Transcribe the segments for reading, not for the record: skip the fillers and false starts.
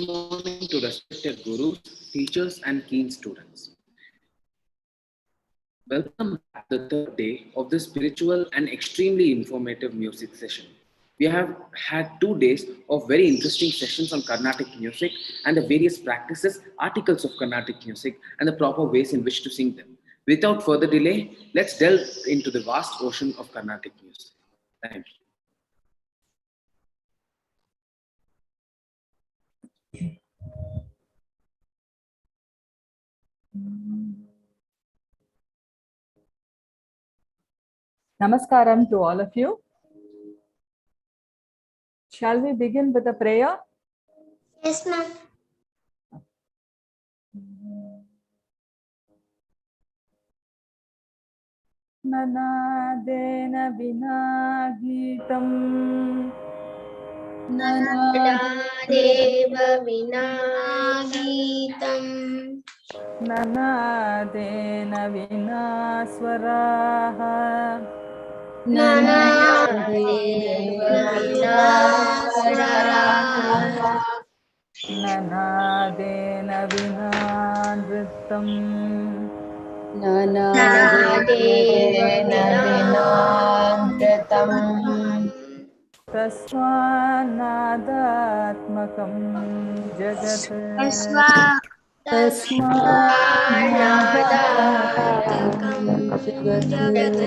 morning to respected gurus, teachers, and keen students. Welcome back to the third day of this spiritual and extremely informative music session. We have had 2 days of very interesting sessions on Carnatic music and the various practices, articles of Carnatic music, and the proper ways in which to sing them. Without further delay, let's delve into the vast ocean of Carnatic music. Thank you. Namaskaram to all of you. Shall we begin with a prayer? Yes, ma'am. Nanadena vina geetam. Nanadeva vina geetam. Nanadena vina swaraha. Nanadeva vina swaraha. Nanadena vina nritam. Nanadeva vina nritam. Tasmanadatmakam jagat. Tasmanadatmakam jagat.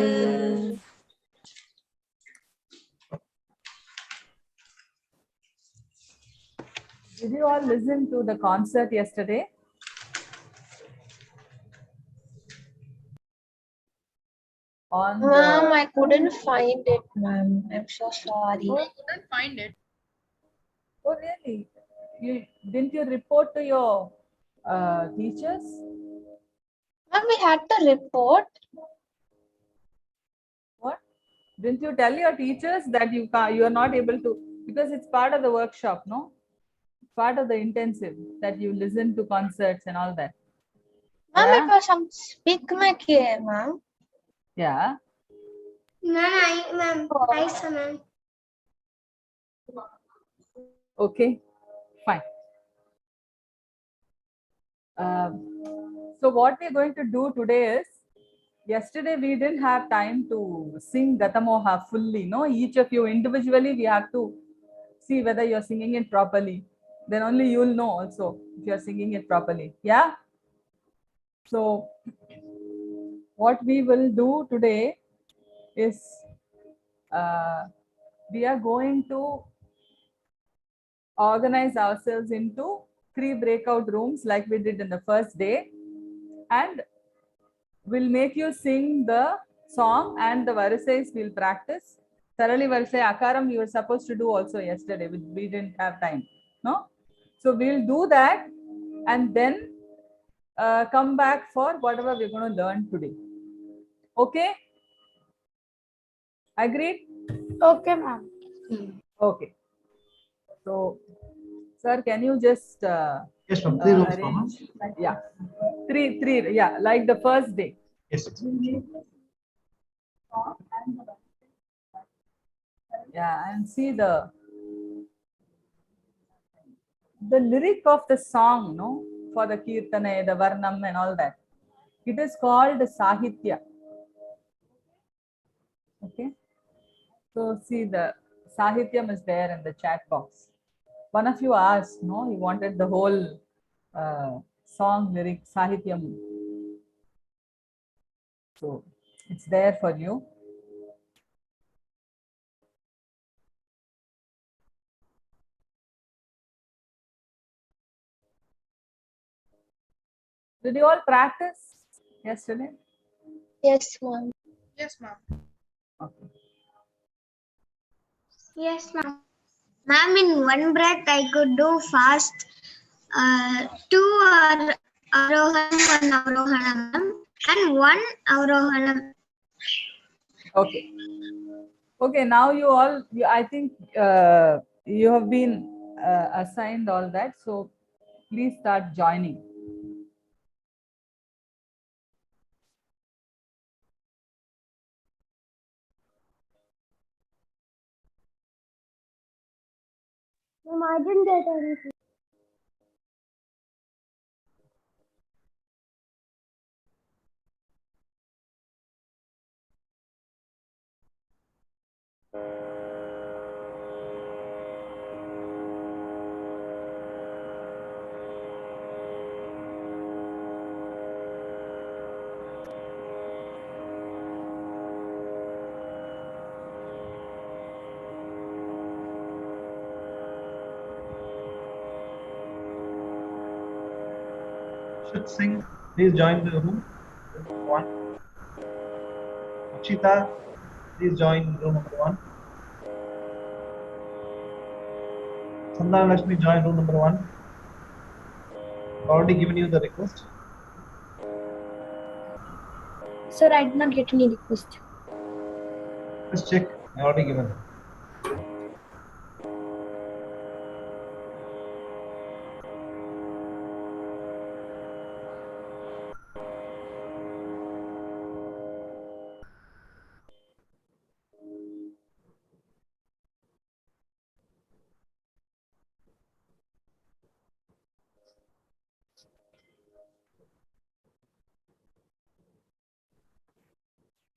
Did you all listen to the concert yesterday? Ma'am, I couldn't find it, ma'am. I'm so sorry. I couldn't find it. Oh, really? Didn't you report to your teachers? Ma'am, we had to report. What? Didn't you tell your teachers that you are not able to, because it's part of the workshop, no? Part of the intensive that you listen to concerts and all that. Ma'am, Yeah? it was some Spicmacay, ma'am. Yeah. Ma'am, I saw, ma'am. Okay, fine. So what we're going to do today is, yesterday we didn't have time to sing Gatamoha fully, no? Each of you individually, we have to see whether you're singing it properly. Then only you'll know also if you're singing it properly. Yeah? So what we will do today is we are going to organize ourselves into 3 breakout rooms like we did in the first day, and we'll make you sing the song and the verses we'll practice. Sarali Varsai Akaram you were supposed to do also yesterday, we didn't have time, no? So we'll do that and then come back for whatever we're going to learn today. Okay? Agreed? Okay, ma'am. Okay. So, sir, can you just yes, ma'am. 3 rooms, ma'am. arrange? Yeah, three, yeah, like the first day. Yes. Yeah, and see the lyric of the song, no, for the kirtana, the varnam and all that. It is called sahitya. Okay. So see the sahityam is there in the chat box. One of you asked, no, he wanted the whole song lyric sahityam. So it's there for you. Did you all practice yesterday? Yes, ma'am. Yes, ma'am. Okay. Yes, ma'am. Ma'am, in one breath I could do fast 2 arohanam, 1 avrohanam, and 1 avrohanam. Okay. Okay, now you all, I think you have been assigned all that. So please start joining. Ma'am, I didn't get anything. Should sing. Please join the room. One. Akshita, please join room number 1. Sandhana Lakshmi, join room number 1. Already given you the request. Sir, I did not get any request. Just check. I already given.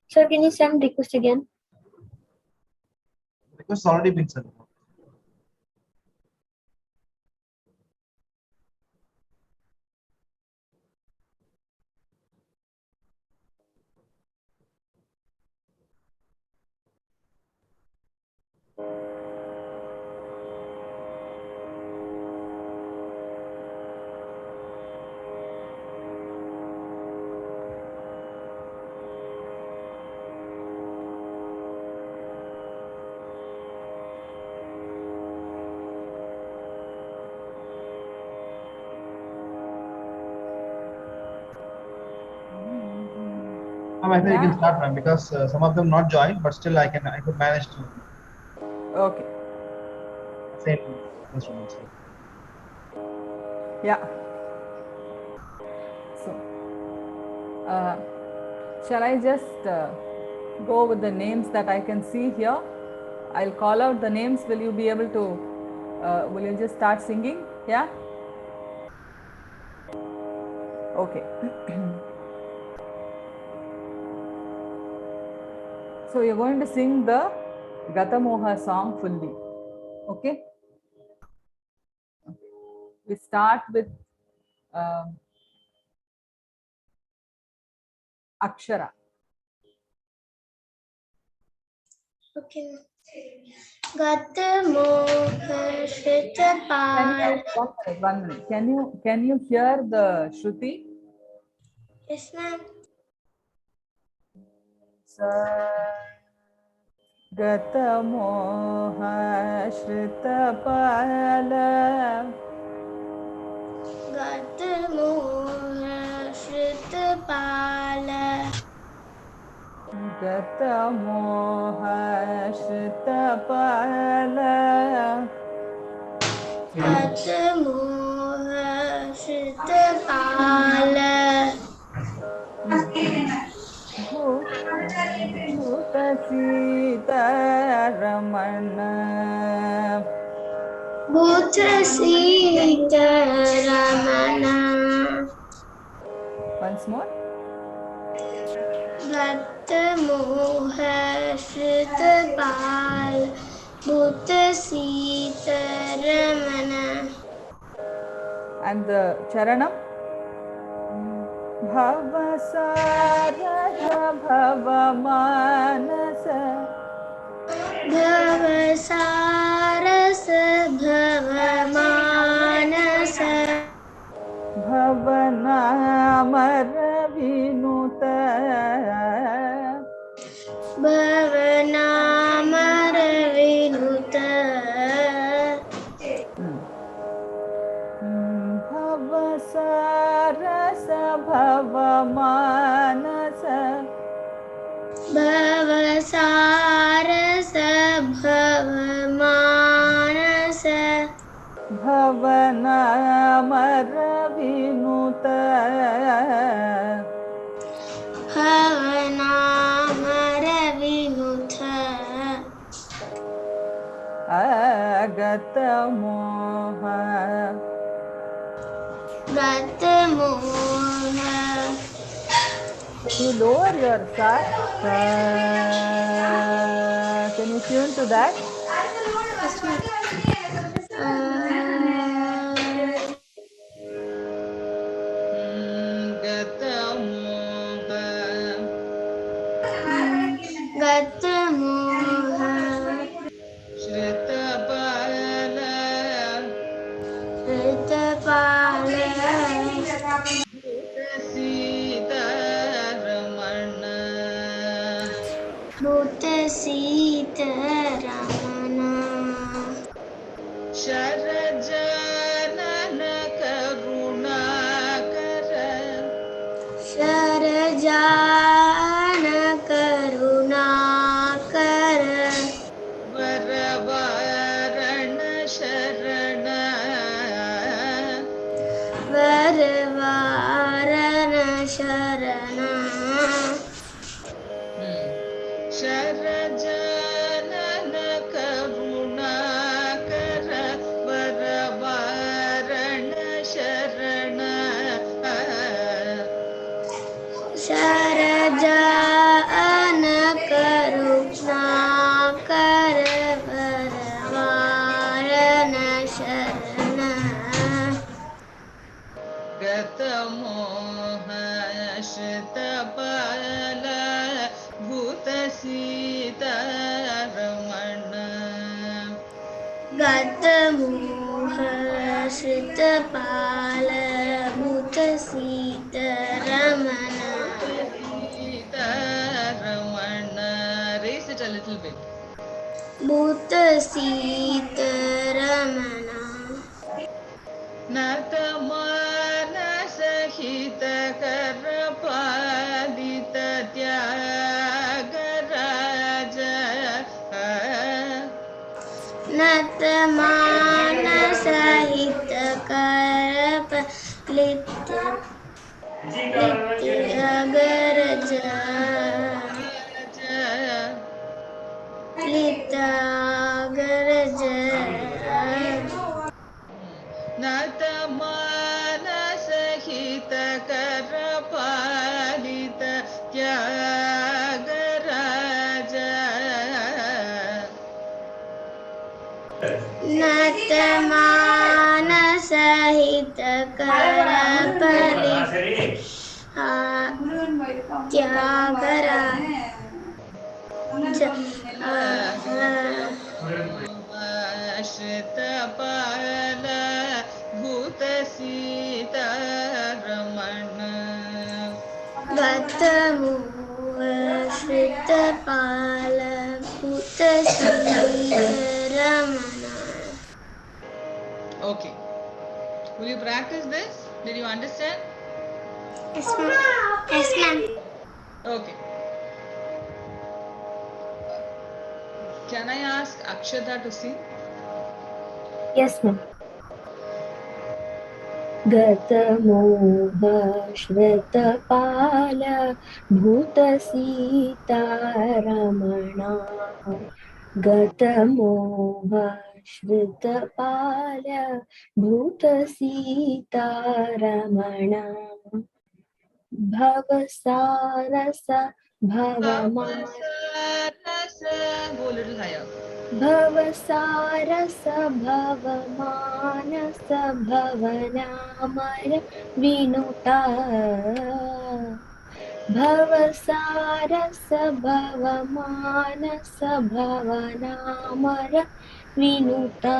Sir, can you send request again? Request already been sent. I think you can start, ma'am, because some of them not joined, but still I could manage to. Okay. Same instruments. Yeah. So, shall I just go with the names that I can see here? I'll call out the names. Will you be able to, will you just start singing? Yeah? Okay. So, you're going to sing the Gatamoha song fully. Okay? We start with Akshara. Okay. Gatamoha Shritapal. One minute. Can you hear the Shruti? Yes, ma'am. Gatamoha Shritapala. Gatamoha Shritapala. Gatamoha Shritapala. Gatamoha Shritapala. Bhuta Sita Ramana. Bhuta Sita Ramana. Once more. Gatamoha Shritapala. Bhuta Sita Ramana. And the Charanam. Bhavasarasa Bhavamanasa. Bhavasarasa Bhavamanasa. Bhavanamaravinuta. Bhavanamaravinuta. Bhavasarasa Bhavamanasa. Bhavasarasa Bhavamanasa. Bhavanamaravinuta. Bhavanamaravinuta. Agatamoha. Gatamoha. You lower your sa. Can Can you tune to that? Raise it a little bit. Okay. Will you practice this? Did you understand? Yes, ma'am. Yes, ma'am. Okay. Can I ask Akshata to sing? Yes, ma'am. गतमोह श्रुतपाल भूतसीतारमणा गतमोह श्रुतपाल भूतसीतारमणा भवसारस भवमान Go a little higher. भवसारस भवमानस भवनामर Vinuta भवसारस भवमानस भवनामर Vinuta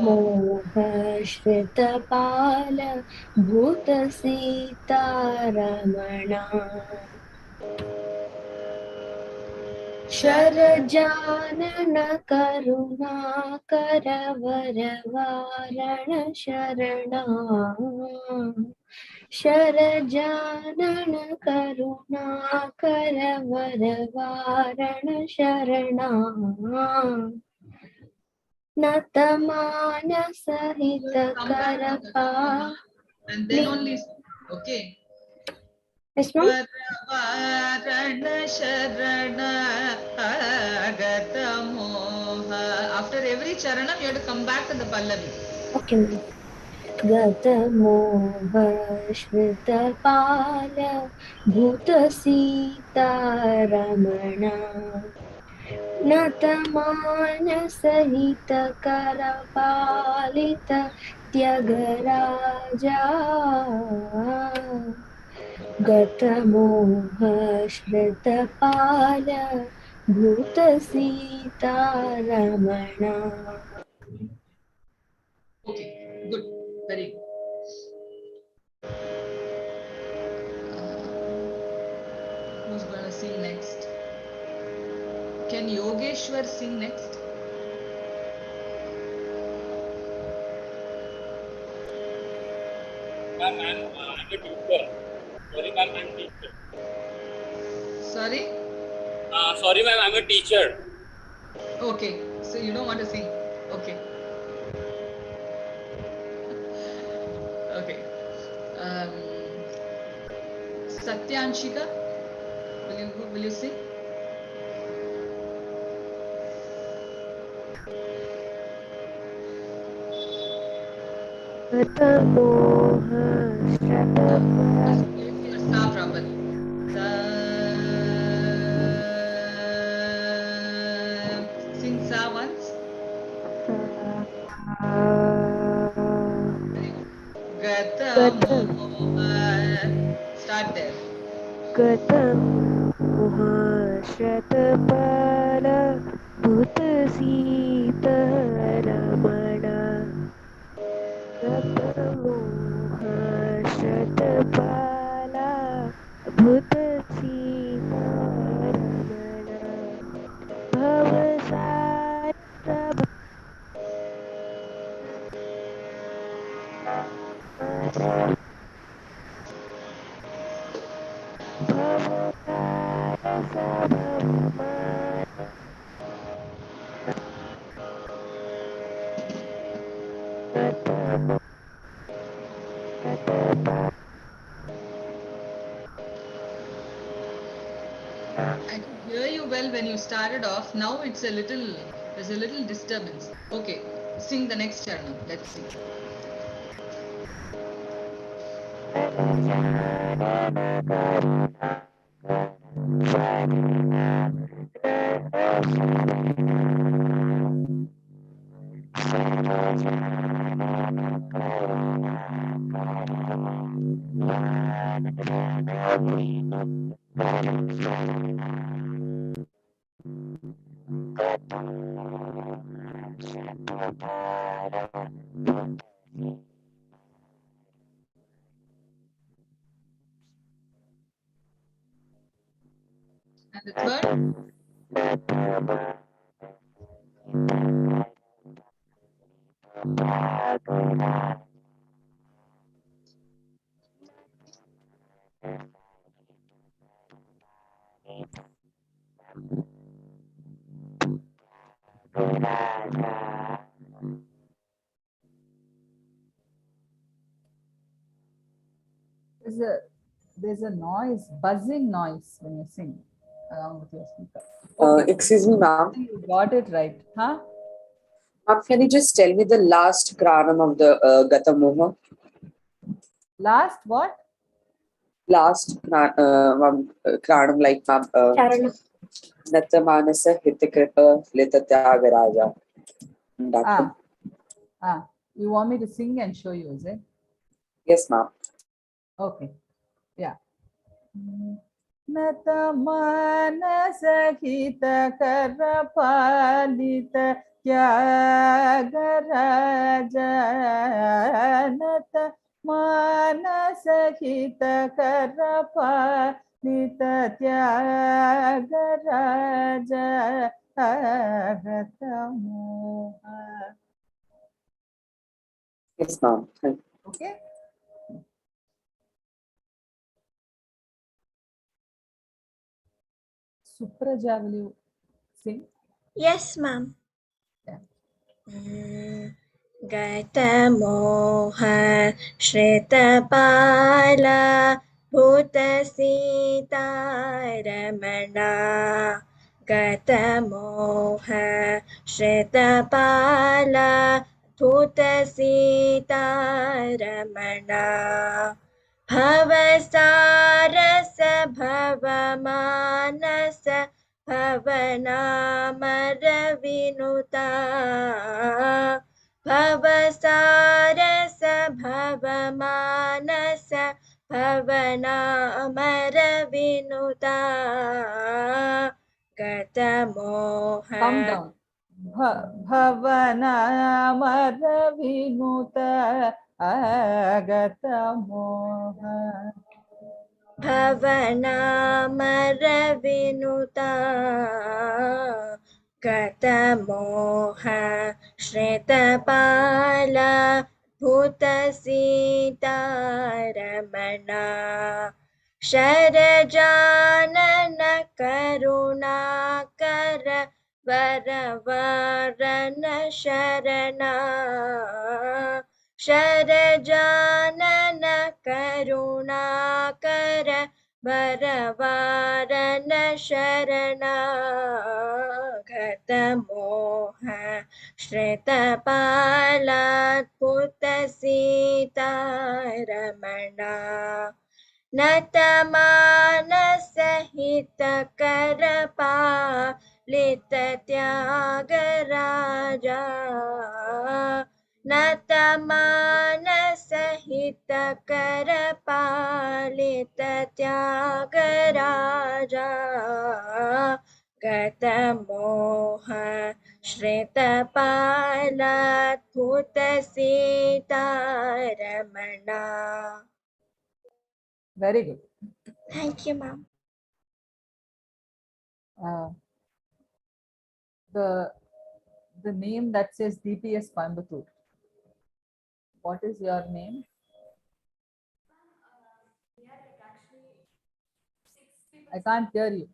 मोह श्रितपाल भूतसीतारमणा शरजानन Karunakar वरवारण शरणा शरजानन Karunakar वरवारण शरणा नतमानस हितकरपा And then only sing. Okay. Yes, ma'am. After every charanam, you have to come back to the pallavi. Okay, ma'am. गतमोह श्रुतपाल भूतसीतारमणा नतमानसहित करपालित त्यगराजा गतमोह श्रुतपाल भूतसीतारमणा. Okay, good, very good. Who's gonna sing next? Can Yogeshwar sing next? Ma'am, I'm a teacher. Sorry, ma'am, I'm teacher. Sorry? Sorry, ma'am, I'm a teacher. Okay, so you don't want to sing. Okay. Okay. Satyanshika, will you sing? गतमोह श्रुतपाल Start properly. Sing sa once. Gatamoha. Start there. गतमोह श्रुतपाल भूतसीतारमणा गतमोह श्रुतपाल भूतसीतारमणा Bhavsar I could hear you well when you started off. Now there's a little disturbance. Okay, sing the next charanam. Let's see. And the third? There's a noise, buzzing noise when you sing along with your speaker. Excuse me, ma'am. You got it right, huh? Ma'am, can you just tell me the last kranam of the Gatamoha? Last what? Last kranam, like ma'am. Natamanasa Hitakripa Litatyagaraja. You want me to sing and show you, is it? Yes, ma'am. Okay. Yeah. Natamanasahita karapalita tyagaraja natamanasahita karapalita tyagaraja agatamoha. Yes, ma'am. Okay. Supraja, will you sing? Yes, ma'am. Yeah. Gatamoha Shritapala Dhoot सीतारमणा भवसारस भवमानस भवनामरविनुता भवसारस भवमानस भवनामरविनुता गतमोह Come down. भवनामरविनुत आगतमोह भवनामरविनुता गतमोह श्रितपाला भूतसीतारमणा शरजानन Karunakar वरवारन शरणा शरजानन Karunakar वरवारन शरणा गतमोह श्रितपालाद्भुतसीतारमणा नतमानसहितकरपालितत्यागराजा नतमानसहितकरपालितत्यागराजा गतमोह श्रितपालाद्भुतसीतारमणा. Very good. Thank you, ma'am. The name that says DPS Coimbatore. What is your name? I can't hear you.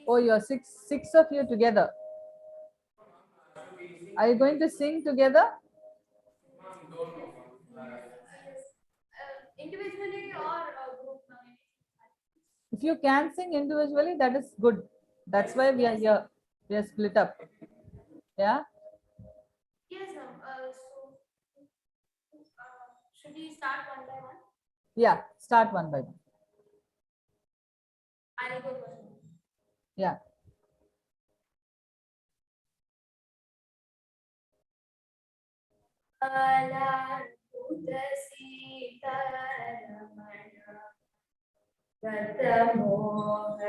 Oh, you're six of you together. Are you going to sing together? Individually or group? If you can sing individually, that is good. That's why we are here. We are split up. Yeah. Yes, ma'am. Should we start one by one? Yeah. Start one by one. I'll go first. Yeah. गतमोह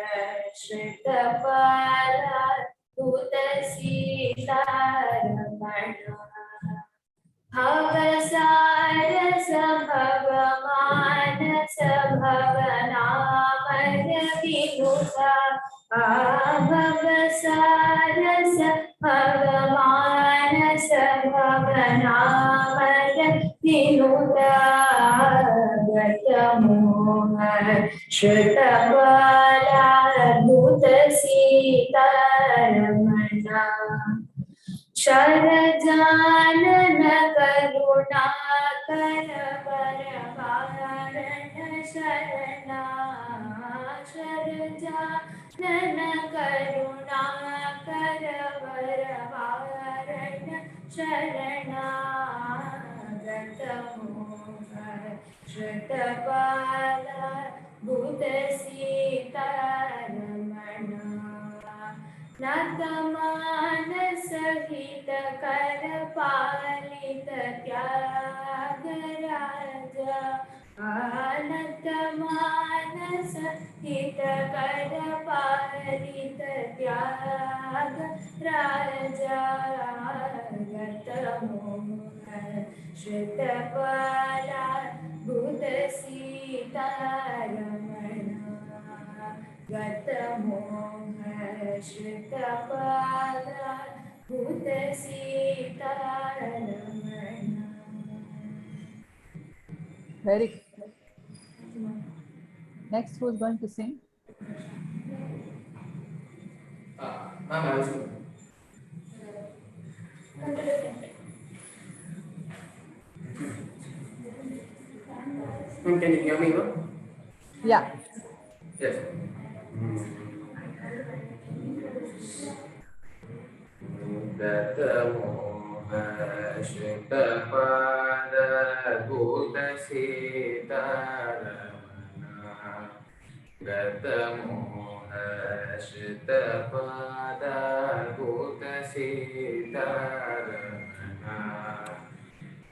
श्रितपालाद्भुतसीतारमणा भवसारस भवमानस भवनामरविनुता भवसारस भवमानस भवनामरविनुता गतमोह श्रितपालाद्भुतसीतारमणा शरजानन Karunakar वरवारण शरणा शरजानन Karunakar वरवारण शरणा गतमोह श्रितपालाद्भुतसीतारमणा नतमानसहितकरपालितत्यागराजा नतमानसहितकरपालितत्यागराजा गतमोह श्रितपालाद्भुतसीतारमणा गतमोह श्रितपालाद्भुतसीतारमणा. Very good. Next, who is going to sing? Ma'am, I will sing. Ma'am, can you hear me now? Yeah. Yes.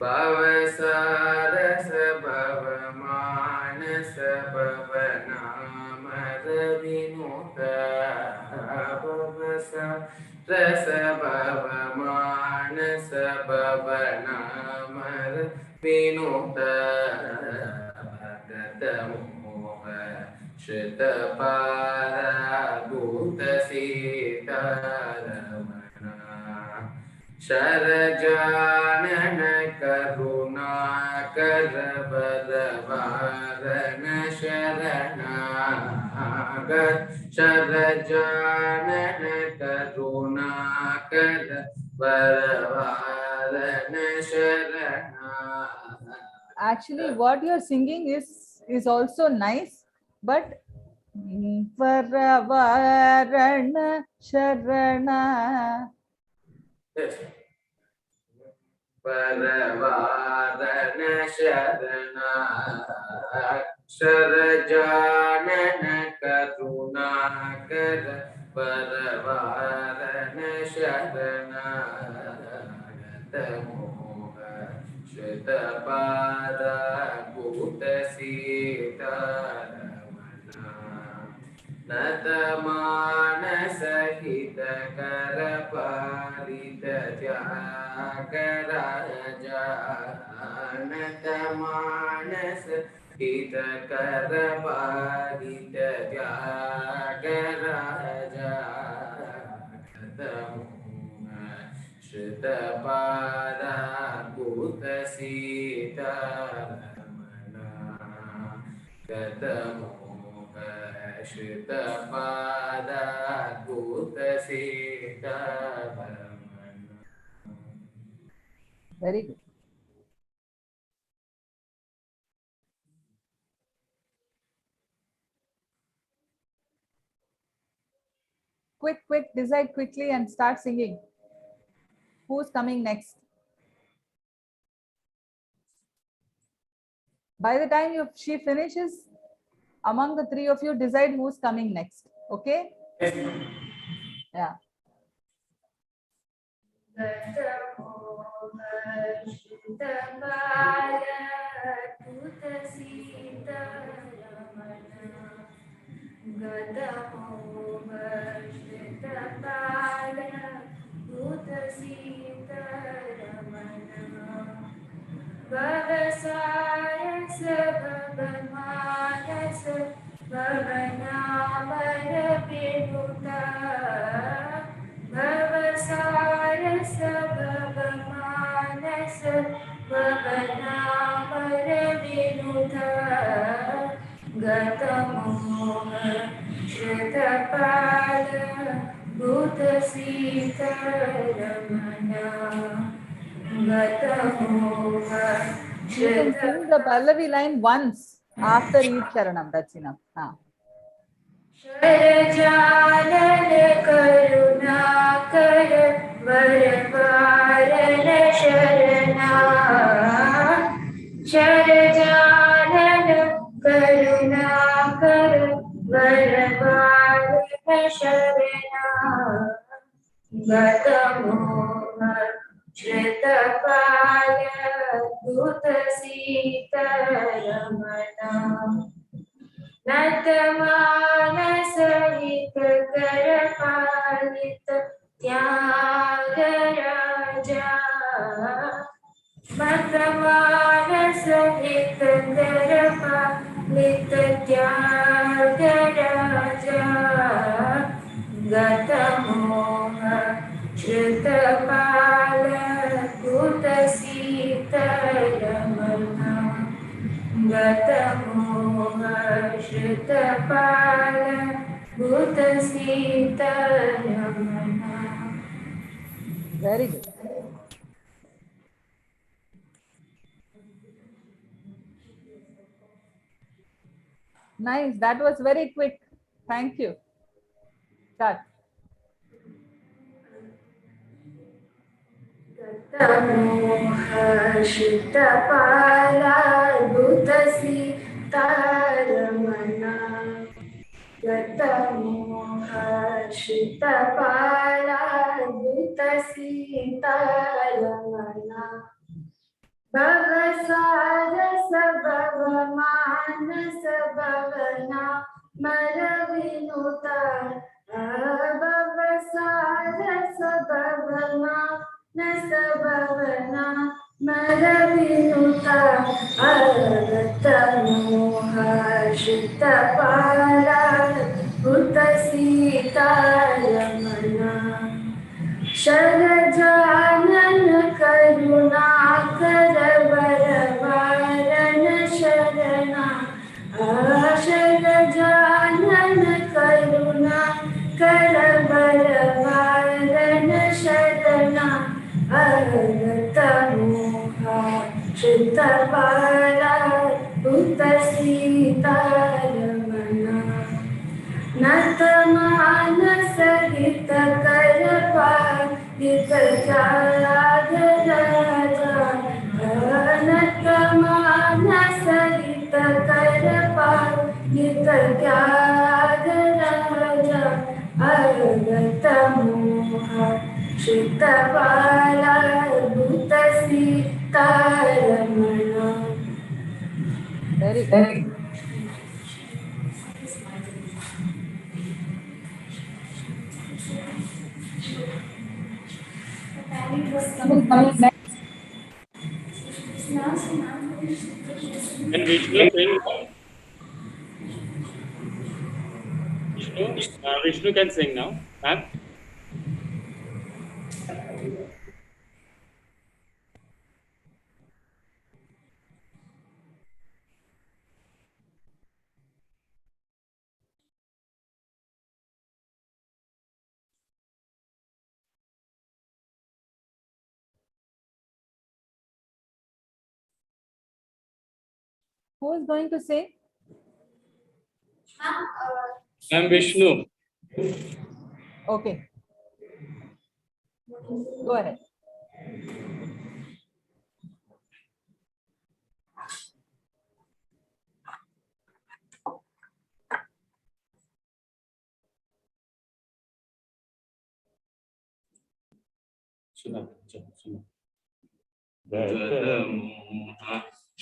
भवसारस भवमानस भवनामर विनुत भवसारस भवमानस भवनामर विनुत भगतमोह श्रितपाराभूत सीतारमणा शरजानन Karunakar बलवारण शरणागत शरजानन करुणाकर बलवारण शरणागत. Actually, what you're singing is also nice, but Varavarana Sharana. Yes. Varavarana Sharana Sharajanana Karunakara Varavarana Sharana Gatamoha Shitapada Bhuta Sita नतमानस हितकर पालित त्यागराजा नतमानस हितकर पालित त्यागराजा श्रुतपादा भूत सीतारमणा गतमोह श्रुतपादा भूत सीतारमणा. Very good. Quick, decide quickly and start singing. Who's coming next? By the time she finishes, among the three of you, decide who's coming next. Okay? Yeah. Vavasayas Bhavamanas Bhavanamara Vinuta Vavasayas Bhavamanas Bhavanamara Vinuta Gatamoha Shritapala Bhuta Sita Ramana. You can sing the Pallavi line once after each Charanam. That's enough. Sharajanana Karunakar Varavarana Sharana Sharajanana Karunakar Varavarana Sharana Gatamoha Shritapala Bhuta Sita Ramana Natamanas Hitakarpalit Tyagaraja Natamanas Hitakarpalit Tyagaraja Gatamoha Shritapala Bhuta Sita Ramana Gatamoha Shritapala Bhuta Sita Ramana. Very good. Nice. That was very quick. Thank you. Start. गतमोहर्षितपालाद्भुतसीतारमणा गतमोहर्षितपालाद्भुतसीतारमणा भवसारस भवमानस भवना मरविनुता भवसारस भवमानस भवना मरविनुता अरतमोहर्षितपालाद्भुतसीतारमणा शरजानन Karunakar वरवारण शरणा शरजानन Karunakar वरवारण शरणा अरतमोहर्षितपाला भूतसीतारमणा नतमानस हितकरपा हितत्यागराजा नतमानस हितकरपा हितत्यागराजा अरतमोहर्षितपाला भूतसीतारमणा. Very good. Can Vishnu sing? Vishnu can sing now, ma'am. Who is going to say? Ma'am, Vishnu. Okay. Go ahead.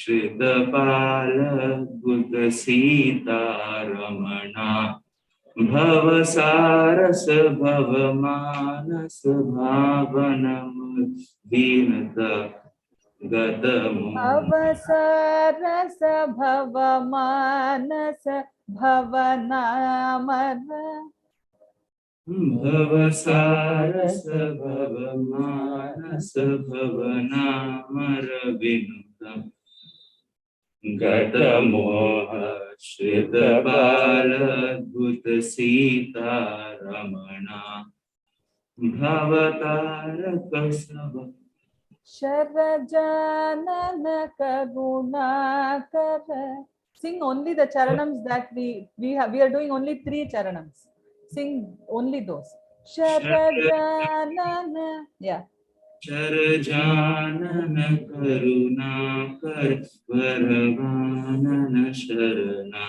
श्रितपालभुतसीतारमणा भवसारस भवमानस भावनम दीनत अवसरस भवमानस भवनामर भवसारस भवमानस भवनामर विनुतम गतमोहर्षितपालभुतसीतारमणा भवतारक सब शरजानन Karunakar. Sing only the charanams that we are doing only 3 charanams. Sing only those. Sharajanana. Yeah. शरजानन Karunakar वरवानन शरणा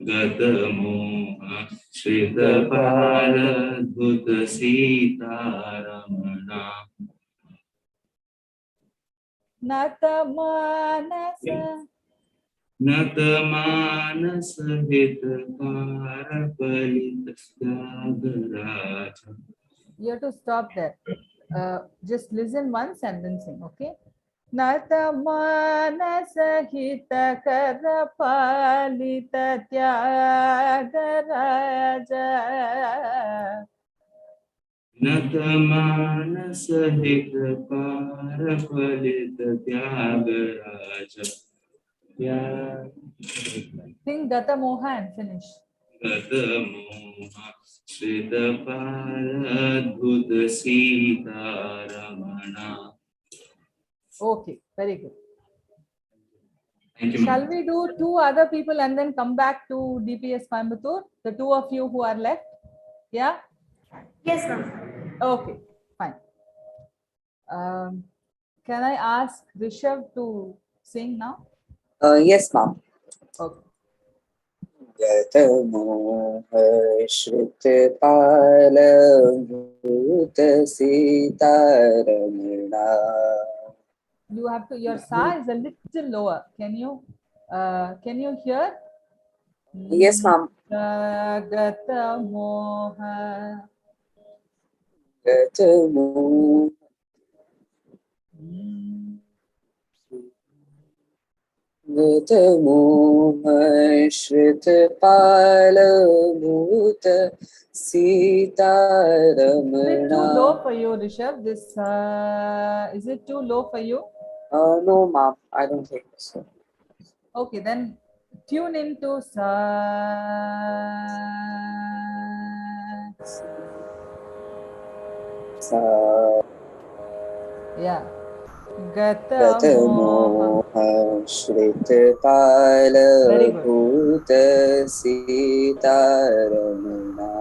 गतमोहर्षितपालभुतसीतारमणा Natamanasa. नतमानस हितकार फलित Tyagaraja. You have to stop there. Just listen once and then sing, okay? Natamanasa hitakara palita tyagaraja. नतमानस हितकार फलित Tyagaraja. Sing Gata Moha and finish. गतमोहर्षितपालभुतसीतारमणा. Okay, very good. Thank you. Shall we do 2 other people and then come back to DPS Coimbatore? The 2 of you who are left? Yeah? Yes, ma'am. Okay, fine. Can I ask Rishabh to sing now? Yes, ma'am. Okay. गतमोहश्रितपालभूत सीतारमणा. You have to. Your sa is a little lower. Can you hear? Yes, ma'am. Gatamoha. गतमोह गतमोहश्रितपालभूत Is it सीतारमणा. too low for you, Rishabh? This is it too low for you? No, ma'am. I don't think so. Okay, then tune into sa. Yeah. Gatamoha. Very good. गतमोहश्रितपालभूत सीतारमणा.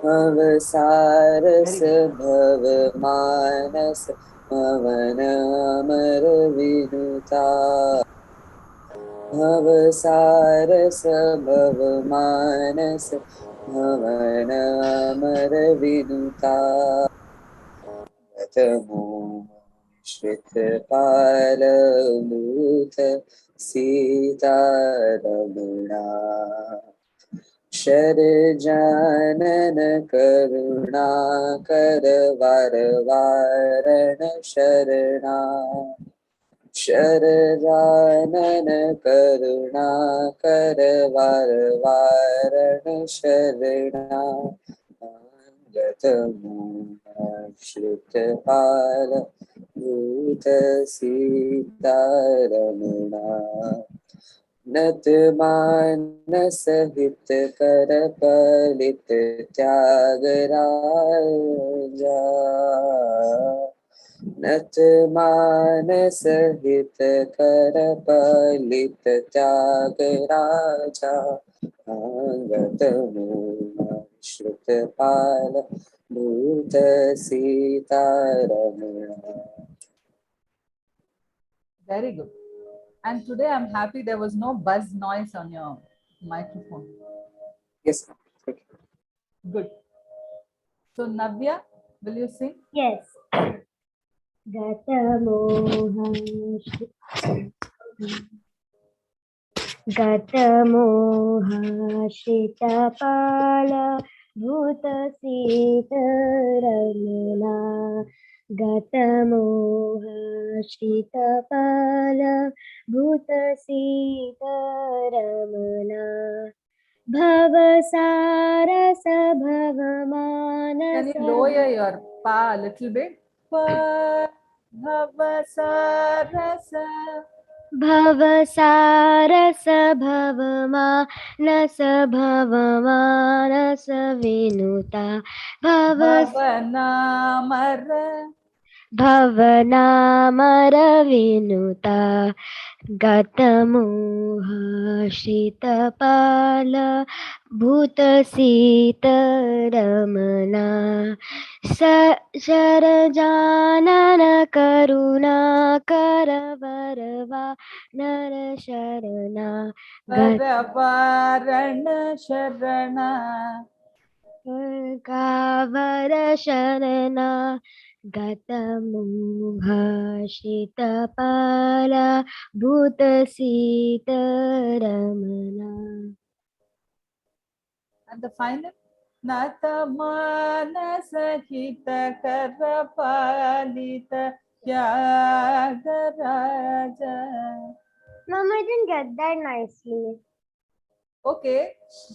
भवसारस भवमानस भवनामर Vinuta. भवसारस भवमानस भवनामर Vinuta. गतमोहश्रितपालभूत सीतारमणा. शरजानन Karunakar वारवारण शरणा. शरजानन Karunakar वारवारण शरणा. गतमोहश्रितपालभूत सीतारमणा. नतमानस हितकर पलित त्यागराजा. नतमानस हितकर पलित Tyagaraja. गतमोहश्रितपालभूत सीतारमणा. Very good. And today I'm happy there was no buzz noise on your microphone. Yes, ma'am. Good. So Navya, will you sing? Yes. गतमोहश्रितपाला भूतसीतरमणा. गतमोहश्रितपाला भूतसीतरमणा. भवसारस भवमानस. Can you lower your pa a little bit? Pa, bhavasarasa. भवसारस भवमानस भवमानस Vinuta. Bhavanamara. भवनामर Vinuta. गतमोहश्रितपाल भूतसीतरमणा. शरजानन Karunakar वरवा नर शरणा. Varavaran Sharana. Kanwar शरणा. गतमोहश्रितपाला भूतसीतरमणा. And the final. Natamanasahita karapalita Tyagaraja. Mom, I didn't get that nicely. Okay,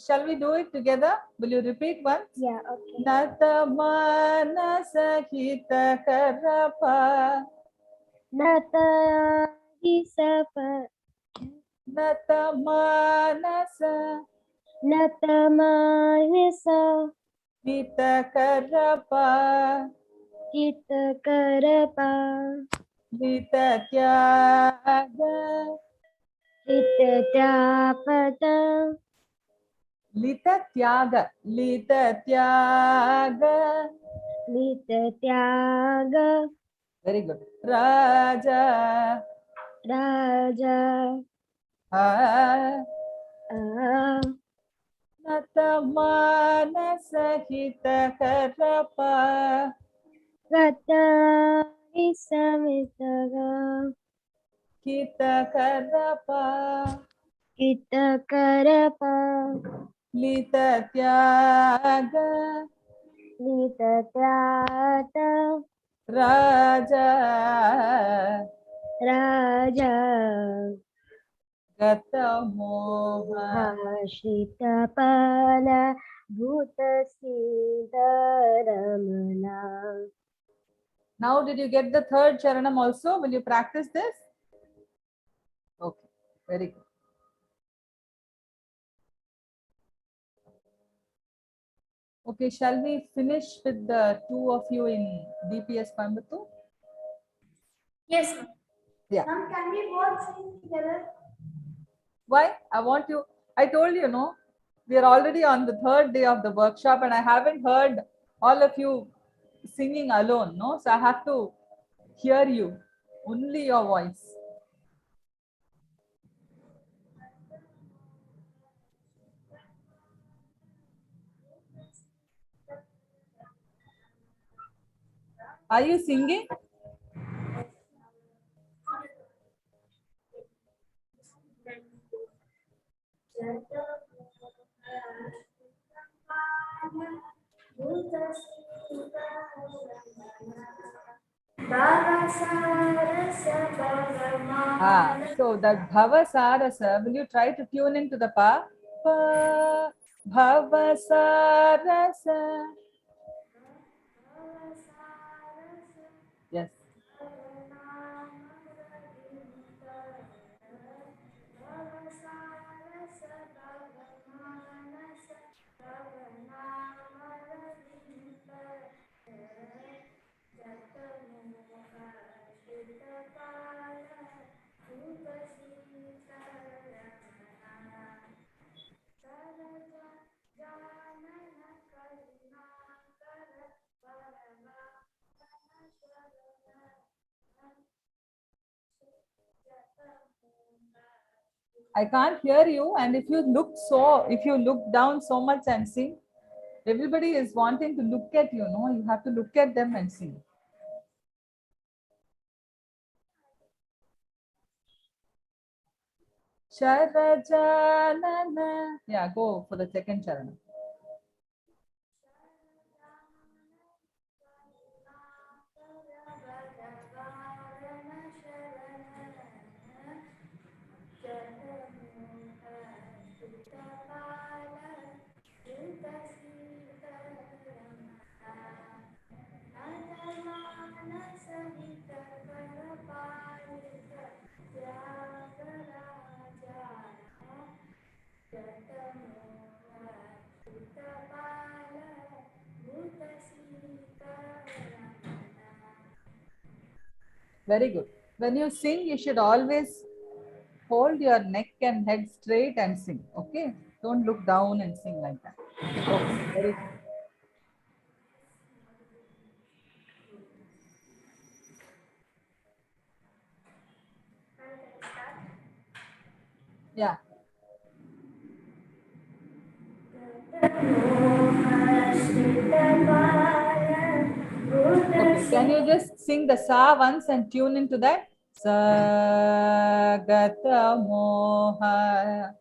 shall we do it together? Will you repeat once? Yeah, okay. Natamanasahita karapa. Natamanasa. Natamanasa. Hitakarapa. Hitakarapa. Hitatyaga. Hitatyapata. Litatyaga. Litatyaga. Litatyaga. Very good. Raja. Raja. Natamanasahitakarapa. Ratari Samitaga. Kitakarapa. Kitakarapa. Lita Tyaga. Lita Tyaga. Raja. Raja. Gatamoha. Shitapala Bhuta Siddharamana. Now, did you get the third charanam also? Will you practice this? Okay, very good. Okay, shall we finish with the two of you in DPS Coimbatore? Yes, ma'am. Yeah. Ma'am, can we both sing together? Why? I told you, no, we are already on the third day of the workshop and I haven't heard all of you singing alone, no? So I have to hear you, only your voice. Are you singing? So that Bhava Sarasa, will you try to tune into the Pa? Pa, Bhava Sarasa. Yes. I can't hear you, and if you look down so much and sing, everybody is wanting to look at you, no? You have to look at them and sing. Charajanana. Yeah, go for the second charana. Very good. When you sing, you should always hold your neck and head straight and sing. Okay? Don't look down and sing like that. Okay, very good. Yeah. Okay, can you just sing the Sa once and tune into that? Sa Gata Moha.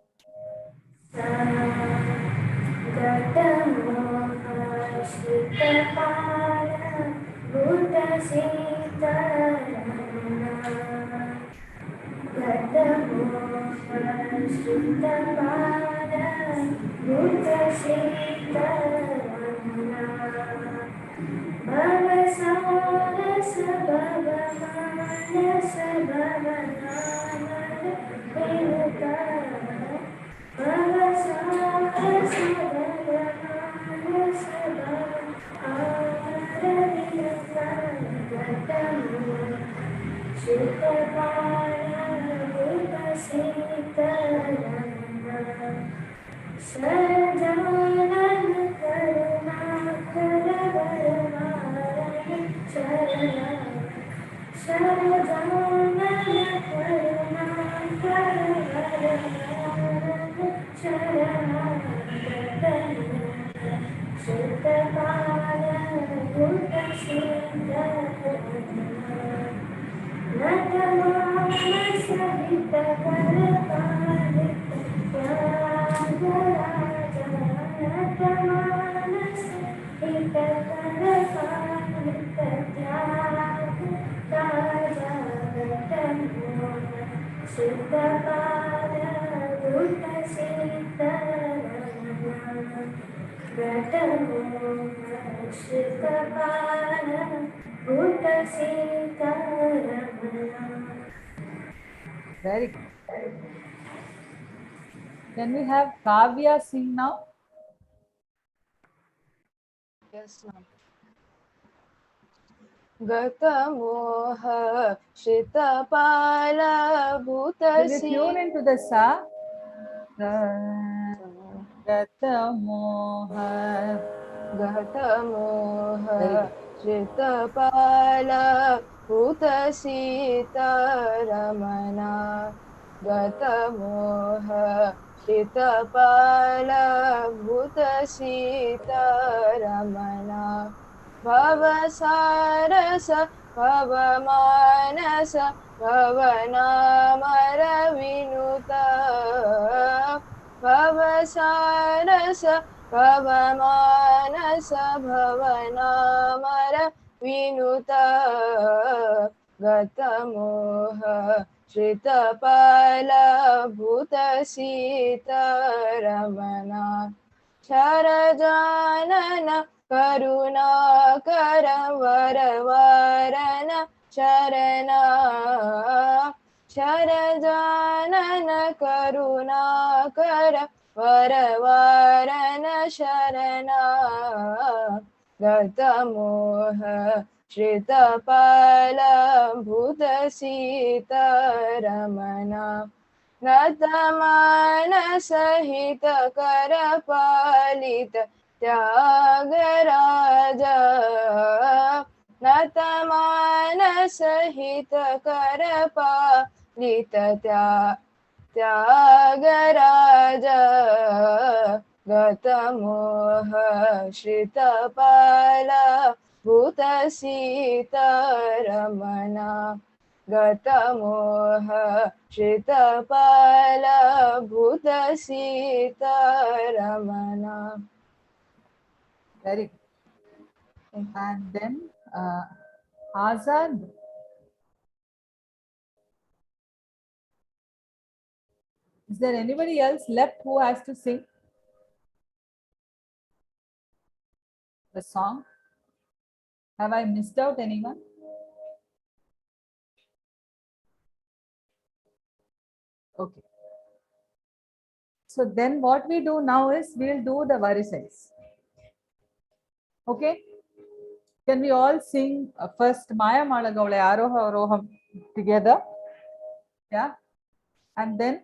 Very good. Can we have Kavya sing now? Yes, ma'am. Gatamoha Shritapala Will you Bhutasi. tune into the sa? Gatamoha. Gatamoha Shritapala Bhutasita Ramana. Gatamoha Shritapala Bhutasita Ramana. Bhavasarasa Bhavamanasa Bhavanamara Vinuta. Bhavasarasa Bhavamanasa Bhavanamara Vinuta. Gatamoha Shritapala Bhutasita Ramana. Sharajanana Karunakara Varavarana Sharana. Sharajanana Karunakara Varavarana Sharana. Gatamoha Shritapala Bhutasita Ramana. Natamana Sahita Karapalita Tyagaraja. Natamana Sahita Karapalita Tyagaraja. Gatamoha Shritapala Bhutasita Ramana. Gatamoha Shritapala Bhutasita Ramana. Very good. And then Azad. Is there anybody else left who has to sing the song? Have I missed out anyone? Okay. So then what we do now is we'll do the varices. Okay. Can we all sing first Maya Malagaule Aroha Aroham together? Yeah. And then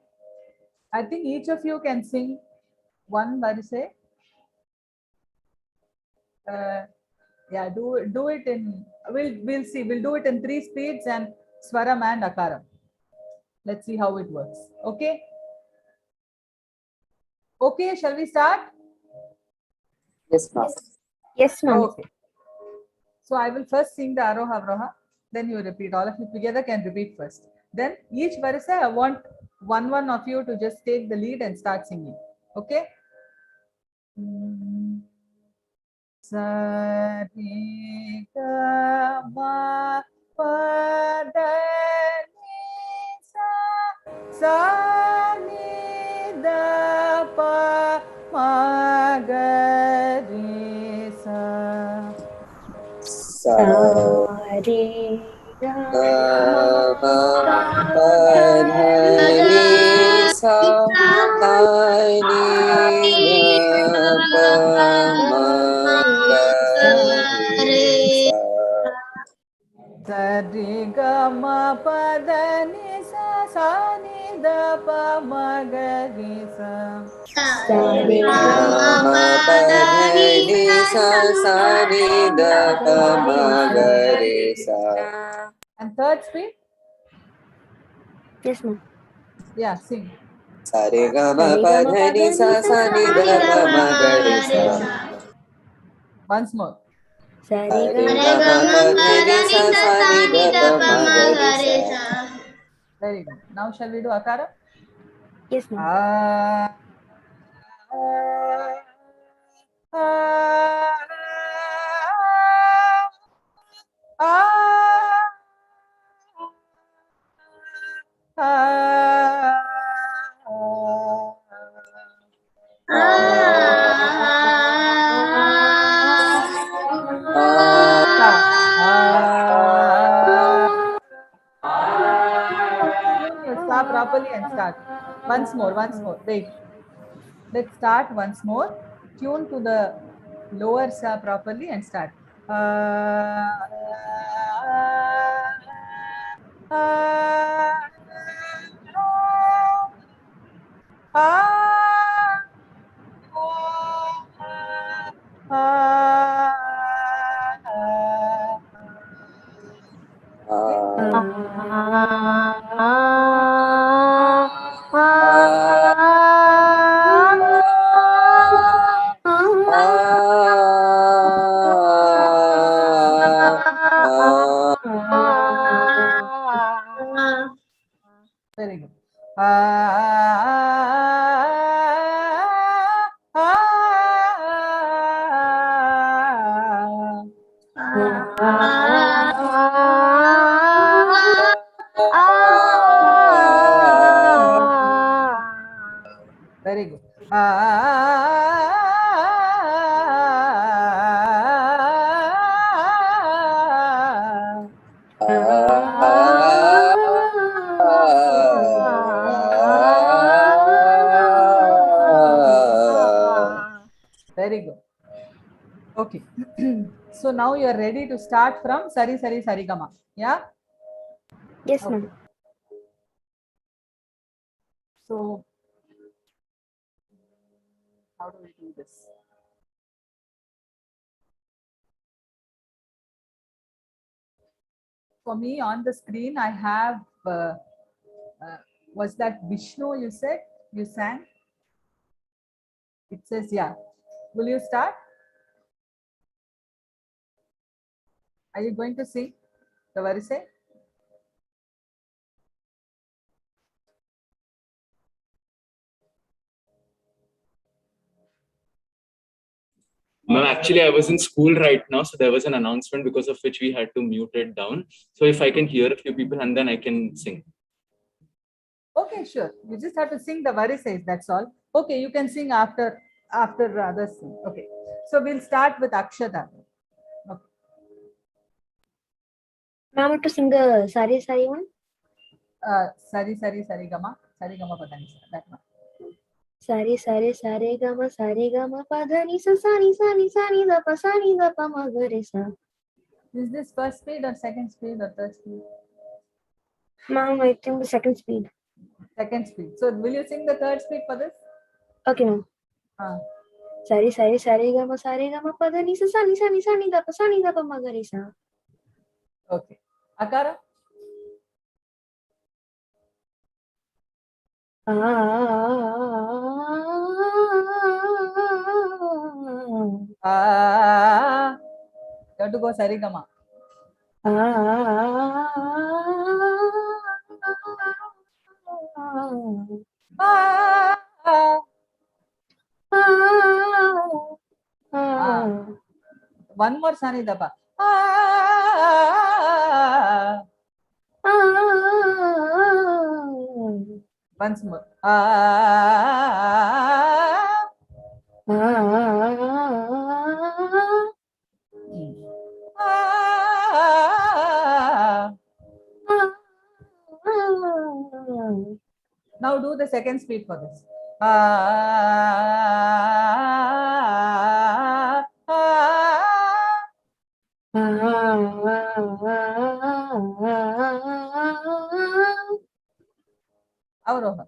I think each of you can sing one varise. Yeah, do it in, we'll see. We'll do it in 3 speeds and Swaram and Akaram. Let's see how it works. Okay. Okay, shall we start? Yes, ma'am. Yes, ma'am. Okay. So I will first sing the Aroha Avroha, then you repeat. All of you together can repeat first. Then each verse I want one of you to just take the lead and start singing. Okay? Sa re ga ma pa da ni sa ni da pa ma ga re sa. Sa re ga ma pa da ni sa ni da pa ma ga re sa. Sa re ga ma pa da ni sa ni da pa ma ga re sa. Sa re ga ma pa da ni sa ni da pa ma ga re sa. And third speed? Yes, ma'am. Yeah, sing. Sa re ga ma pa da ni sa ni da pa ma ga re sa. Once more. Sa re ga ma pa da ni sa ni da pa ma ga re sa. Very good. Now shall we do Akara? Yes, ma'am. Stop properly and start. Once more. Wait. Let's start once more. Tune to the lower sa properly and start. Very good. Very good. Very good. Okay. So now you are ready to start from Sari Sari Sarigama. Yeah? Yes, Okay. ma'am. So how do we do this? For me on the screen, I have, was that Vishnu you said? You sang? It says, yeah. Will you start? Are you going to sing the Varise? Ma'am, actually, I was in school right now, so there was an announcement because of which we had to mute it down. So if I can hear a few people and then I can sing. Okay, sure. You just have to sing the Varises, that's all. Okay, you can sing after others sing. Okay. So we'll start with Akshata. Okay. Ma'am, to sing the Sari Sari one? Sari Sari Sarigama. Sarigama Padanisa. That one. Sari Sari Sari Gama Sari Gama Padani Sa Sani Sani Sani Da Pa Sani Da Pa Ma Ga Re Sa. Is this first speed or second speed or third speed? Ma'am, I think the second speed. Second speed. So will you sing the third speed for this? Okay, ma'am. Sari Sari Sari Gama Padani Sa Sani Sani Sani Da Pa Sani Da Pa Ma Ga Re Sa. Okay. Akara? You have to go Sarigama. One more Sani Dapa. Once more. Now do the second speed for this. Avroha.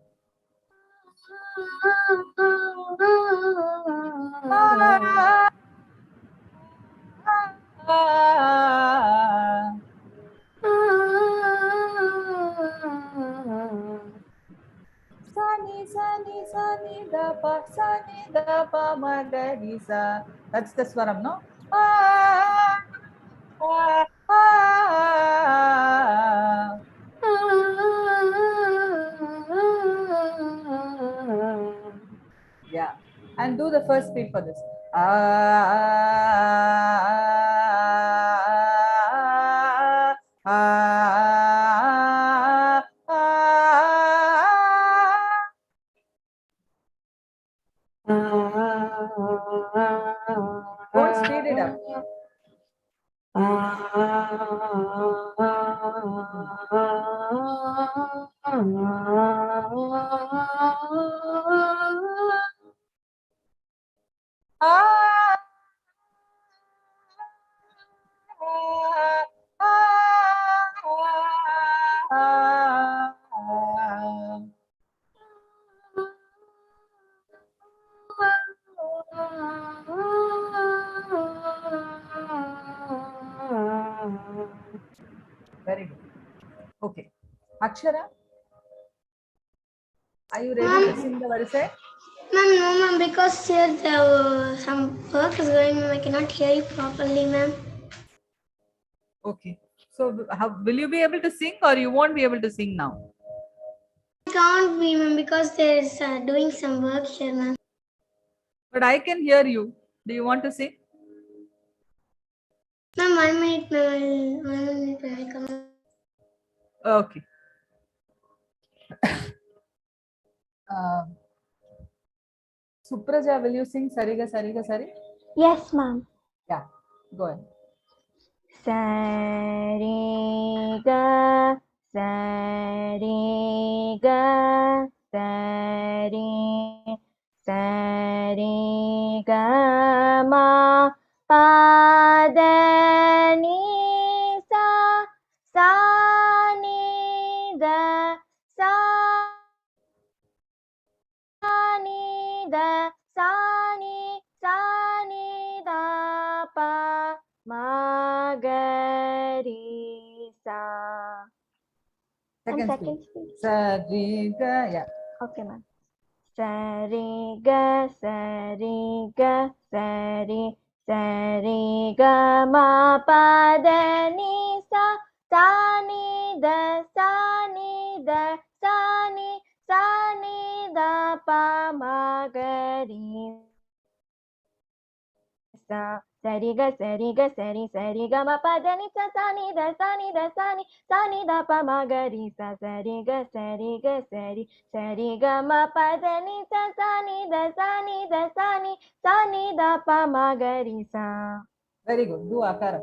Sani Sani Sani Da Pa Ma Ga Re Sa. That's the swaram, no? And do the first beat for this. Don't speed it up. Very good. Okay. Akshara, are you ready to sing the verse? Ma'am, no, ma'am, because here some work is going on. I cannot hear you properly, ma'am. Okay. So, will you be able to sing or you won't be able to sing now? I can't be, ma'am, because there is doing some work here, ma'am. But I can hear you. Do you want to sing? Ma'am, 1 minute, ma'am. 1 minute, I come. Okay. Supraja, will you sing Sariga Sariga Sari? Yes, ma'am. Yeah, go ahead. Sariga, sariga, sari, sariga, ma, pa, da, ni, sa, ni, da, sa, ni, da, sa, ni, da, pa, ma, ga, ri, sa. Second second speed. Sariga, yeah. Okay, ma'am. Sariga, sariga, sari, sariga, ma, pa, da, ni, sa, ni, da, ni, da, ni, da, pa, ma, ga, ri, sa. Sariga, sariga, sari, sariga, ma, pa, da, ni, sa, ni, da, ni, da, pa, ma, ga, ri, sa. Sariga, sariga, sari, sariga, ma, pa, da, ni, sa, ni, da, ni, da, pa, ma, ga, ri, sa. Very good. Do Akara.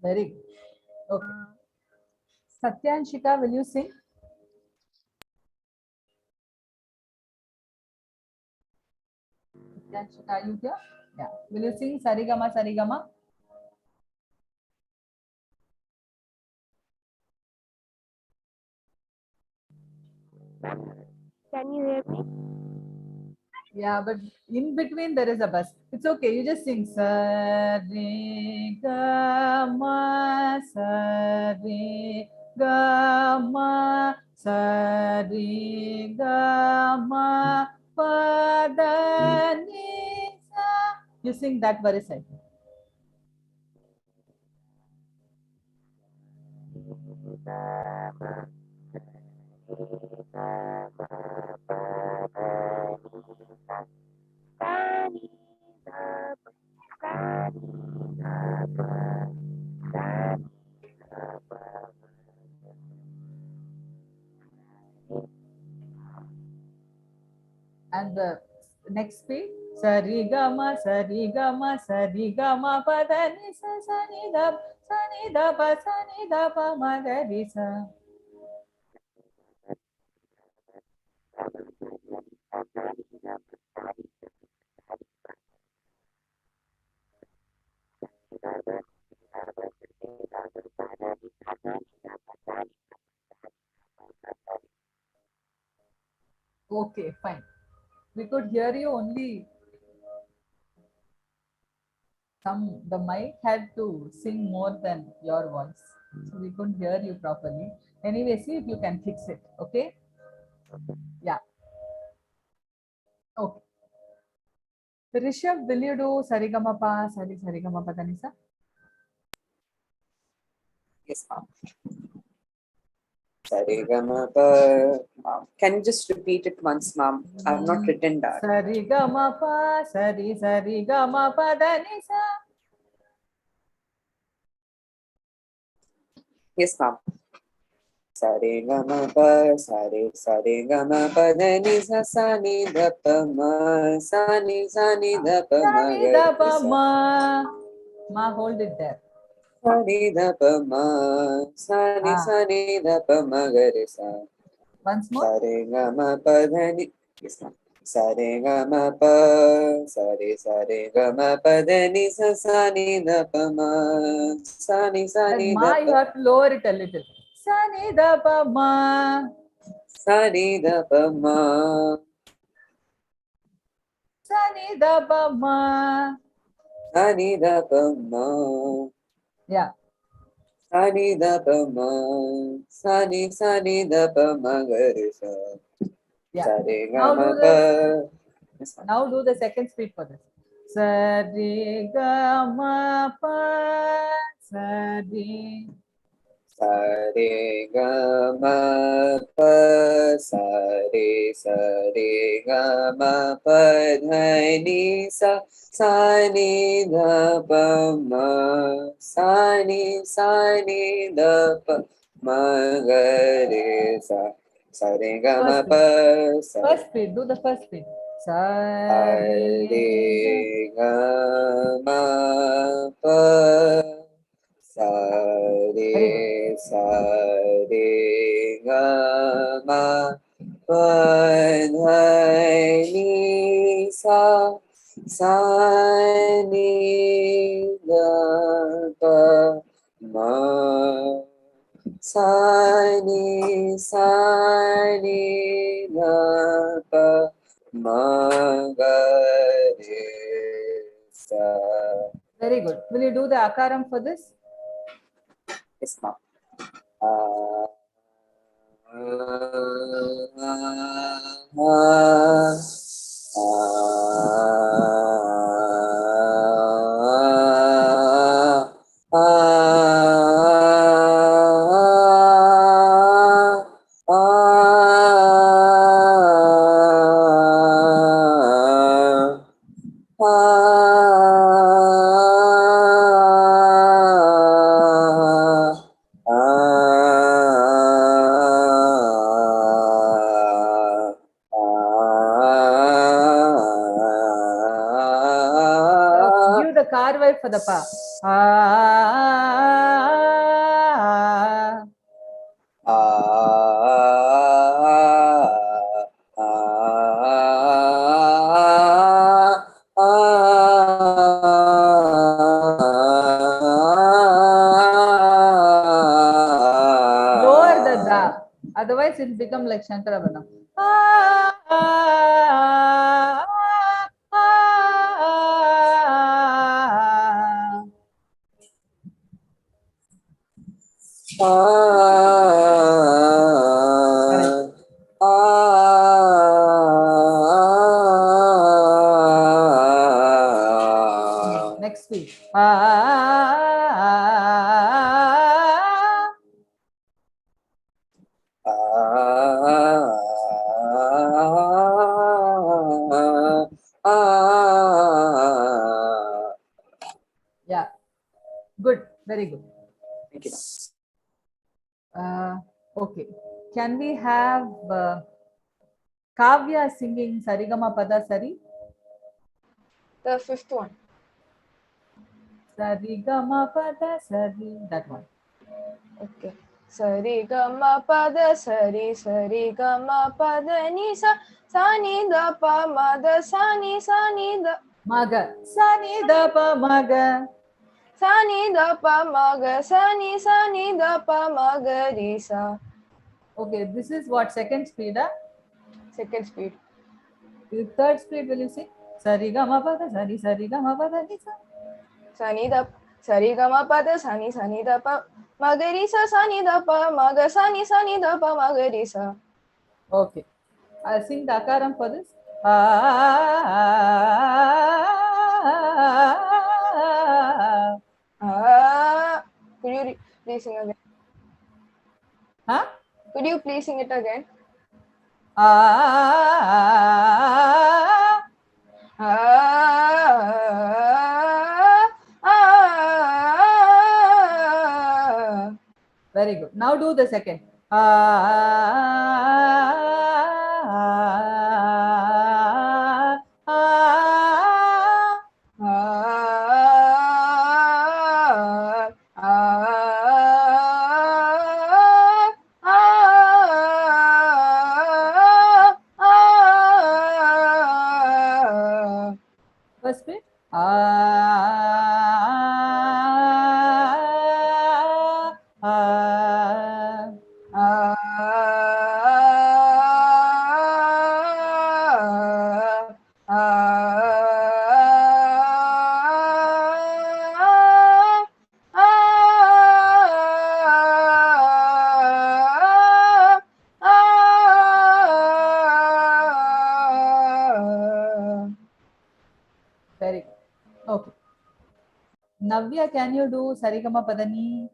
Very good. Okay. Satyanshika, will you sing? Satyanshika, are you here? Yeah. Will you sing Sarigama Sarigama? Can you hear me? Yeah, but in between there is a bus. It's okay. You just sing Sarigama Sarigama Sarigama Padanisa. You sing that very side. And the next speed. Sari gama pada ni sa sa ni da pa ma ga ri sa. Okay, fine. We could hear you only. The mic had to sing more than your voice, so we couldn't hear you properly. Anyway, see if you can fix it. Okay. Yeah. Okay. Rishabh, will you do Sarigamapa, Sarigamapa Danisa? Yes, ma'am. Sarigama. Can you just repeat it once, ma'am? I've not written that. Sarigamapa, Sarigamapa Danisa. Yes, ma'am. Sarigama, Sarigama, Dani sa ni da pa ma, sa ni da pa ma ga ri sa. Ma, hold it there. Sani da pa ma, sani da pa ma ga ri sa. Once more. Sarigama pa dhani. Yes, ma'am. Sarigama pa, Sarigama pa dhani sa sani da pa ma, sani And da ma, you pa. have to lower it a little. Sani da pa ma. Sani da pa ma. Sani da pa ma. Sani da pa ma. Yeah. Sani da pa ma. Sani da pa ma ga ri sa. Yeah. Sarigama pa. Now do the second speed for this. Sarigama pa. Sari. Sarigama pa. Sarigama pa dhani sa. Sani da pa ma. Sani da pa ma ga ri sa. Sarigama pa. First speed. Do the first speed. Sarigama pa. Sarigama pa dhani sa. Sani da pa ma. Sani da pa ma ga ri sa. Very good. Will you do the akaram for this? Yes, ma'am. Give the car wipe for the pa. Lower the da. Otherwise, it will become like Shankaravanam. Next week. Yeah, good, very good. Thank you. Okay, can we have Kavya is singing Sarigama Pada Sari. The fifth one. Sarigama Pada Sari. That one. Okay. Sari gama pada sari sari gama pada ni sa ni da pa ma da sa ni da Maga. Sani da pa maga. sa ni da pa ma ga sa ni da pa ma ga ri sa. Okay, this is what, second speed, huh? Second speed. The third speed, will you sing? Sarigama Pada Sari Sarigama Pada ni sa. Sani da sari gama pada sani da pa ma ga ri sa ni da pa ma ga sani da pa ma ga ri sa. Okay. I'll sing the akaram for this. Could you please sing again? Huh? Could you please sing it again? Very good. Now do the second. First bit. Very good. Okay. Navya, can you do Sarigama Padani?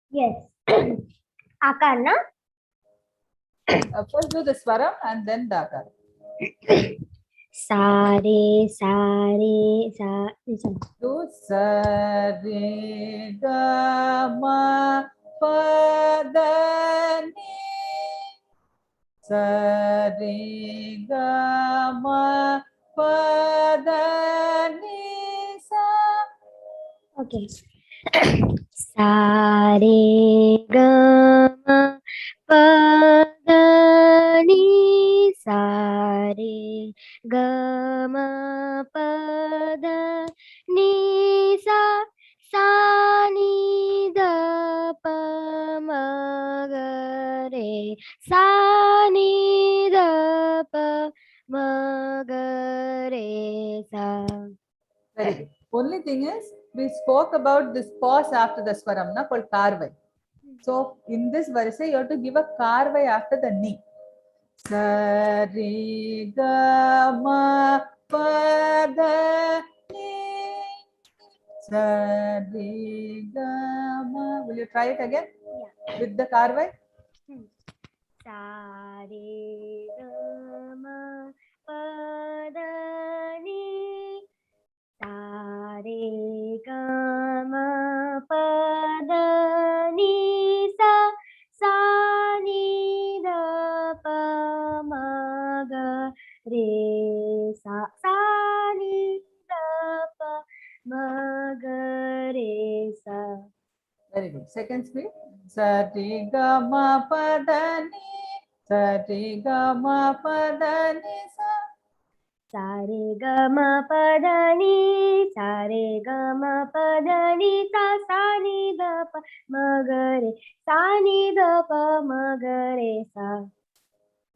Yes. Akar, na? First do the Swaram and then the Akar. Sare, sare, sa. Do Sarigama Padani. Sarigama Padani sa. Okay. Sare, gama, padani, sare, gama, padani, sa ni da pa ma ga re, sa ni da pa ma ga re, sa. Very good. Only thing is, we spoke about this pause after the Swaram, na, called Karvai. So, in this verse, you have to give a Karvai after the Ni. Sarigama Pada Ni. Sarigama. Will you try it again? Yeah. With the Karvai? Sare gama pada ni, sare gama pada ni sa ni da pa ma ga re sa ni da pa ma ga re sa. Very good. Second speed. Sarigama Padani. Sarigama Padani sa. Sare gama padani, sare gama padani, sa ni da pa magare, sa ni da pa magare sa.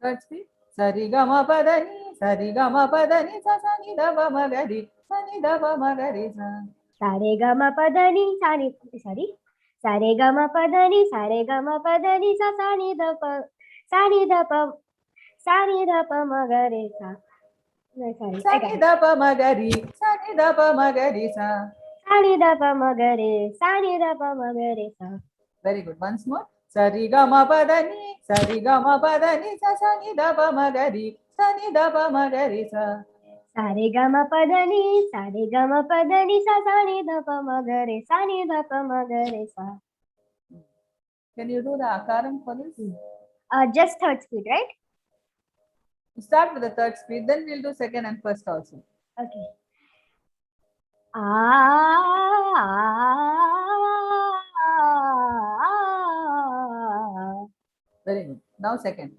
Third speed. Sarigama Padani, Sarigama Padani sa ni da pa magari, sa ni da pa magari sa. Sare gama padani, sorry. Sare gama padani, sa ni da pa, sa ni da pa magare sa. Sani da pa magari, sani da pa magari sa. Sani da pa magare, sani da pa magare sa. Very good. Once more. Sarigama Padani, Sarigama Padani sa sani da pa magari, sani da pa magari sa. Sare gama padani, sa ni da pa magare, sani da pa magare sa. Can you do the akaram for this? Just third speed, right? Start with the third speed, then we'll do second and first also. Okay. Very good. Now second.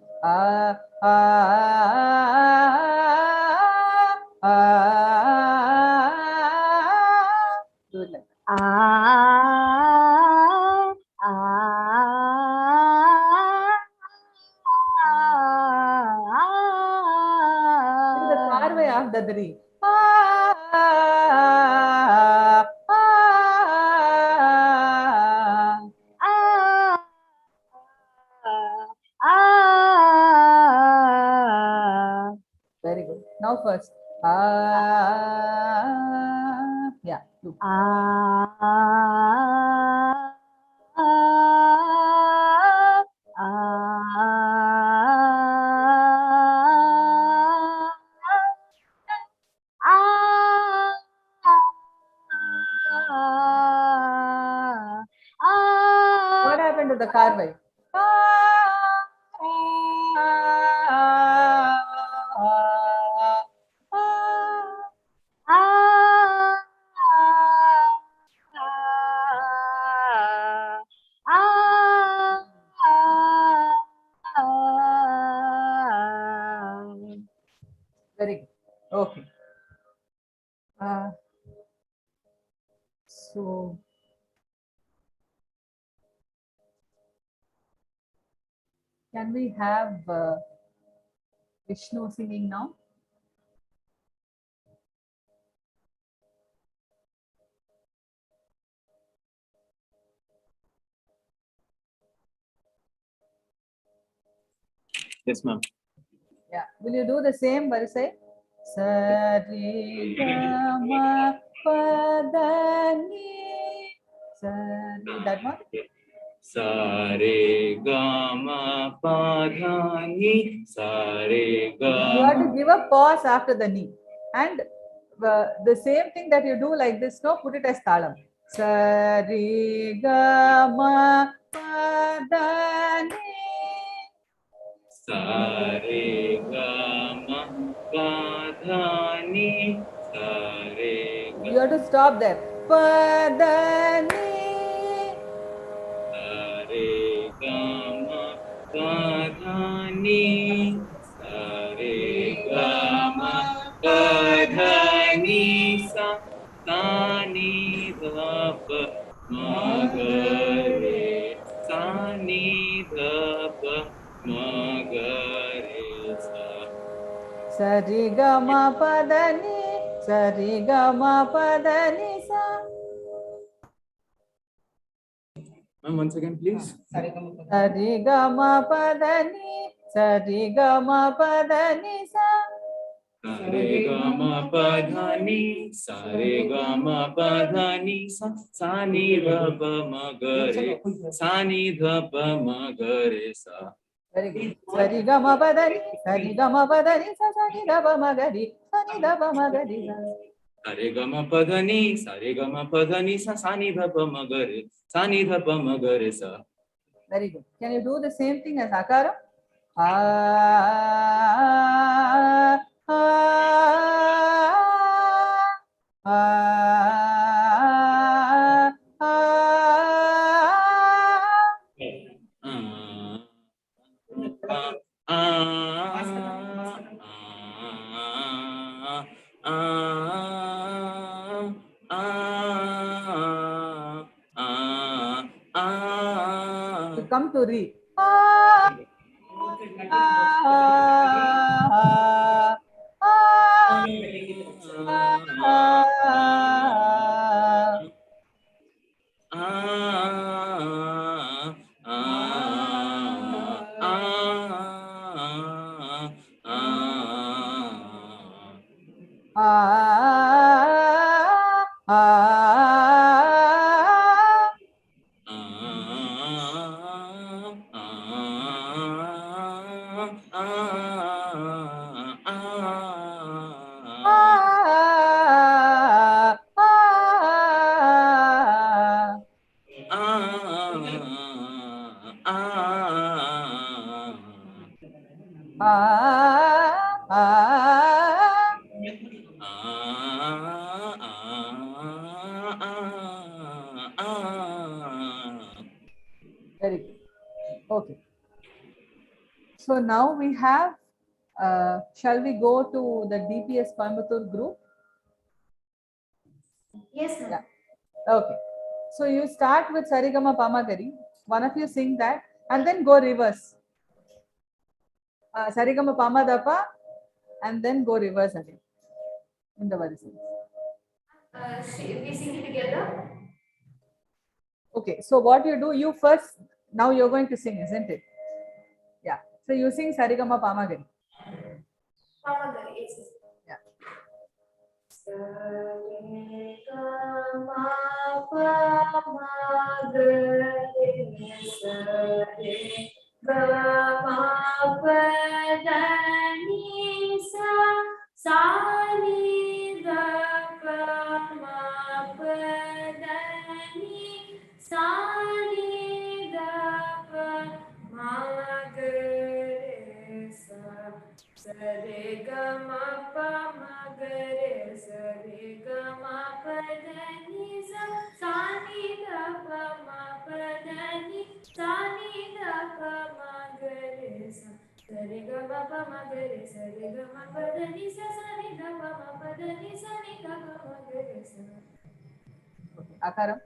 Do it like the carve of the three. Very good. Now first. Yeah. Do. What happened to the carve? Very good. Okay. So can we have Vishnu singing now? Yes, ma'am. Yeah. Will you do the same Varisai? Sari Gama Padani. Sari, that one? Sare Gama Padani Sare You have to Gama. give a pause after the knee. And the same thing that you do like this, no, put it as talam. Sari Gama Padani. Sare Gama Padani Sare Gama. You have to stop there. Padani. Sare Gama Padani Sare Gama Padani Sa Sani Dhapa Magare Sani Dhapa Magare Sa. Sari Gama Padani. Sari Gama Padani Sa. Ma'am, once again, please. Sari Gama Padani. Sari Gama Padani Sa. Sare Gama Padani Sare Gama Padani Sa Sani Dhapa Magare Sani Dhapa Magare Sa. Very good. Sari Gama Padani. Sari Gama Padani Sa. Sani Dhapa Magari. Sani Dhapa Magari Sa. Sare Gama Padani Sare Gama Padani Sa Sani Dhapa Magare Sani Dhapa Magare Sa. Very good. Can you do the same thing as Akara? Come to re. So now we have, shall we go to the DPS Coimbatore group? Yes, ma'am. Yeah. Okay. So you start with Sarigama Pamagari. One of you sing that and then go reverse. Sarigama Pamadapa and then go reverse again in the verses. We sing it together. Okay. So what you do, you first, now you're going to sing, isn't it? Yeah. So you sing Sarigama Pamagari. Pamagari, yes. Yeah. Sare gama pa magare sare gama pa dani sa ni da pa ma pa dani sa ni da pa magare sa sare gama pa magare sare gama pa dani sa ni da pa ma pa dani sa ni da pa magare sa. Akaram.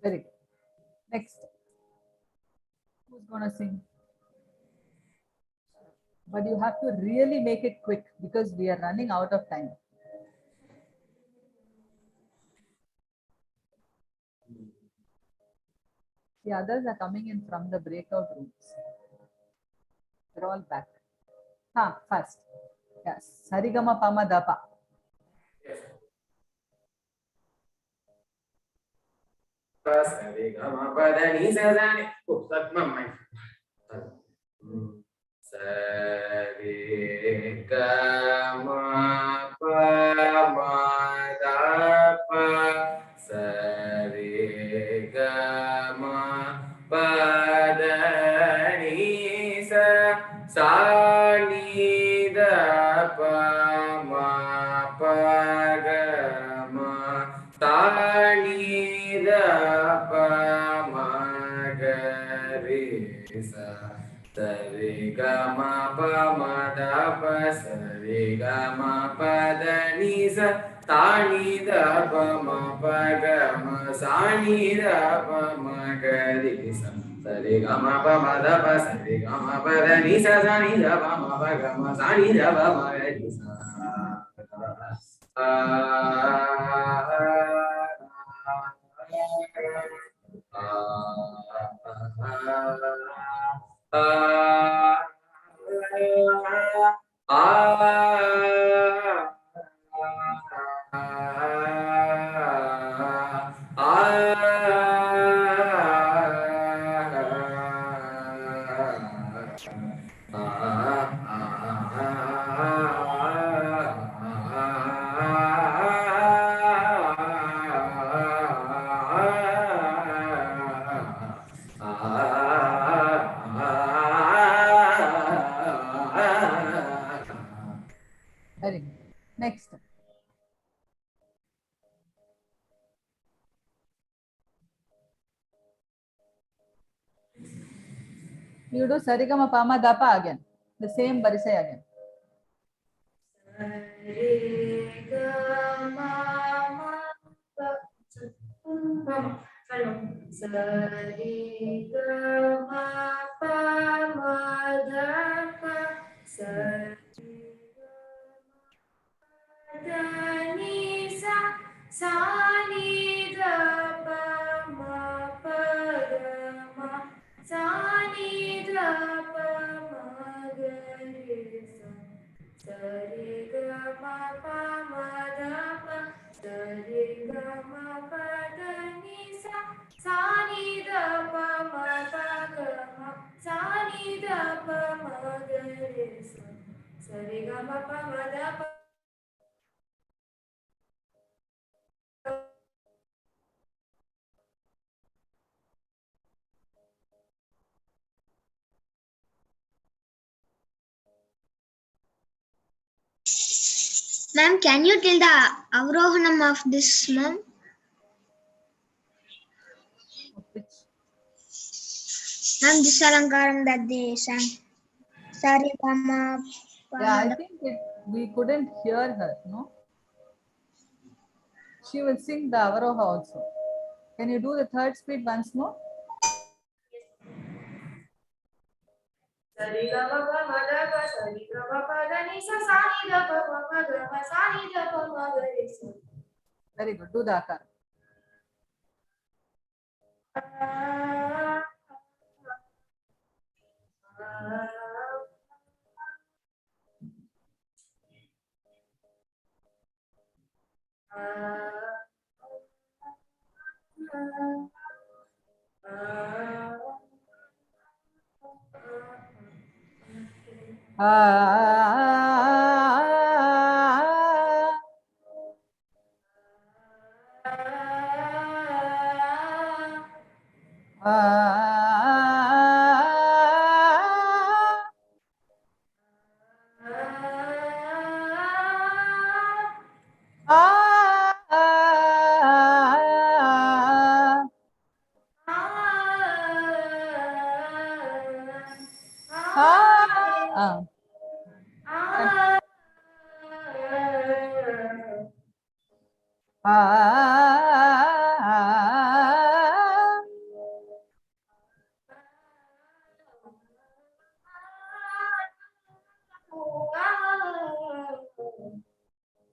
Very good. Next. Who's gonna sing? But you have to really make it quick because we are running out of time. The others are coming in from the breakout rooms. They're all back. First. Yes. Sarigama Pama Dapa. Sarigama Padani Sazani. Oh, that's my Sarigama Pamadapa Sarigama Padani Sani Dapa Ma Pagama Tani Dapa Magarisa Sarigama Pamadapa Sarigama Padanisa Tani Dapa Mapagama Sani Dapa Magarisa Sarigama Pamadapa Sarigama Padanisa Sani Dapa Mapagama Sani Dapa Magarisa Very good. Next. You do Sarigama Pama Dapa again. The same Barisai again. Ma'am, can you tell the Avrohanam of this, ma'am? Ma'am, this Alankaram that they sang. Sari Gama. Yeah, I think we couldn't hear her, no? She will sing the Avaroha also. Can you do the third speed once more? Sari ga ma pa ma da pa sari ga ma pa da ni sa sa ni da pa ma pa ga ma sa ni da pa ma ga re sa. Very good. Do the akar.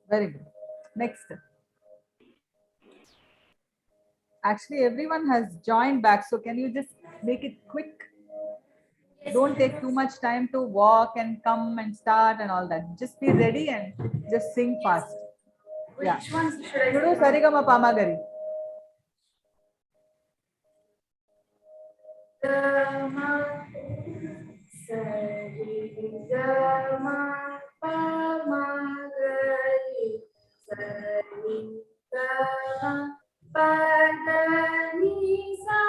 Very good. Next. Actually, everyone has joined back. So can you just make it quick? Don't take too much time to walk and come and start and all that. Just be ready and just sing fast. Yeah. Which ones should I You do sing? Sarigama Pamagari. Gama, sari gama pama gari, sari gama pada ni sa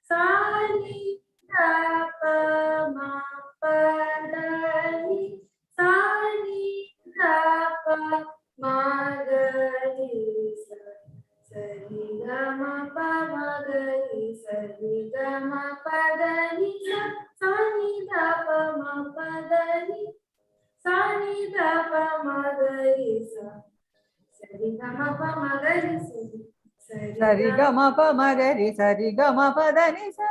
sani da pa ma pada ni sani da pa ma gari sa. Sari gama pama gari, sari gama pada ni sa, sani da pa ma pada ni, sani da pa ma gari sa. Sari gama pama gari, Sarigama Pamagari, Sarigama Padani sa.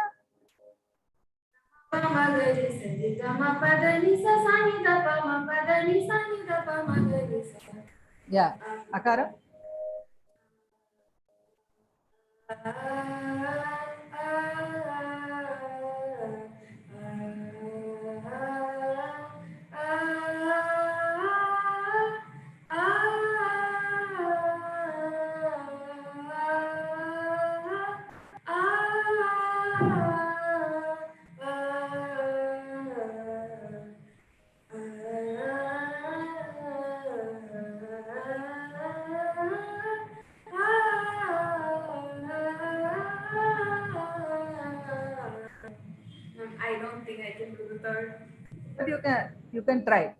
pama gari, sari gama pada ni sa, sani da pa ma pada ni, sani da pa ma gari sa. Yeah. Akara. I don't think I can do the third. But you can try.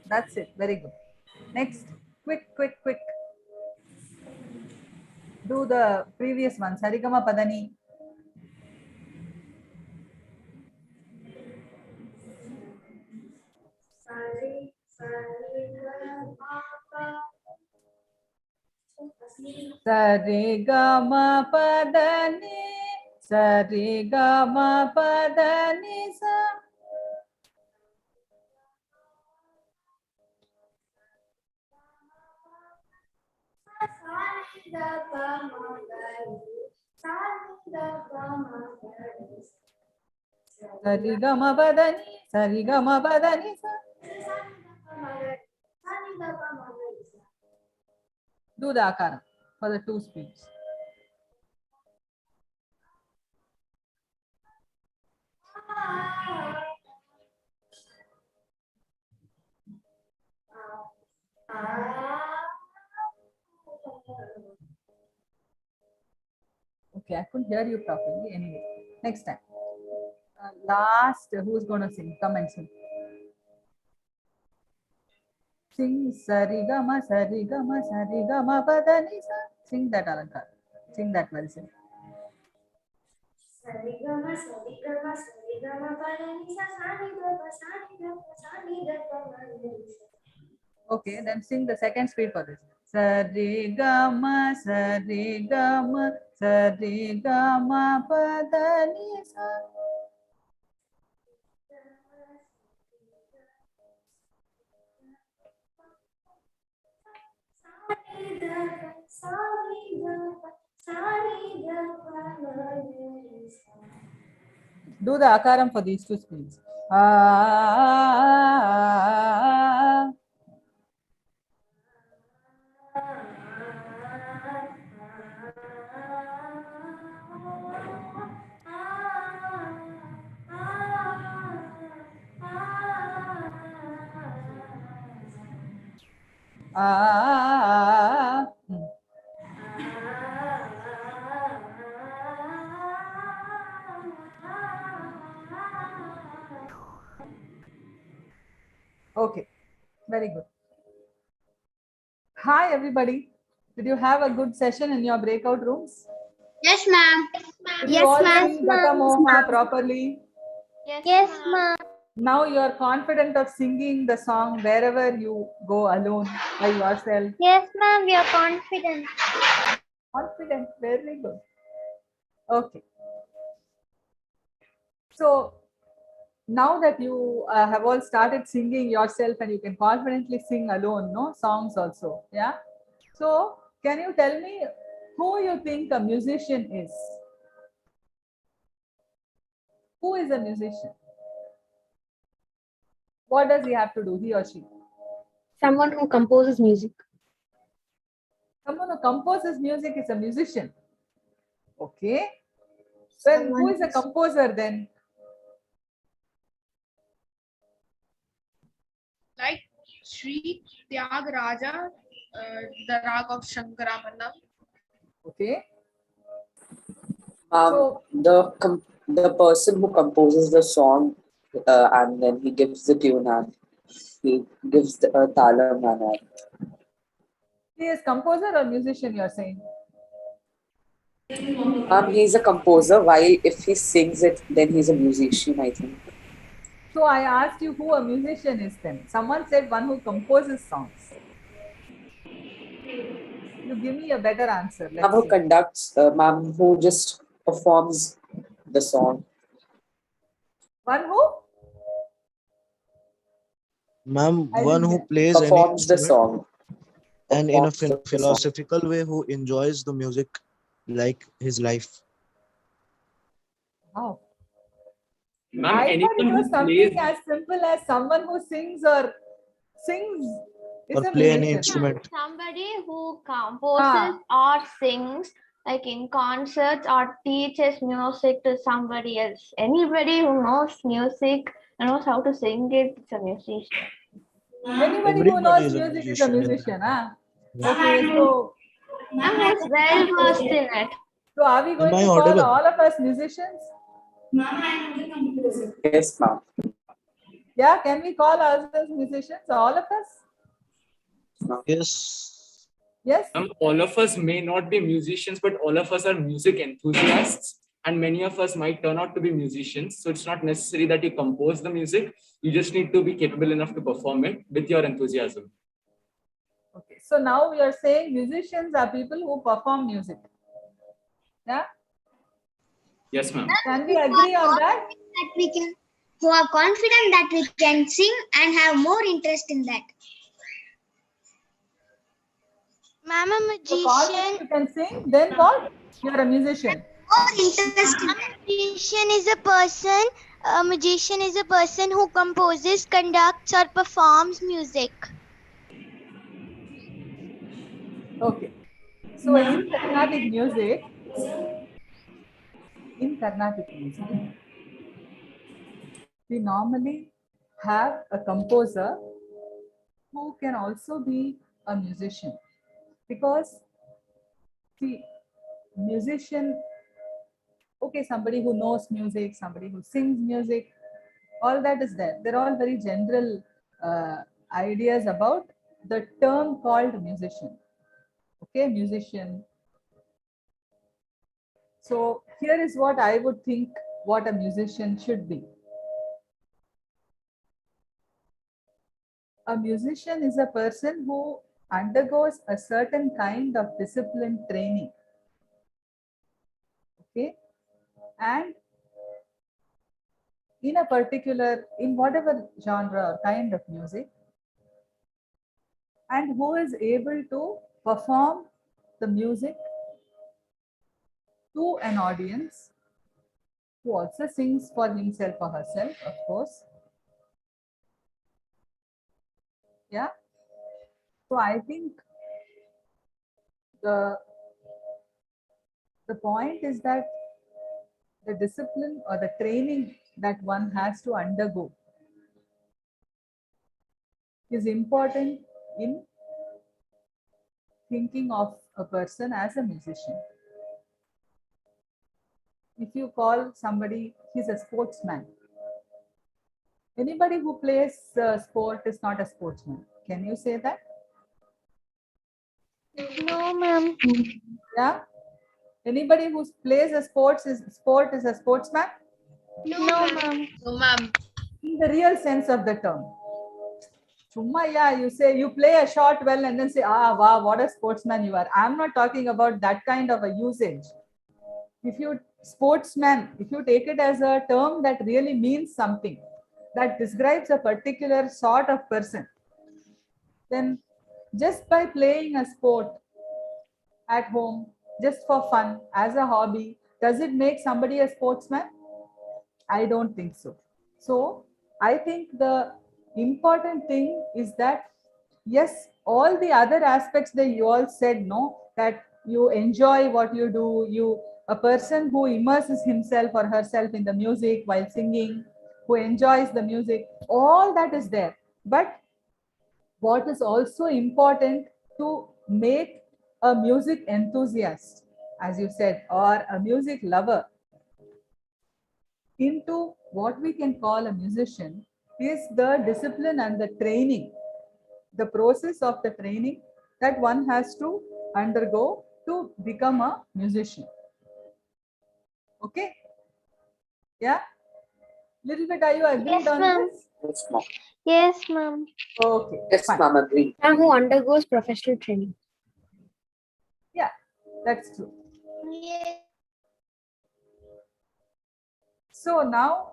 That's it. Very good. Next, quick. Do the previous one. Sarigama Padani. Sari, sari, gama, pa. Sarigama Padani. Sarigama Padani sa. Sani da pa ma gari, sani da pa ma gari. Sarigama Padani. Sari ga ma pa da ni sa. Do the akaram for the two speeds. Okay, I couldn't hear you properly. Anyway, next time. Last, who's going to sing? Come and sing. Sing sari ga ma pa da ni sa. Sing that alankar. Sing that well. Sing. Okay, then sing the second speed for this. Sari ga ma pa da ni sa. Do the akaram for these two speeds. Okay, very good. Hi, everybody. Did you have a good session in your breakout rooms? Yes, ma'am. Did you all sing Gata Moha properly? Yes, ma'am. Now you are confident of singing the song wherever you go alone by yourself. Yes, ma'am. We are confident. Confident, very good. Okay. So now that you have all started singing yourself and you can confidently sing alone, no songs also, yeah. So can you tell me who you think a musician is? Who is a musician? What does he have to do, he or she? Someone who composes music. Someone who composes music is a musician. Okay. Well, who is a composer then? Like Sri Tyagaraja, the rag of Shankaramanam. Okay. So the person who composes the song and then he gives the tune and he gives the talam and all. He is composer or musician, you are saying? He's a composer, while if he sings it, then he's a musician, I think. So I asked you who a musician is then. Someone said one who composes songs. You give me a better answer. Let's Who see. conducts, who just performs the song. One who? Ma'am, I one didn't who get it. plays any Performs the instrument song. and in a Performs the song. philosophical way, who enjoys the music like his life. Wow. Ma'am, I thought anyone it was who something plays as simple as someone who sings is or a play any musician. instrument. Somebody who composes or sings, like in concerts, or teaches music to somebody else. Anybody who knows music and knows how to sing it, it's a musician. Anybody who Everybody knows is a music is a musician. musician, huh? Okay, so I'm well versed in it. so are we going Am I to call audible? all of us musicians? Yes, ma'am. Yeah, can we call ourselves musicians, all of us? Yes. Yes. All of us may not be musicians, but all of us are music enthusiasts, and many of us might turn out to be musicians. So it's not necessary that you compose the music. You just need to be capable enough to perform it with your enthusiasm. Okay, so now we are saying musicians are people who perform music. Yeah. Yes, ma'am. Can we agree on that? Who are confident that we can sing and have more interest in that. Ma'am, a So confident magician. you can sing, then what? You are a musician. Oh, interesting. A magician is a person who composes, conducts, or performs music. Okay. So in Carnatic music, we normally have a composer who can also be a musician, because the musician, okay, somebody who knows music, somebody who sings music, all that is there. They're all very general ideas about the term called musician. Okay, musician. So here is what I would think what a musician should be. A musician is a person who undergoes a certain kind of discipline training. Okay, and in a particular, in whatever genre or kind of music, and who is able to perform the music to an audience, who also sings for himself or herself, of course. Yeah. So I think the point is that the discipline or the training that one has to undergo is important in thinking of a person as a musician. If you call somebody, he's a sportsman. Anybody who plays sport is not a sportsman. Can you say that? No, ma'am. Yeah. Anybody who plays a sport is a sportsman? No, ma'am. No, ma'am. In the real sense of the term. Chumma, yeah, you say you play a shot well and then say, ah, wow, what a sportsman you are. I'm not talking about that kind of a usage. If you sportsman, if you take it as a term that really means something, that describes a particular sort of person, then just by playing a sport at home, just for fun, as a hobby, does it make somebody a sportsman? I don't think so. So I think the important thing is that, yes, all the other aspects that you all said, no, that you enjoy what you do, a person who immerses himself or herself in the music while singing, who enjoys the music, all that is there. But what is also important to make a music enthusiast, as you said, or a music lover into what we can call a musician is the discipline and the training, the process of the training that one has to undergo to become a musician. Okay? Yeah? Little bit, are you agreed Yes, on ma'am. this? Yes, ma'am. Yes, ma'am. Okay. Yes, fine. ma'am, agree. Ma'am who undergoes professional training. Yeah, that's true. Yes. So now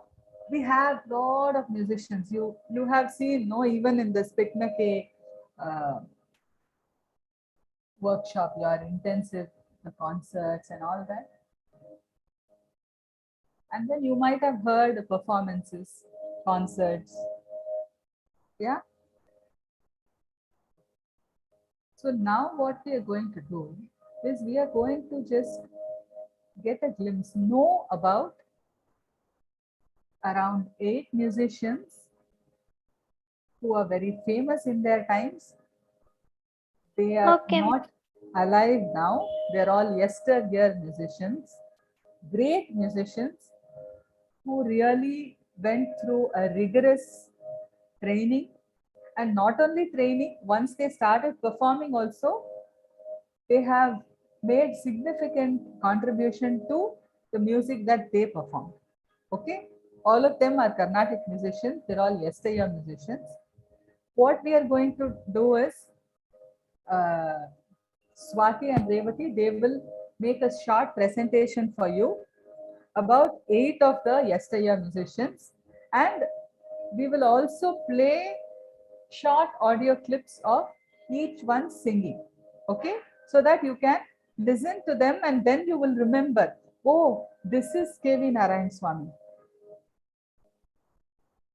we have a lot of musicians. You have seen, no, even in the Spicmacay workshop, your intensive concerts and all that. And then you might have heard performances, concerts. Yeah. So now what we are going to do is we are going to just get a glimpse, know about around 8 musicians who are very famous in their times. They are not alive now. They're all yesteryear musicians, great musicians who really went through a rigorous training. And not only training, once they started performing also, they have made significant contribution to the music that they performed. Okay, all of them are Carnatic musicians. They're all yesteryear musicians. What we are going to do is, Swati and Revati, they will make a short presentation for you about 8 of the yesteryear musicians, and we will also play short audio clips of each one singing. Okay, so that you can listen to them and then you will remember Oh, this is K.V. Narayan Swami.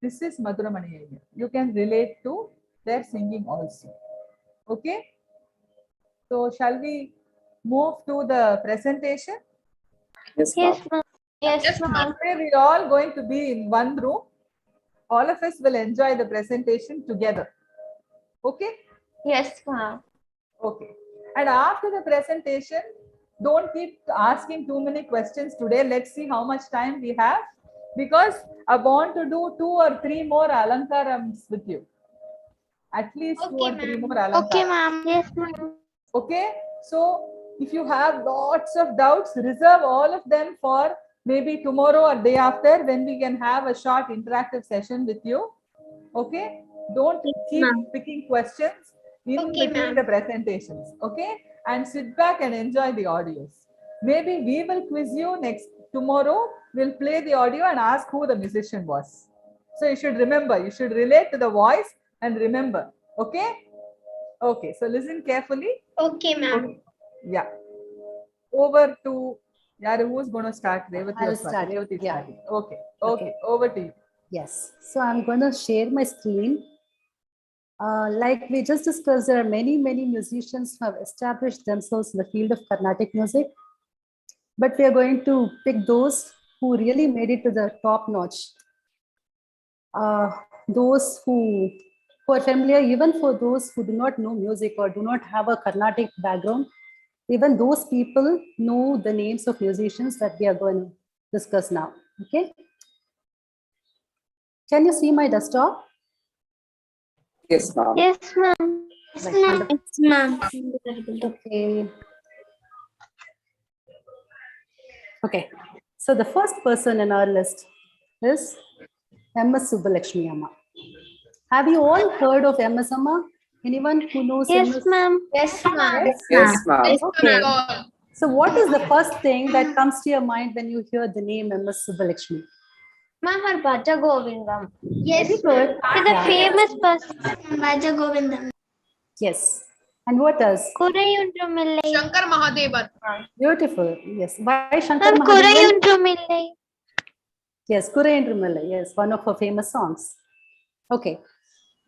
This is Madhuramani Iyer. You can relate to their singing also. Okay. So shall we move to the presentation? Yes, ma'am. Yes, ma'am. Today we are all going to be in one room. All of us will enjoy the presentation together. Okay? Yes, ma'am. Okay. And after the presentation, don't keep asking too many questions today. Let's see how much time we have, because I want to do 2 or 3 more alankarams with you. At least 2 or 3 more alankarams. Okay, ma'am. Yes, ma'am. Okay. So if you have lots of doubts, reserve all of them for maybe tomorrow or day after, when we can have a short interactive session with you. Okay. Don't keep picking questions in between the presentations. Okay. And sit back and enjoy the audios. Maybe we will quiz you next tomorrow. We'll play the audio and ask who the musician was. So you should remember, you should relate to the voice and remember. Okay. Okay. So listen carefully. Okay, ma'am. Okay. Yeah. Over to who's going to start? Revati I'll or start. Swati? Revati is Yeah. starting. Okay. Okay. Over to you. Yes. So I'm going to share my screen. Like we just discussed, there are many musicians who have established themselves in the field of Carnatic music. But we are going to pick those who really made it to the top notch. Those who are familiar, even for those who do not know music or do not have a Carnatic background, even those people know the names of musicians that we are going to discuss now. Okay. Can you see my desktop? Yes, ma'am. Yes, ma'am. Yes, ma'am. Okay. Okay. So the first person in our list is M.S. Subbulakshmi Amma. Have you all heard of M.S. Amma? Anyone who knows Yes, MS? ma'am. Yes, ma'am. Yes, ma'am. Okay. So what is the first thing that comes to your mind when you hear the name M.S. Subbulakshmi? Ma'am, her Bhaja Govindam. Yes, Very good. She's a Yeah. famous person. Bhaja Govindam. Yes. And what else? Kurayundrumillai. Shankar Mahadevan. Beautiful. Yes. Why Shankar Ma'am, Mahadevan? Kurayundrumillai. Yes, Kurayundrumillai. Yes, one of her famous songs. Okay.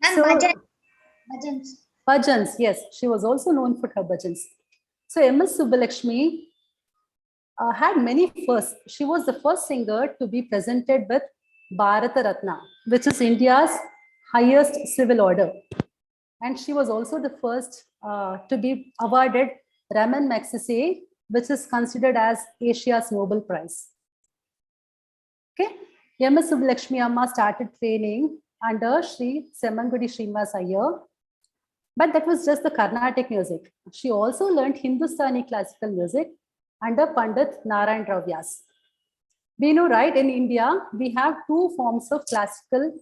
And So, bhajans. bhajans, yes, she was also known for her bhajans. So M.S. Subbulakshmi had many firsts. She was the first singer to be presented with Bharata Ratna, which is India's highest civil order. And she was also the first to be awarded Raman Magsaysay, which is considered as Asia's Nobel Prize. Okay, M.S. Subbulakshmi Amma started training under Sri Semmangudi Srinivas Iyer, but that was just the Carnatic music. She also learned Hindustani classical music under Pandit Narayan Rao Vyas. We know, right, in India, we have 2 forms of classical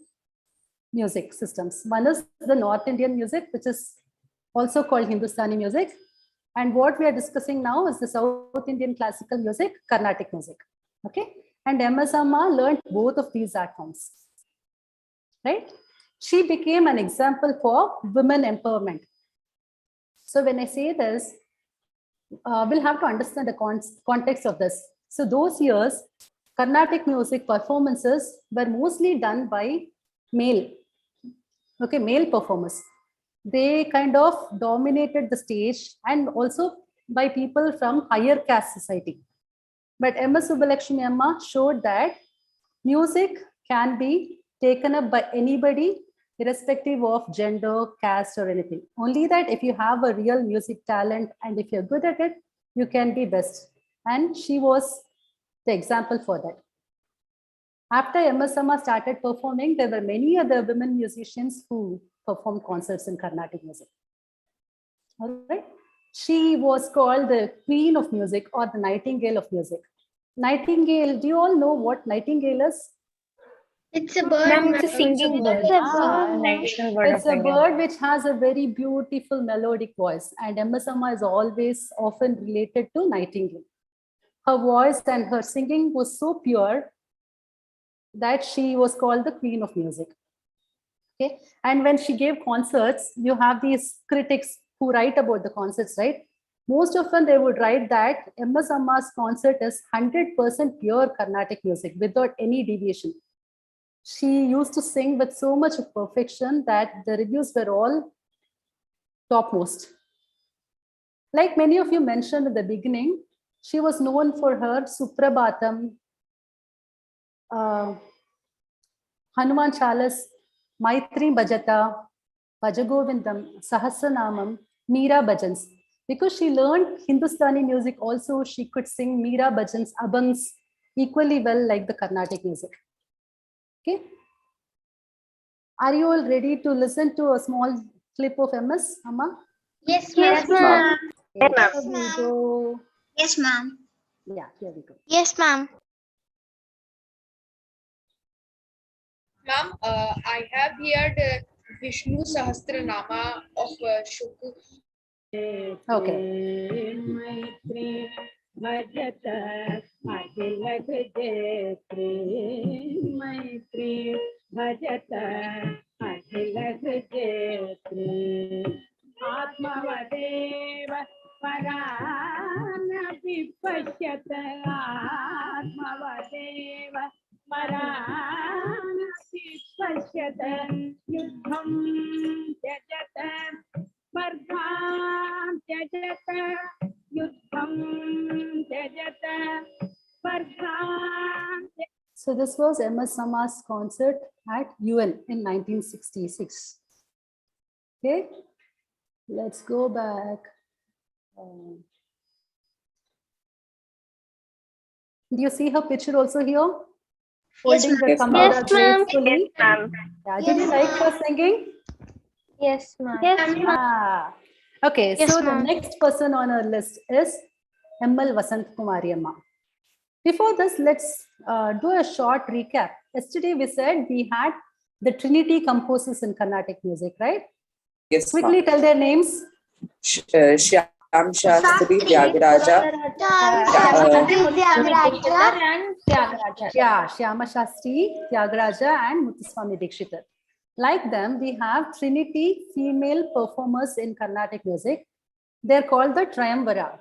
music systems. One is the North Indian music, which is also called Hindustani music. And what we are discussing now is the South Indian classical music, Carnatic music. Okay. And M.S. Amma learned both of these art forms. Right? She became an example for women empowerment. So when I say this, we'll have to understand the context of this. So those years, Carnatic music performances were mostly done by male performers. They kind of dominated the stage, and also by people from higher caste society. But M.S. Subbulakshmi Amma showed that music can be taken up by anybody, irrespective of gender, caste, or anything. Only that if you have a real music talent and if you're good at it, you can be best. And she was the example for that. After M.S. Amma started performing, there were many other women musicians who performed concerts in Carnatic music. All right. She was called the Queen of Music or the Nightingale of Music. Nightingale, do you all know what nightingale is? It's a bird. Ma'am, it's a singing bird. It's a bird which has a very beautiful melodic voice, and M.S. Amma is always often related to nightingale. Her voice and her singing was so pure that she was called the Queen of Music. Okay, and when she gave concerts, you have these critics who write about the concerts, right? most often they would write that MS Amma's concert is 100% pure Carnatic music without any deviation. She used to sing with so much of perfection that the reviews were all topmost. Like many of you mentioned in the beginning, she was known for her Suprabhatam, Hanuman Chalas, Maitri Bhajata, Bhajagovindam, Sahasranamam, Meera Bhajans. Because she learned Hindustani music also, she could sing Meera Bhajans, Abhangs equally well like the Carnatic music. Okay. Are you all ready to listen to a small clip of MS, Amma? Yes, Yes, ma'am. Yes, Here we ma'am. go. Yes, ma'am. Yeah, here we go. Yes, ma'am. Ma'am, I have heard Vishnu Sahasranama of Shuku. Okay. Bhajata Adilak Jetri Maitri Bhajata Adilak Jetri Atmavadeva Parana Vipashyata Atmavadeva Parana Vipashyata Yudham Jajata Pargham Jajata Yudham Jajata Pargham. So this was MS Sama's concert at UN in 1966. Okay, let's go back. Do you see her picture also here? Yes, Holding the ma'am. camera Yes, ma'am. gracefully. Yes, ma'am. Yeah, did you like her singing? Yes, ma'am. Yes, ma'am. Ah. Okay, Yes, so the ma'am. next person on our list is ML Vasant Kumari Amma. Before this, let's do a short recap. Yesterday we said we had the Trinity composers in Carnatic music, right? Yes, Quickly tell their names. Shyam Shastri, Tyagaraja. Yeah, Shyama Shastri, Tyagaraja, and Muthuswami Dikshitar. Like them, we have Trinity female performers in Carnatic music. They're called the Triumvira.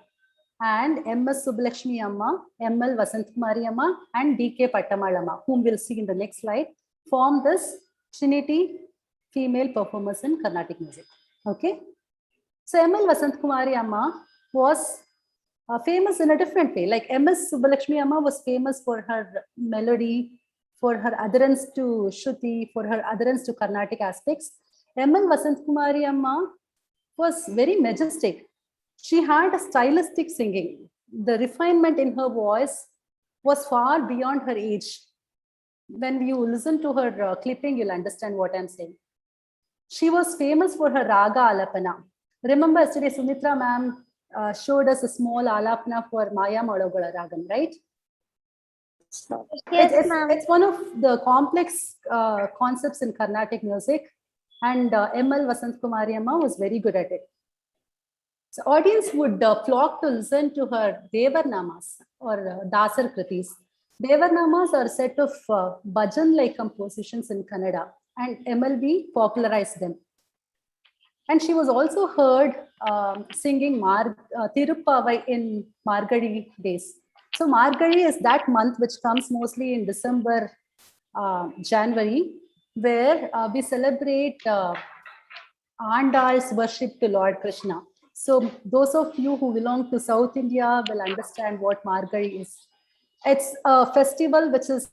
And MS Subbulakshmi Amma, ML Vasanthkumari Amma, and DK Pattamal Amma, whom we'll see in the next slide, form this Trinity female performers in Carnatic music. Okay. So ML Vasanthkumari Amma was famous in a different way. Like MS Subbulakshmi Amma was famous for her melody, for her adherence to Shruti, for her adherence to Carnatic aspects. ML Vasanthkumari Amma was very majestic. She had a stylistic singing. The refinement in her voice was far beyond her age. When you listen to her clipping, you'll understand what I'm saying. She was famous for her raga alapana. Remember yesterday Sumithra ma'am showed us a small alapana for Maya Madogala ragam, right? It's one of the complex concepts in Carnatic music, and ML Vasantkumari Amma was very good at it. So audience would flock to listen to her Devarnamas or Dasar Kritis. Devarnamas are a set of bhajan-like compositions in Kannada, and MLB popularized them. And she was also heard singing Tiruppavai in Margadi days. So Margadi is that month which comes mostly in December, January, where we celebrate Andal's worship to Lord Krishna. So those of you who belong to South India will understand what Margadi is. It's a festival which is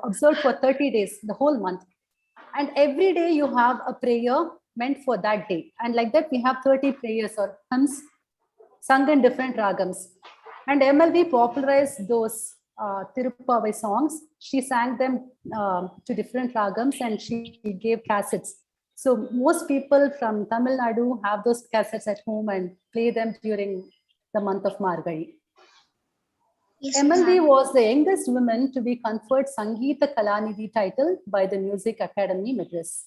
observed for 30 days, the whole month. And every day you have a prayer meant for that day. And like that, we have 30 prayers or hymns sung in different ragams. And MLV popularized those Tiruppavai songs. She sang them to different ragams and she gave cassettes. So most people from Tamil Nadu have those cassettes at home and play them during the month of Margadi. Yes, MLV was the youngest woman to be conferred Sangeeta Kalanidhi title by the Music Academy, Madras.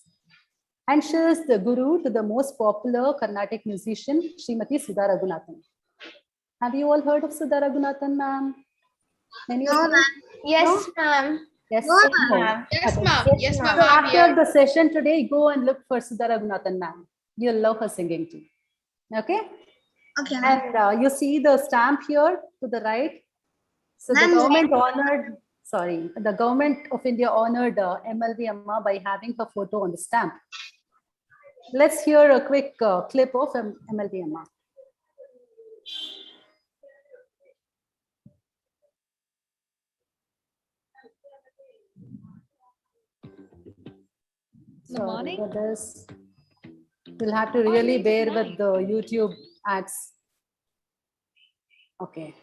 And she is the guru to the most popular Carnatic musician, Srimati Sudha Raghunathan. Have you all heard of Sudha Raghunathan, ma'am? No, ma'am. Yes, ma'am. Yes, No, ma'am. Yes, Okay. ma'am. Yes, ma'am. So I'm after here. the session today, go and look for Sudha Raghunathan, ma'am. You'll love her singing too. Okay. Okay, ma'am. And you see the stamp here to the right. So the Ma'am, government honored, sorry, the government of India honored MLV Amma by having her photo on the stamp. Let's hear a quick clip of MLV Amma. Good morning. For this, you'll have to really bear with the YouTube ads. Okay.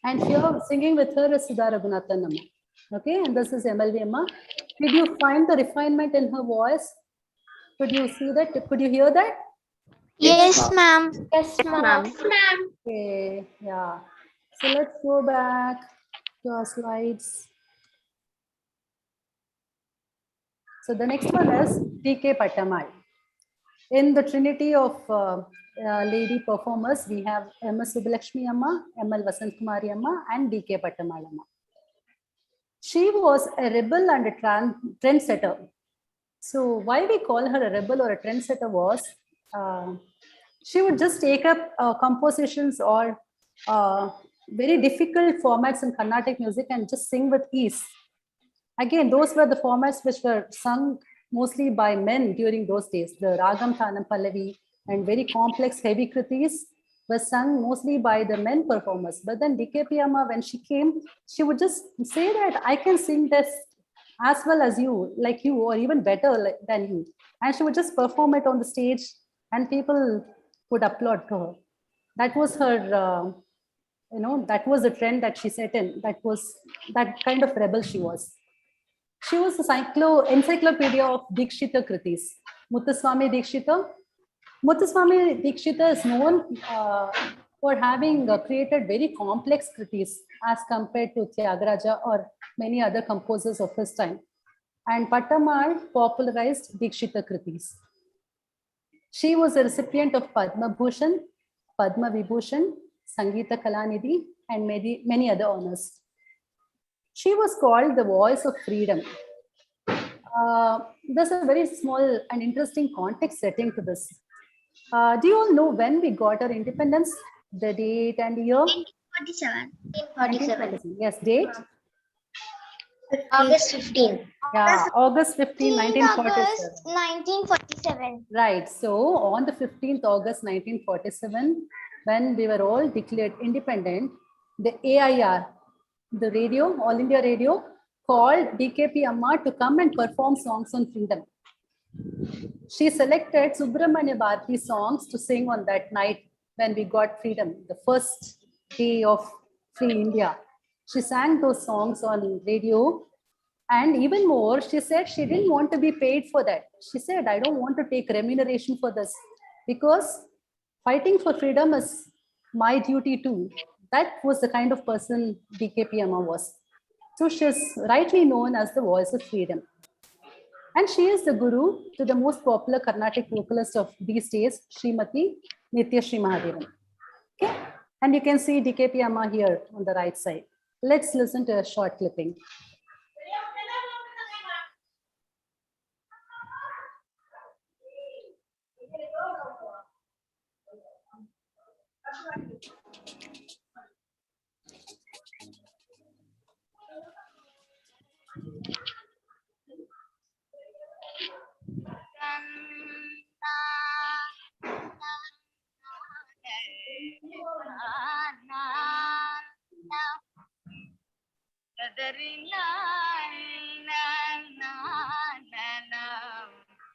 And here singing with her is Sudha Raghunathan Amma. Okay, and this is MLV Amma. Did you find the refinement in her voice? Could you see that? Could you hear that? Yes, ma'am. Yes, ma'am. Okay, yeah. So let's go back to our slides. So the next one is DK Pattamai. In the trinity of lady performers, we have MS Subbalakshmi Amma, ML Vasant Kumari Amma, and DK Pattamai Amma. She was a rebel and a trendsetter. So why we call her a rebel or a trendsetter was, she would just take up compositions or very difficult formats in Carnatic music and just sing with ease. Again, those were the formats which were sung mostly by men during those days. The Ragam, Thanam, Pallavi, and very complex heavy kritis were sung mostly by the men performers. But then DKP Amma, when she came, she would just say that I can sing this as well as you, like you, or even better than you. And she would just perform it on the stage and people would applaud to her. That was her, that was the trend that she set in. That was that kind of rebel she was. She was the encyclopedia of Dikshita Kritis. Muthuswami Dikshita. Muthuswami Dikshita is known for having created very complex kritis as compared to Tyagaraja or many other composers of his time. And Pattamai popularized Dikshita kritis. She was a recipient of Padma Bhushan, Padma Vibhushan, Sangeeta Kalanidhi, and many other honors. She was called the voice of freedom. There's a very small and interesting context setting to this. Do you all know when we got our independence? The date and year? 1947. Yes, date? August 15. Yeah, August 15, 1947. August 1947. Right. So on the 15th August 1947, when we were all declared independent, the AIR, the radio, All India Radio, called DKP Amma to come and perform songs on freedom. She selected Subramanya Bharati songs to sing on that night when we got freedom, the first day of free India. She sang those songs on radio. And even more, she said she didn't want to be paid for that. She said, I don't want to take remuneration for this because fighting for freedom is my duty too. That was the kind of person DKP Amma was. So she's rightly known as the voice of freedom. And she is the guru to the most popular Carnatic vocalist of these days, Srimati Nitya Sri Mahadevan. Okay? And you can see DKP Amma here on the right side. Let's listen to a short clipping.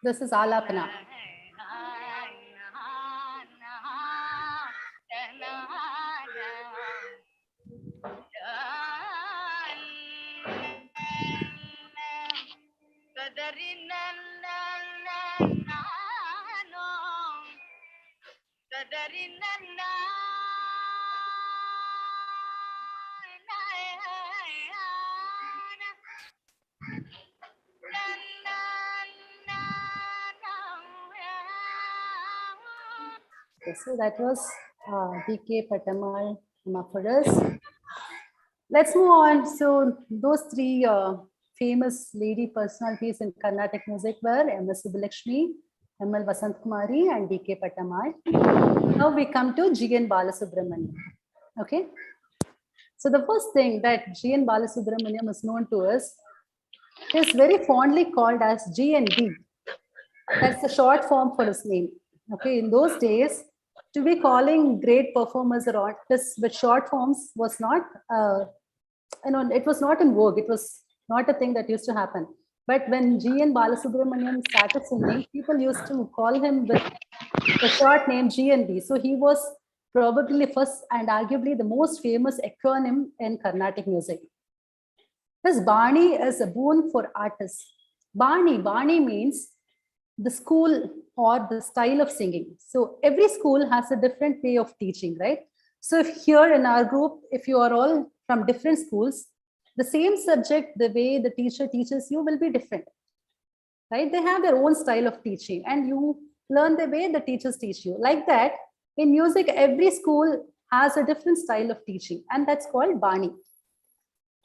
This is Alapana. Okay, so that was DK Patamal for us. Let's move on. So those three famous lady personalities in Carnatic music were M.S. Subbulakshmi, M.L. Vasant Kumari, and D.K. Patamal. Now we come to G.N. Balasubramaniam. Okay. So the first thing that G.N. Balasubramaniam is known to us is very fondly called as G&B. That's the short form for his name. Okay. In those days, to be calling great performers or artists with short forms was not, it was not in vogue. It was not a thing that used to happen. But when G.N. Balasubramaniam started singing, people used to call him with the short name G&B. So he was probably first and arguably the most famous acronym in Carnatic music. His Bani is a boon for artists. Bani means the school or the style of singing. So every school has a different way of teaching, right? So if here in our group, if you are all from different schools, the same subject, the way the teacher teaches you will be different, right? They have their own style of teaching and you learn the way the teachers teach you. Like that, in music, every school has a different style of teaching and that's called Bani.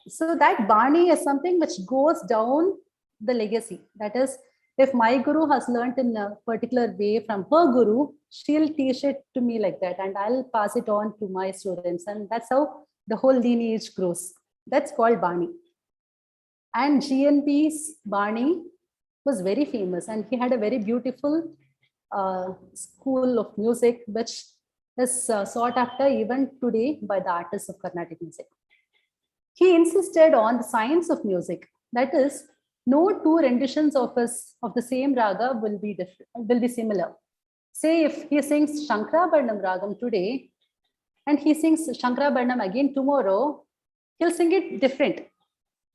So that Bani is something which goes down the legacy. That is, if my guru has learned in a particular way from her guru, she'll teach it to me like that and I'll pass it on to my students. And that's how the whole lineage grows. That's called Bani. And GNP's Bani was very famous and he had a very beautiful school of music, which is sought after even today by the artists of Carnatic music. He insisted on the science of music. That is, no two renditions of the same raga will be different, will be similar. Say if he sings Shankarabharanam ragam today and he sings Shankarabharanam again tomorrow, he'll sing it different.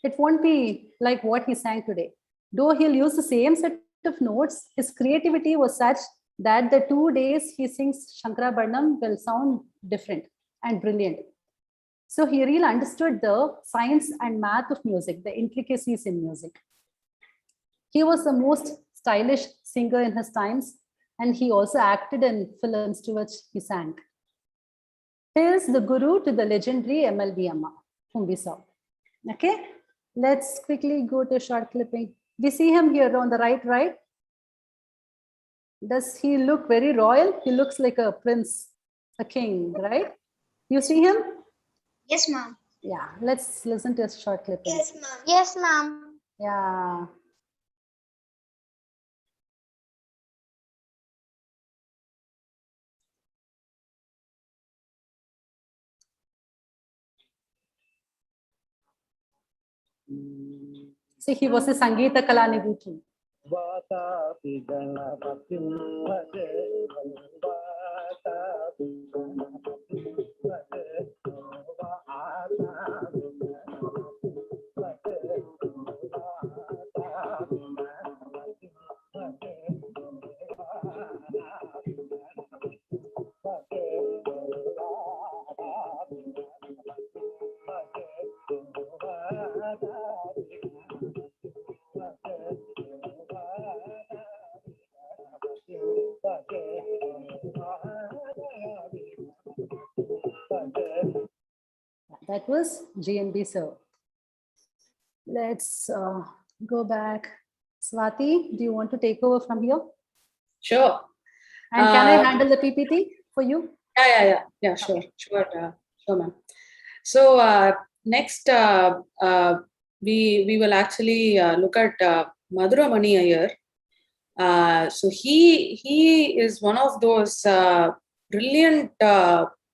It won't be like what he sang today. Though he'll use the same set of notes, his creativity was such that the 2 days he sings Shankarabharanam will sound different and brilliant. So he really understood the science and math of music, the intricacies in music. He was the most stylish singer in his times, and he also acted in films to which he sang. He is the guru to the legendary MLB Amma, whom we saw. Okay, let's quickly go to short clipping. We see him here on the right. Does he look very royal? He looks like a prince, a king, right? You see him? Yes, ma'am. Yeah, let's listen to a short clipping. Yes, ma'am. Yes, ma'am. Yeah. See, he was a Sangeeta Kalanidhi. That was GNB sir. Let's go back. Swati, do you want to take over from here? Sure. And can I handle the PPT for you? Yeah, sure, ma'am. So next, we will actually look at Madhura Mani Iyer. So he is one of those brilliant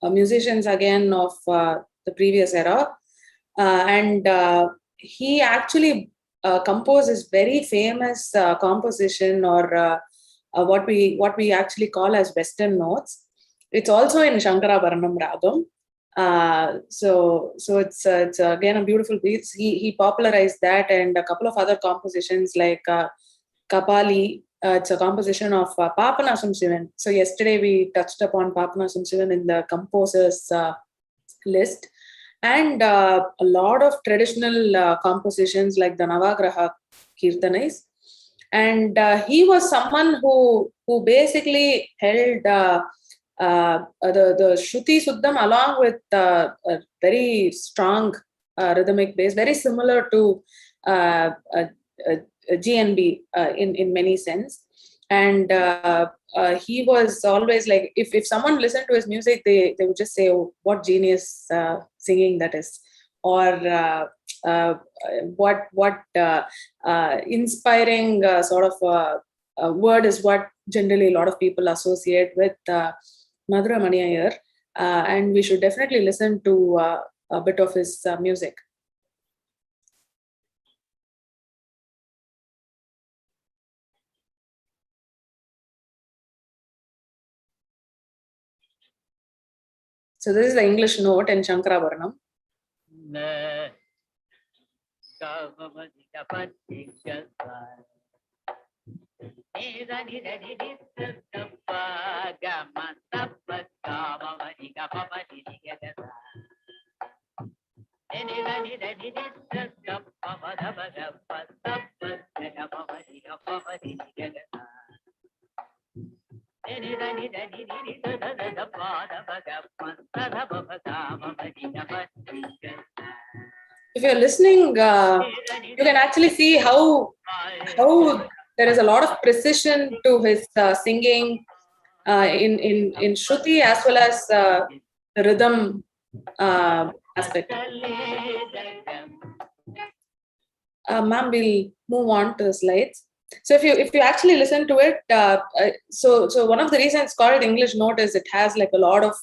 musicians again of the previous era, and he actually composed this very famous composition or what we actually call as Western notes. It's also in Shankarabharanam ragam. So it's again a beautiful piece. He popularized that and a couple of other compositions like Kapali. It's a composition of Papanasam Sivan. So yesterday we touched upon Papanasam Sivan in the composers list. And a lot of traditional compositions like the Navagraha Kirtanais. And he was someone who basically held the Shruti Suddham along with a very strong rhythmic bass, very similar to GNB in many sense. And he was always like, if someone listened to his music, they would just say, oh, what genius singing that is, or what inspiring sort of word is what generally a lot of people associate with Madhura Mani Iyer, and we should definitely listen to a bit of his music. So this is the English note in Shankarabharanam. If you're listening, you can actually see how there is a lot of precision to his singing in Shruti as well as the rhythm aspect. Ma'am, we'll move on to the slides. So if you actually listen to it, so one of the reasons it's called English note is it has like a lot of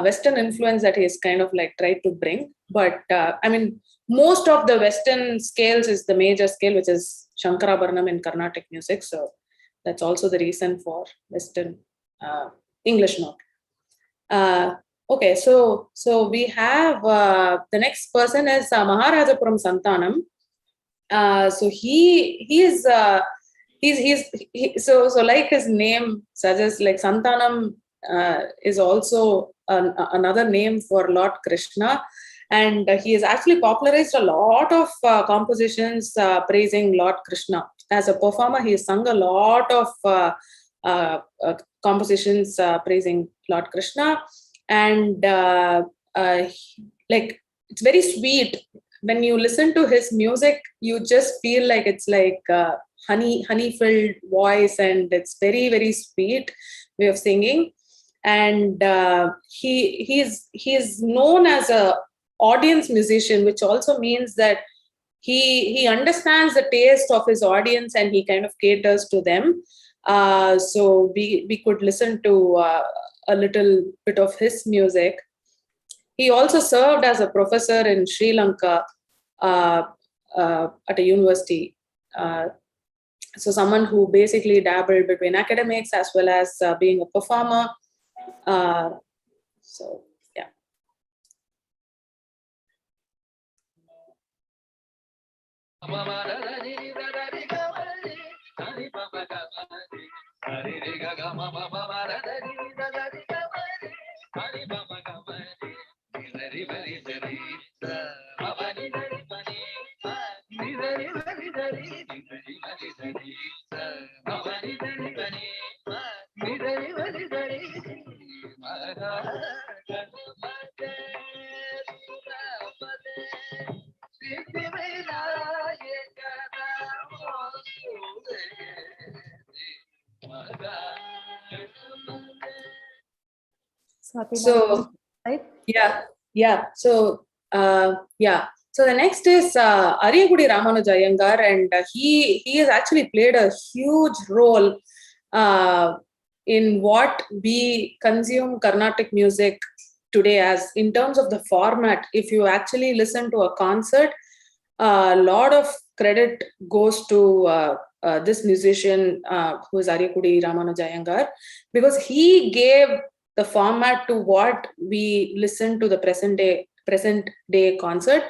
Western influence that he's kind of like tried to bring. But I mean, most of the Western scales is the major scale, which is Shankarabharanam in Carnatic music. So that's also the reason for Western English note. Okay, so we have the next person is Maharajapuram Santanam. So he's like his name suggests, like Santanam is also another name for Lord Krishna, and he has actually popularized a lot of compositions praising Lord Krishna. As a performer, he has sung a lot of compositions praising Lord Krishna, and like it's very sweet. When you listen to his music, you just feel like it's like honey-filled voice, and it's very, very sweet way of singing. And he is known as a audience musician, which also means that he understands the taste of his audience and he kind of caters to them. So we could listen to a little bit of his music. He also served as a professor in Sri Lanka at a university. So someone who basically dabbled between academics as well as being a performer. So yeah. So yeah. So So the next is Ariyagudi Ramanuja Iyengar, and he has actually played a huge role in what we consume Carnatic music today as in terms of the format. If you actually listen to a concert, a lot of credit goes to this musician who is Ariyagudi Ramanuja Iyengar, because he gave the format to what we listen to the present day concert.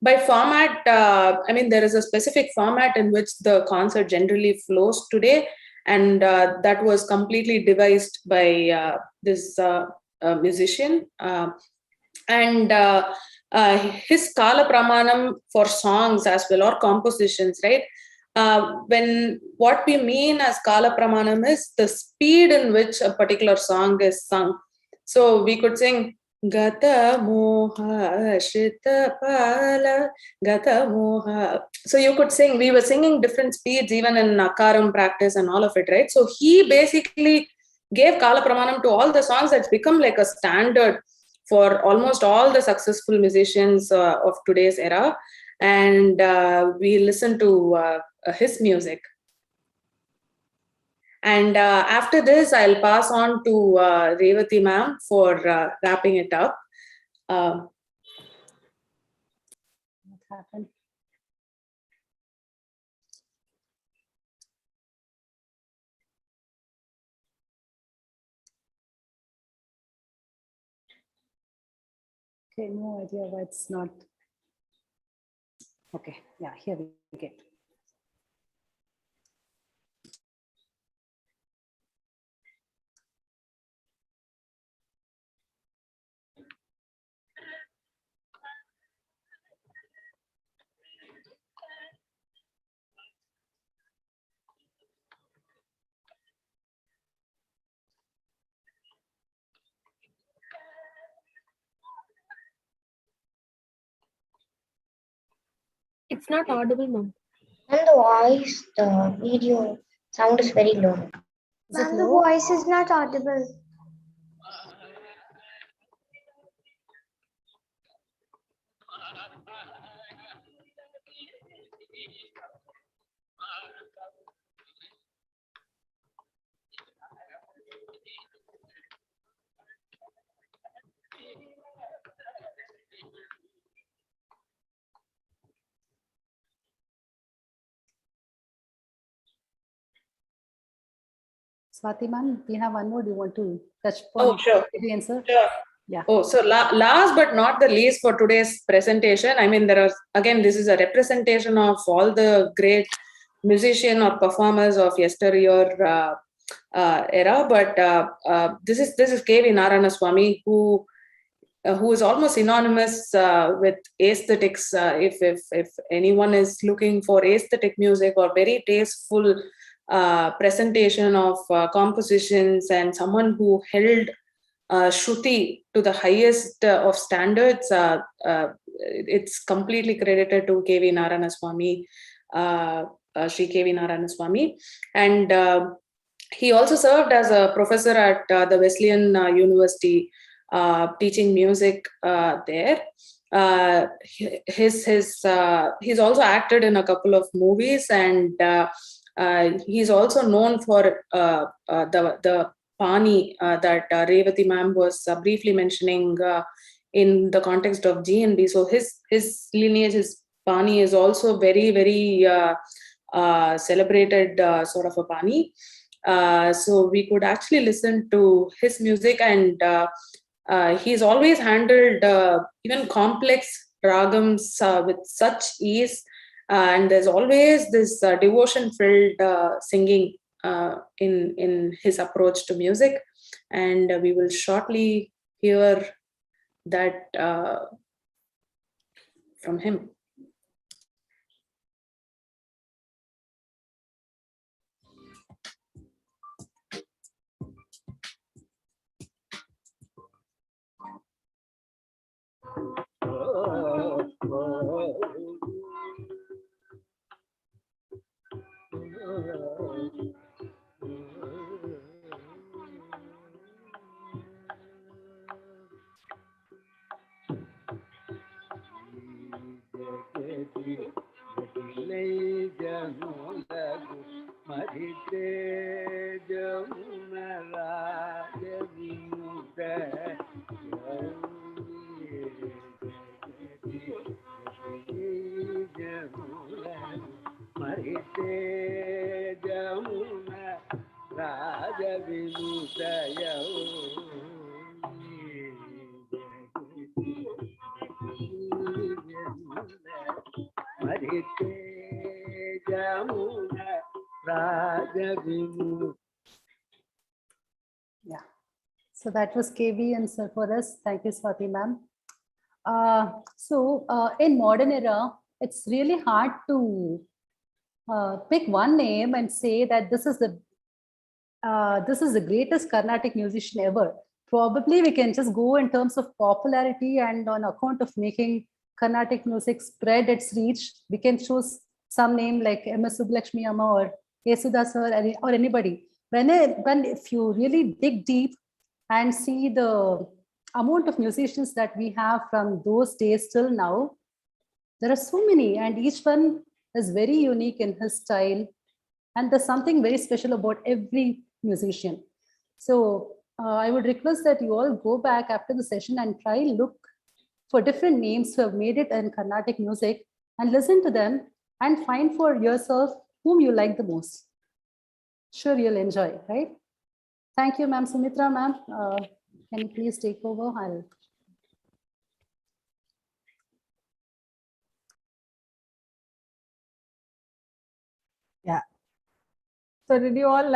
By format, I mean, there is a specific format in which the concert generally flows today, and that was completely devised by this musician. And his Kala Pramanam for songs as well, or compositions, right? When what we mean as Kala Pramanam is the speed in which a particular song is sung. So we could sing Gata Moha Shita Pala Gata Moha. So you could sing, we were singing different speeds even in Nakaram practice and all of it, right? So he basically gave Kala Pramanam to all the songs. That's become like a standard for almost all the successful musicians of today's era. And we listen to his music. And after this, I'll pass on to Revati ma'am for wrapping it up. What happened? Okay, no idea why it's not. Okay, yeah, here we get. It's not audible, ma'am. And the voice, the video sound is very low. Ma'am, the voice is not audible. Swati ma'am, we have one more. Do you want to touch upon? Oh, sure. The answer? Sure. Yeah. Oh, so last but not the least for today's presentation, I mean, there are, again, this is a representation of all the great musician or performers of yesteryear era, but this is K.V. Narayanaswamy, who is almost synonymous with aesthetics. If anyone is looking for aesthetic music or very tasteful presentation of compositions, and someone who held Shruti to the highest of standards, it's completely credited to K.V. Narayanaswamy, Sri K.V. Narayanaswamy. And he also served as a professor at the Wesleyan University, teaching music there. He's also acted in a couple of movies, and he's also known for the Pani that Revati ma'am was briefly mentioning in the context of GNB. So his lineage, his Pani, is also very, very celebrated sort of a Pani. So we could actually listen to his music, and he's always handled even complex ragams with such ease, and there's always this devotion-filled singing in his approach to music, and we will shortly hear that from him. Yeah. So that was KB and Sir for us. Thank you, Swati ma'am. In modern era, it's really hard to pick one name and say that this is the greatest Carnatic musician ever. Probably we can just go in terms of popularity and on account of making Carnatic music spread its reach. We can choose some name like MS Subbulakshmi Amma or Yesudas or anybody. When if you really dig deep and see the amount of musicians that we have from those days till now, there are so many, and each one is very unique in his style. And there's something very special about every musician. So I would request that you all go back after the session and try look for different names who have made it in Carnatic music and listen to them and find for yourself whom you like the most. Sure, you'll enjoy, right? Thank you, ma'am. Sumithra, ma'am. Can you please take over? Yeah. So did you all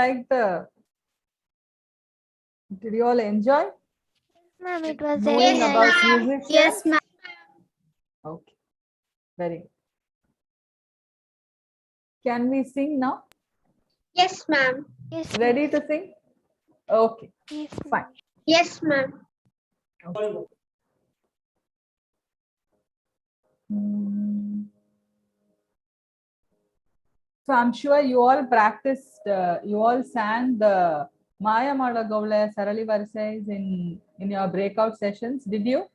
did you all enjoy? Ma'am, it was knowing about music? Yes, ma'am. Okay. Very good. Can we sing now? Yes, ma'am. Yes. Ready to sing? Okay. Yes, fine. Yes, ma'am. So I'm sure you all practiced, you all sang the Maya Mada Gaula Sarali Varsais in your breakout sessions, did you?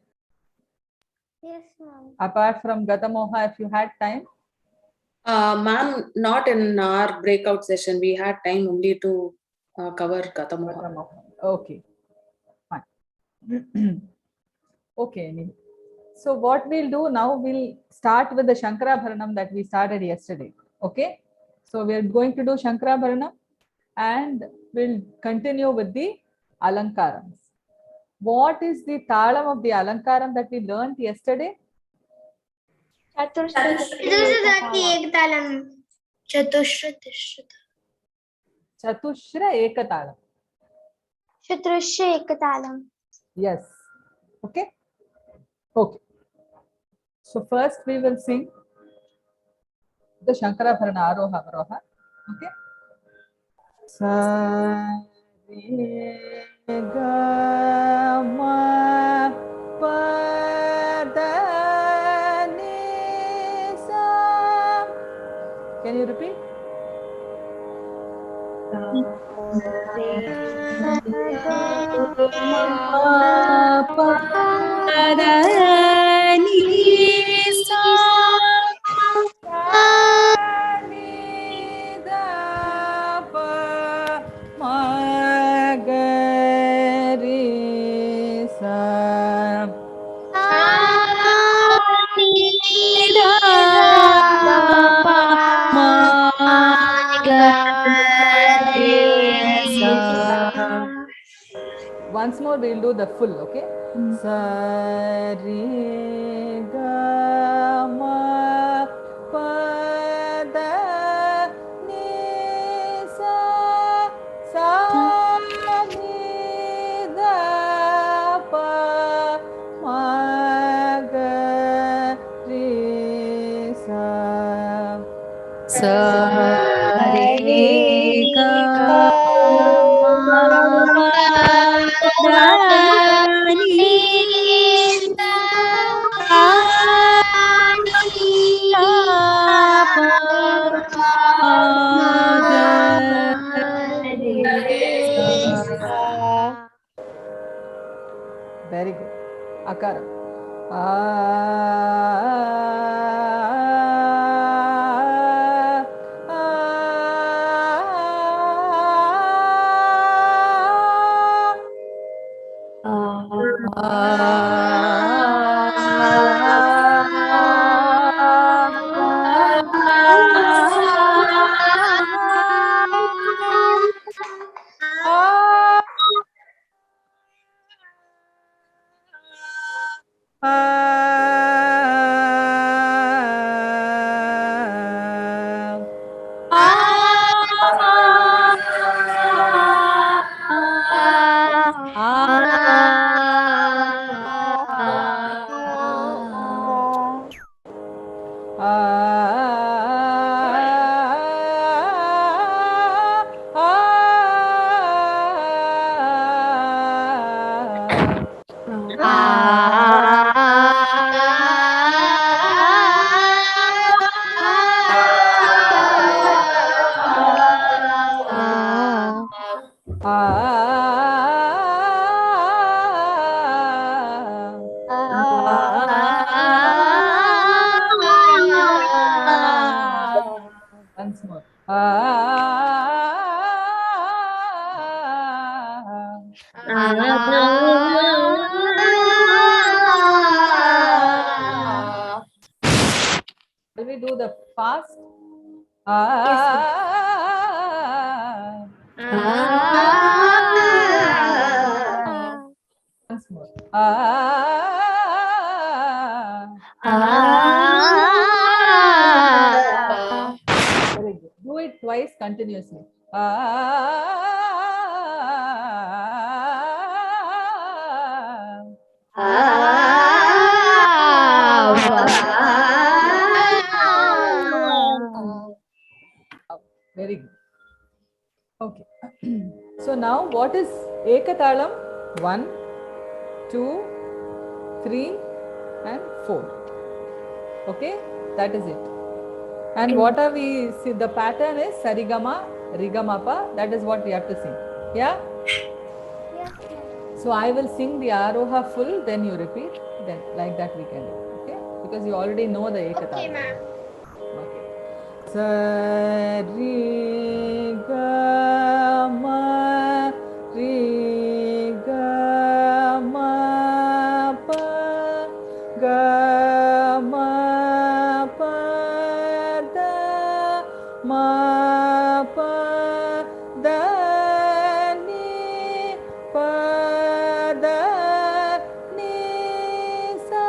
Yes, ma'am. Apart from Gatamoha, if you had time? Ma'am, not in our breakout session. We had time only to cover Gatamoha. Okay, fine. Okay. So what we'll do now, we'll start with the Shankarabharanam that we started yesterday. Okay. So we're going to do Shankarabharanam and we'll continue with the Alankarams. What is the talam of the Alankaram that we learned yesterday? Chatushruti Chatushra Ekatalam. Chatushra Ekatalam. Yes. Okay. Okay. So first we will sing the Shankarabharana Aroha Avaroha. Okay. Sa re ga ma pa da ni sa. Can you repeat? Once more, we'll do the full, okay? Sa re ga ma pa da ni sa sa ni da pa ma ga re sa sa re ga ma pa da ni sa ni da pa ma ga re sa. Very good. Akara. Once more. Shall we do the fast? Once more. Very good. Do it twice continuously. Very good. Okay. So now what is Ekatalam? 1, 2, 3 and 4. Okay, that is it. And what are we see? The pattern is Sarigama, Rigamapa. That is what we have to sing. Yeah? So I will sing the Aroha full, then you repeat. Then like that we can do. Okay? Because you already know the Ekatalam. Okay, ma'am. Okay. Sarigama, Rigama, Pa, Gama, Pa, Da, Ma, Pa, Da, Ni, Pa, Da, Ni, Sa.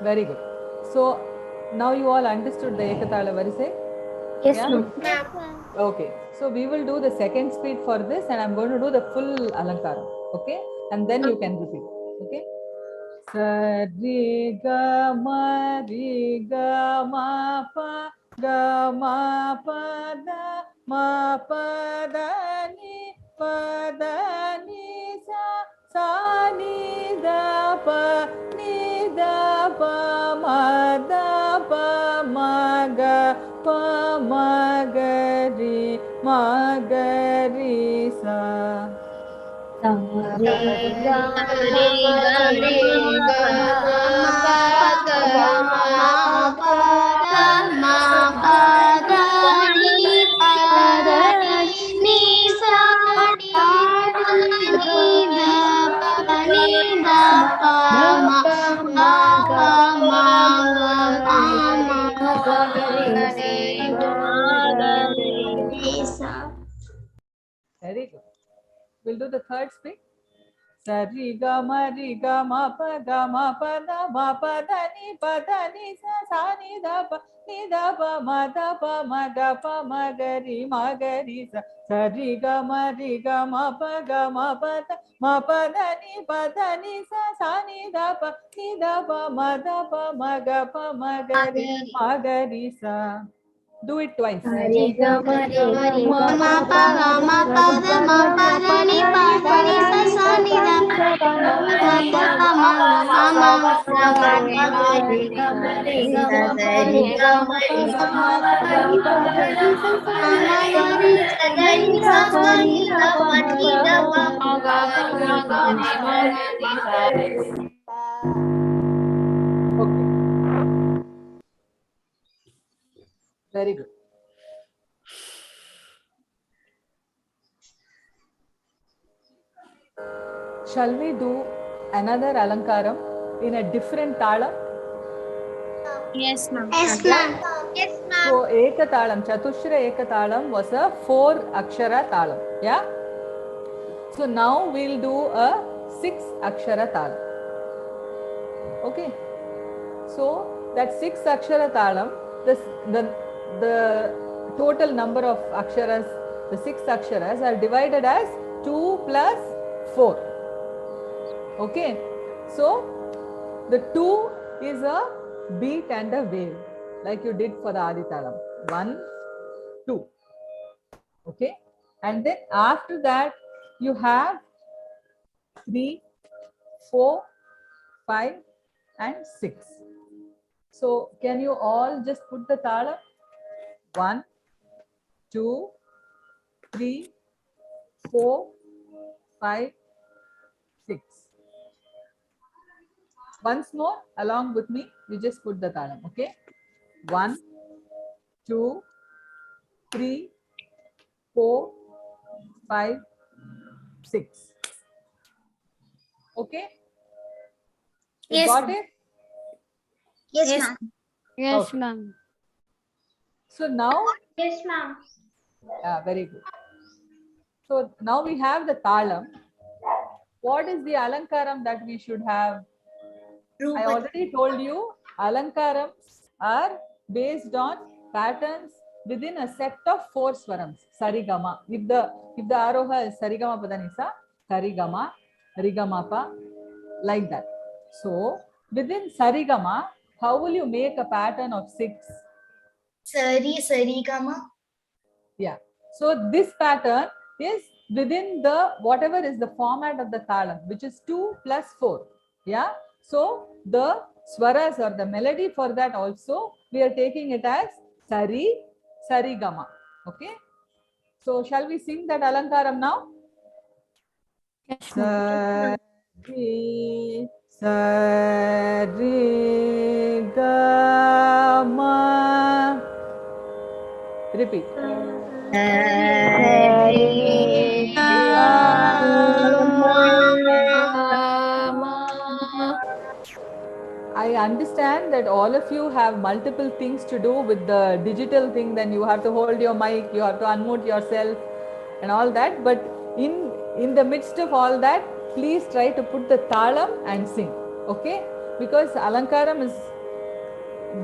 Very good. So now you all understood the Ekatala Varise? Yes, Yeah? ma'am. Okay. So we will do the second speed for this and I'm going to do the full Alankaram. Okay? And then you can repeat. Okay? Sari ga ma ri ga ma pa ga ma pa da ma pa da ni sa sa ni da pa ma da pa ma ga ri sa. Very good. We'll do the third speed. Sari ga ma pa da ma pa da ni sa ni da pa ma ga pa ma ga ri sa. Sari ga ma pa da ma pa da ni sa ni da pa ma ga pa ma ga ri sa. Do it twice. Very good. Shall we do another alankaram in a different talam? Yes, ma'am. Yes, ma'am. Yes, ma'am. So ekatalam, Chatushra ekatalam was a 4 akshara talam. Yeah. So now we'll do a 6 akshara talam. Okay. So that 6 akshara talam, the total number of aksharas, the 6 aksharas are divided as 2 plus 4. Okay. So the 2 is a beat and a wave, like you did for the Aditalam. 1, 2. Okay. And then after that, you have 3, 4, 5, and 6. So can you all just put the talam? 1, 2, 3, 4, 5, 6. Once more, along with me, you just put the talam. Okay. 1, 2, 3, 4, 5, 6. Okay. You Yes, got ma'am. it? Yes, ma'am. Yes, Okay. ma'am. So now, Yes, ma'am. very good. So now we have the talam. What is the alankaram that we should have? I already told you, alankarams are based on patterns within a set of 4 swarams. Sarigama. If the aroha is sarigama padanisa, sarigama, rigamapa, like that. So within sarigama, how will you make a pattern of 6? Sarigama. Yeah. So this pattern is within the whatever is the format of the talam, which is 2 plus 4. Yeah. So the swaras or the melody for that also, we are taking it as sarigama. Okay. So shall we sing that alankaram now? Yes, sarigama. Repeat. I understand that all of you have multiple things to do with the digital thing. Then you have to hold your mic, you have to unmute yourself and all that. But in the midst of all that, please try to put the talam and sing. Okay? Because alankaram is,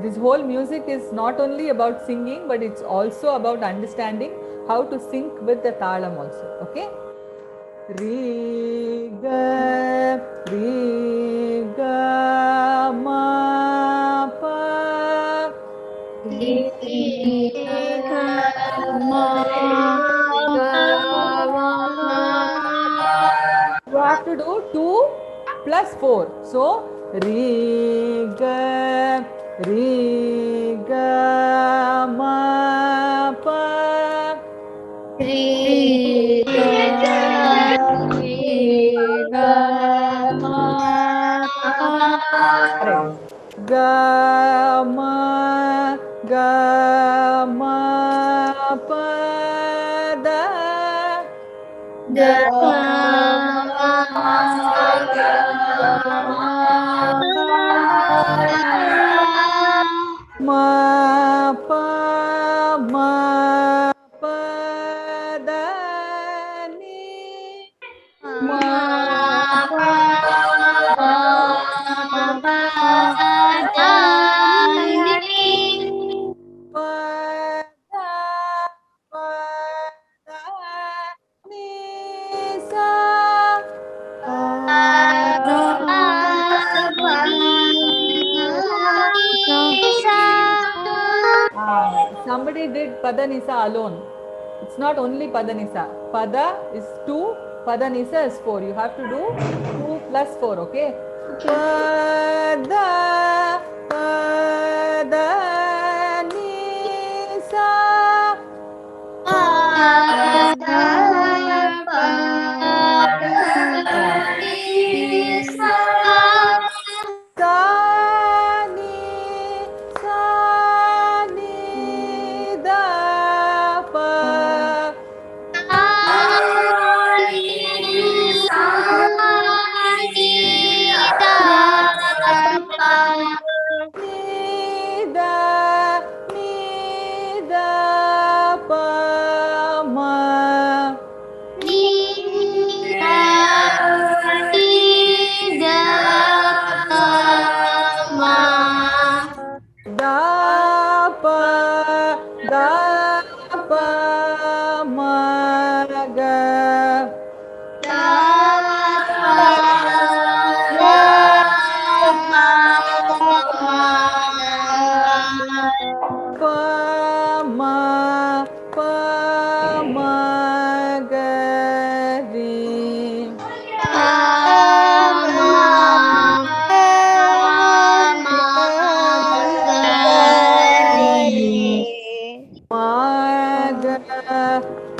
this whole music is not only about singing, but it's also about understanding how to sync with the talam also. Okay? Re ga ma pa. You have to do 2 plus 4. So re ga ma pa. Ga ma pa da. Ma pa da ni. Somebody did Padanisa alone. It's not only Padanisa. Pada is 2, Padanisa is 4. You have to do 2 plus 4, okay? pada pada ni sa pada pada ni sa sa ni da pa ni da pa ma da pa ma ga pa ma ga ri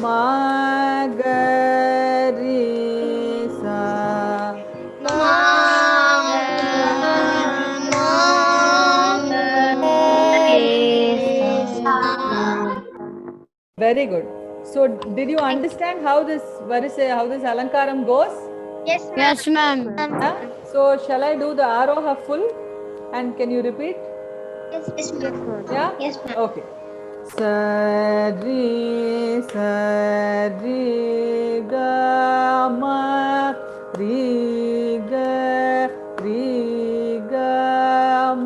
ma ga ri sa Very good. So, did you understand how this Alankaram goes? Yes, ma'am. Yeah? So, shall I do the Aroha full? And can you repeat? Yes, ma'am. Yeah? Yes, ma'am. Okay. Sari, sari, ga, ma, ri, ga,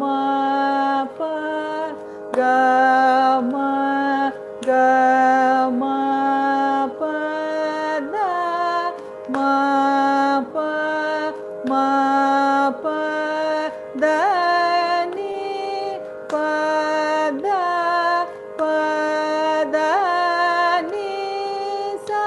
ma, pa, ga, ma, pa, da, ma, pa, da, ni, pa, da, ni, sa.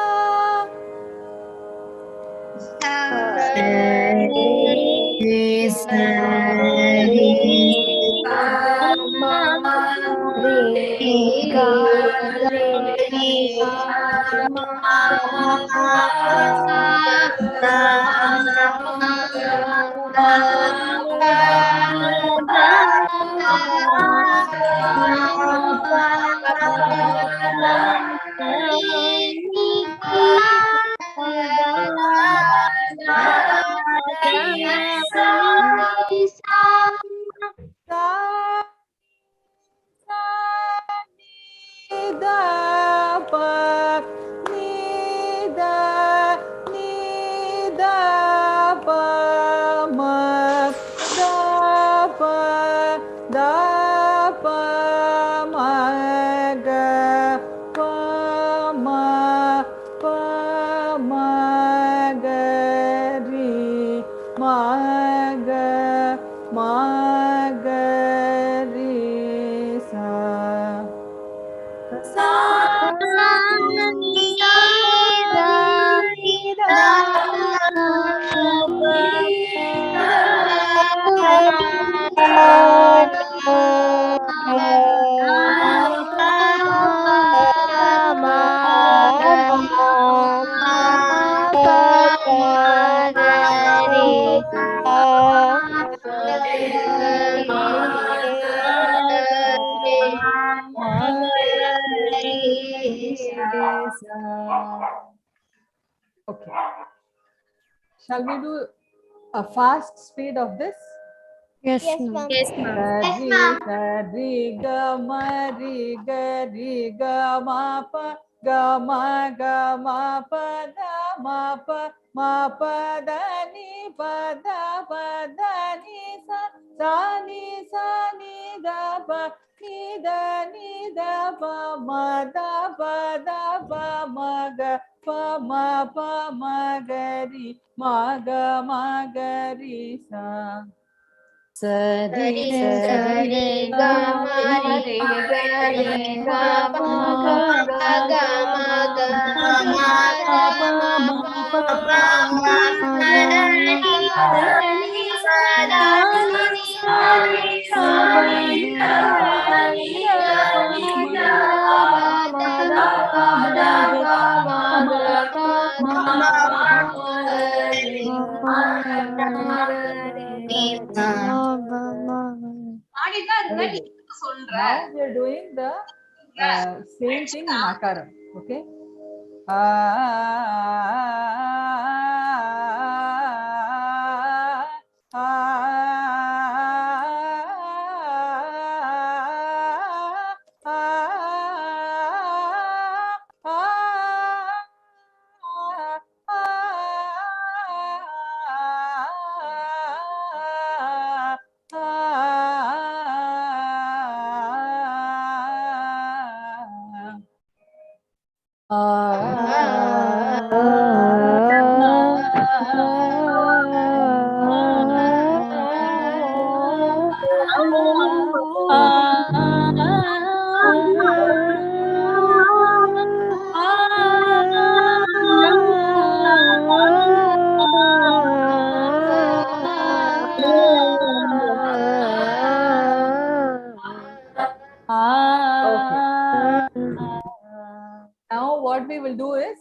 Da pa ni da pa ma da pa ma ga pa ma ga ri ma ga ri sa Okay. Shall we do a fast speed of this? Yes, ma'am. Yes, ma'am. Sari ga ma ri ga ma pa da ma pa da ni pa da ni sa ni da pa ni da pa ma ga pa ma ga ri sa. Sari sari ga ma ri ga ma ga ma pa ma pa da ni Now we are doing the same thing in Akaram. Okay. Now what we will do is,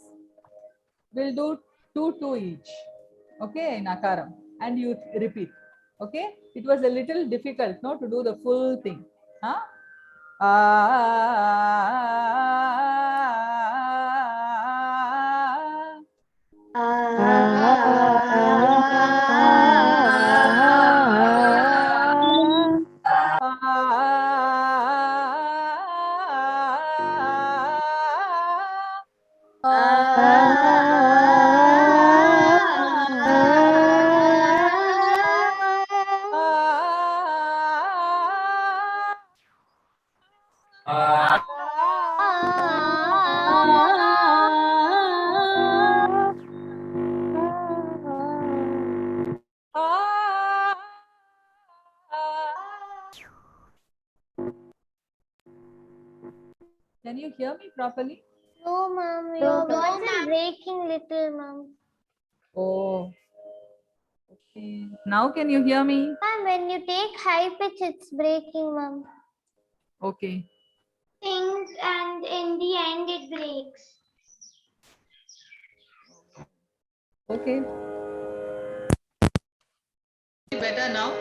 we'll do 2 each. Okay, in Akaram, and you repeat. Okay, it was a little difficult, no, to do the full thing. Huh? Can you hear me properly? No, ma'am. Your voice is breaking little, ma'am. Oh. Okay. Now can you hear me? Ma'am, when you take high pitch, it's breaking, ma'am. Okay. Things and in the end it breaks. Okay. Better now?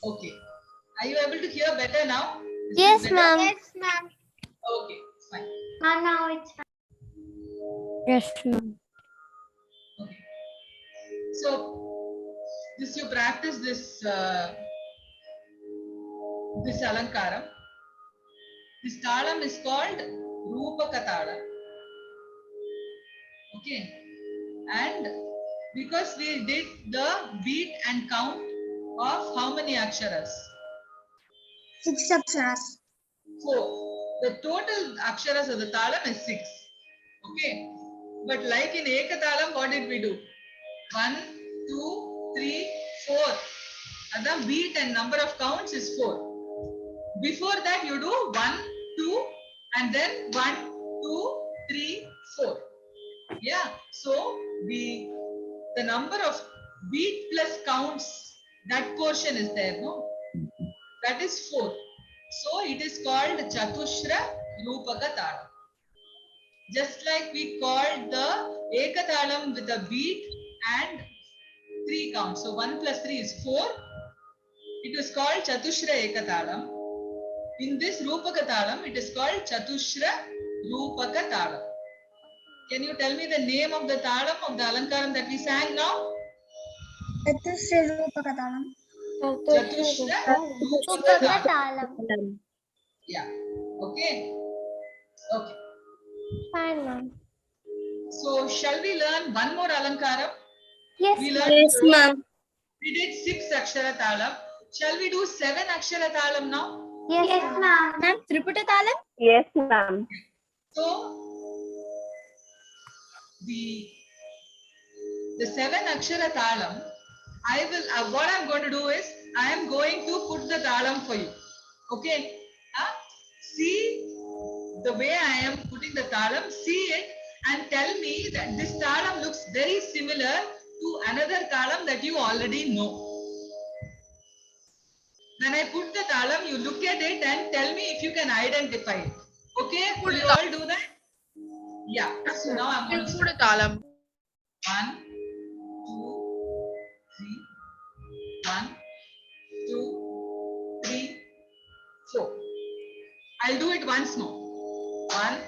Okay. Are you able to hear better now? Yes, ma'am. Yes, ma'am. Okay, fine. Now it's fine. Yes, ma'am. Okay. So, this you practice this this alankaram. This talam is called Rupaka talam. Okay. And because we did the beat and count of how many aksharas? 6 aksharas. So the total aksharas of the talam is 6. Okay. But like in Ekatalam, what did we do? 1, 2, 3, 4. And the beat and number of counts is 4. Before that, you do 1, 2, and then 1, 2, 3, 4. Yeah. So the number of beat plus counts, that portion is there, no? That is 4. So it is called Chatushra Rupaka Talam. Just like we called the Ekatalam with a beat and 3 counts. So 1 plus 3 is 4. it is called Chatushra Ekatalam. In this Rupaka Talam, it is called Chatushra Rupaka Talam. Can you tell me the name of the talam of the alankaram that we sang now? Chatushra Rupaka Talam. Chatushra Rupaka Talam. Yeah. Okay. Okay. Fine, ma'am. So shall we learn one more alankaram? Yes, We learned yes, ma'am. We did 6 akshara talam. Shall we do 7 akshara talam now? Yes, ma'am. Ma'am, Triputa Talam? Yes, ma'am. So the 7 akshara talam, I will what I'm going to do is I am going to put the talam for you. Okay? See the way I am putting the talam, see it and tell me that this talam looks very similar to another talam that you already know. When I put the talam, you look at it and tell me if you can identify it. Okay? Will you all do that? Yeah. So now I'm going to put a talam. 1, 2, 3. 1, 2, 3, 4. I'll do it once more. 1,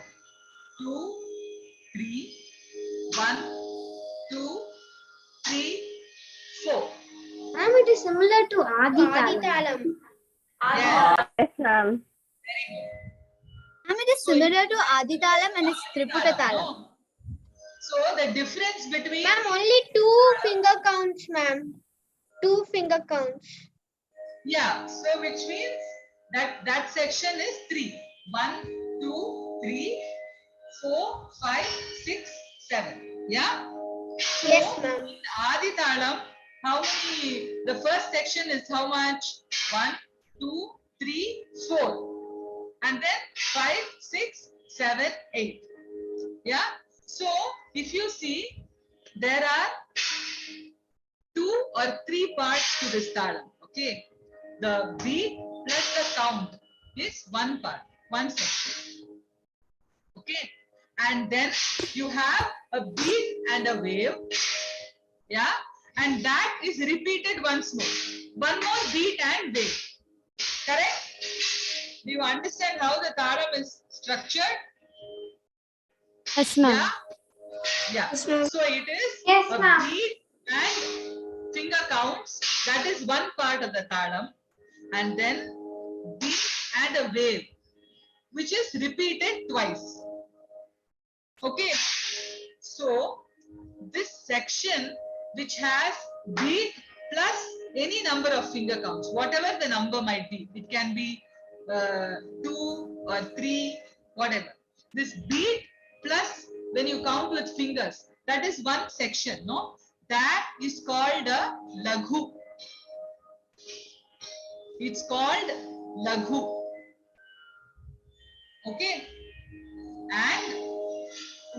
2, 3. 1, 2, 3, 4. Ma'am, it is similar to Adi Talam. Yes, ma'am. Ma'am, it is similar to Adi Talam and it's Triputa Talam. So the difference between... Ma'am, only 2 finger counts, ma'am. 2 finger counts. Yeah, so which means that section is 3. 1, 2, 3, 4, 5, 6, 7. Yeah? So Yes, ma'am. In Adi Talam, how many? The first section is how much? 1, 2, 3, 4. And then 5, 6, 7, 8. Yeah? So if you see, there are 2 or 3 parts to this talam. Okay? The beat plus the count is one part, one section. Okay? And then you have a beat and a wave. Yeah? And that is repeated once more. One more beat and wave. Correct? Do you understand how the talam is structured? Yes, ma'am. Yeah? Yeah. Yes, ma'am. So it is Yes, a ma'am. beat and finger counts. That is one part of the talam. And then beat and a wave, which is repeated twice. Okay. So this section which has beat plus any number of finger counts, whatever the number might be, it can be 2 or 3, whatever. This beat plus when you count with fingers, that is one section, no? That is called a laghu. It's called laghu. Okay? And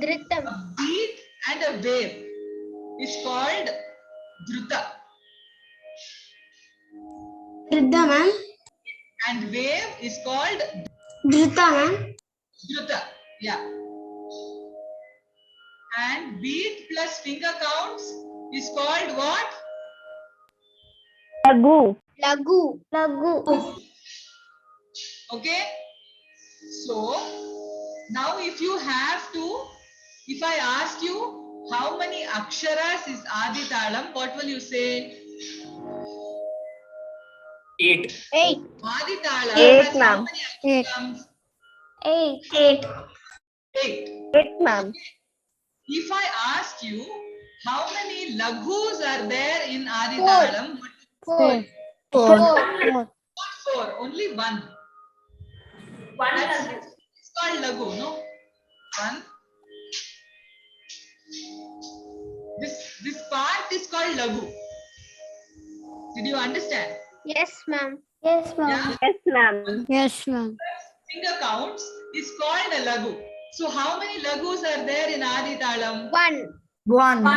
Dhritam. a beat and a wave is called dhruta. Dhruta, ma'am. And wave is called Dhruta, ma'am. dhruta. Yeah. And beat plus finger counts is called what? Lagu. Lagu. Lagu. Okay. So now if you have to, if I ask you how many aksharas is Adi Talam, what will you say? 8. 8. Adi Talam 8, has how ma'am. many aksharams? 8. 8. 8. 8, ma'am. If I ask you how many laghus are there in Adi 4. Talam, 4. 4. 4. 4, only one. It's called laghu, no? 1. This part is called laghu. Did you understand? Yes, ma'am. Yes, ma'am. Yeah. Yes, ma'am. Yes, ma'am. Finger counts is called a laghu. So how many laghus are there in Adi Talam? 1. 1.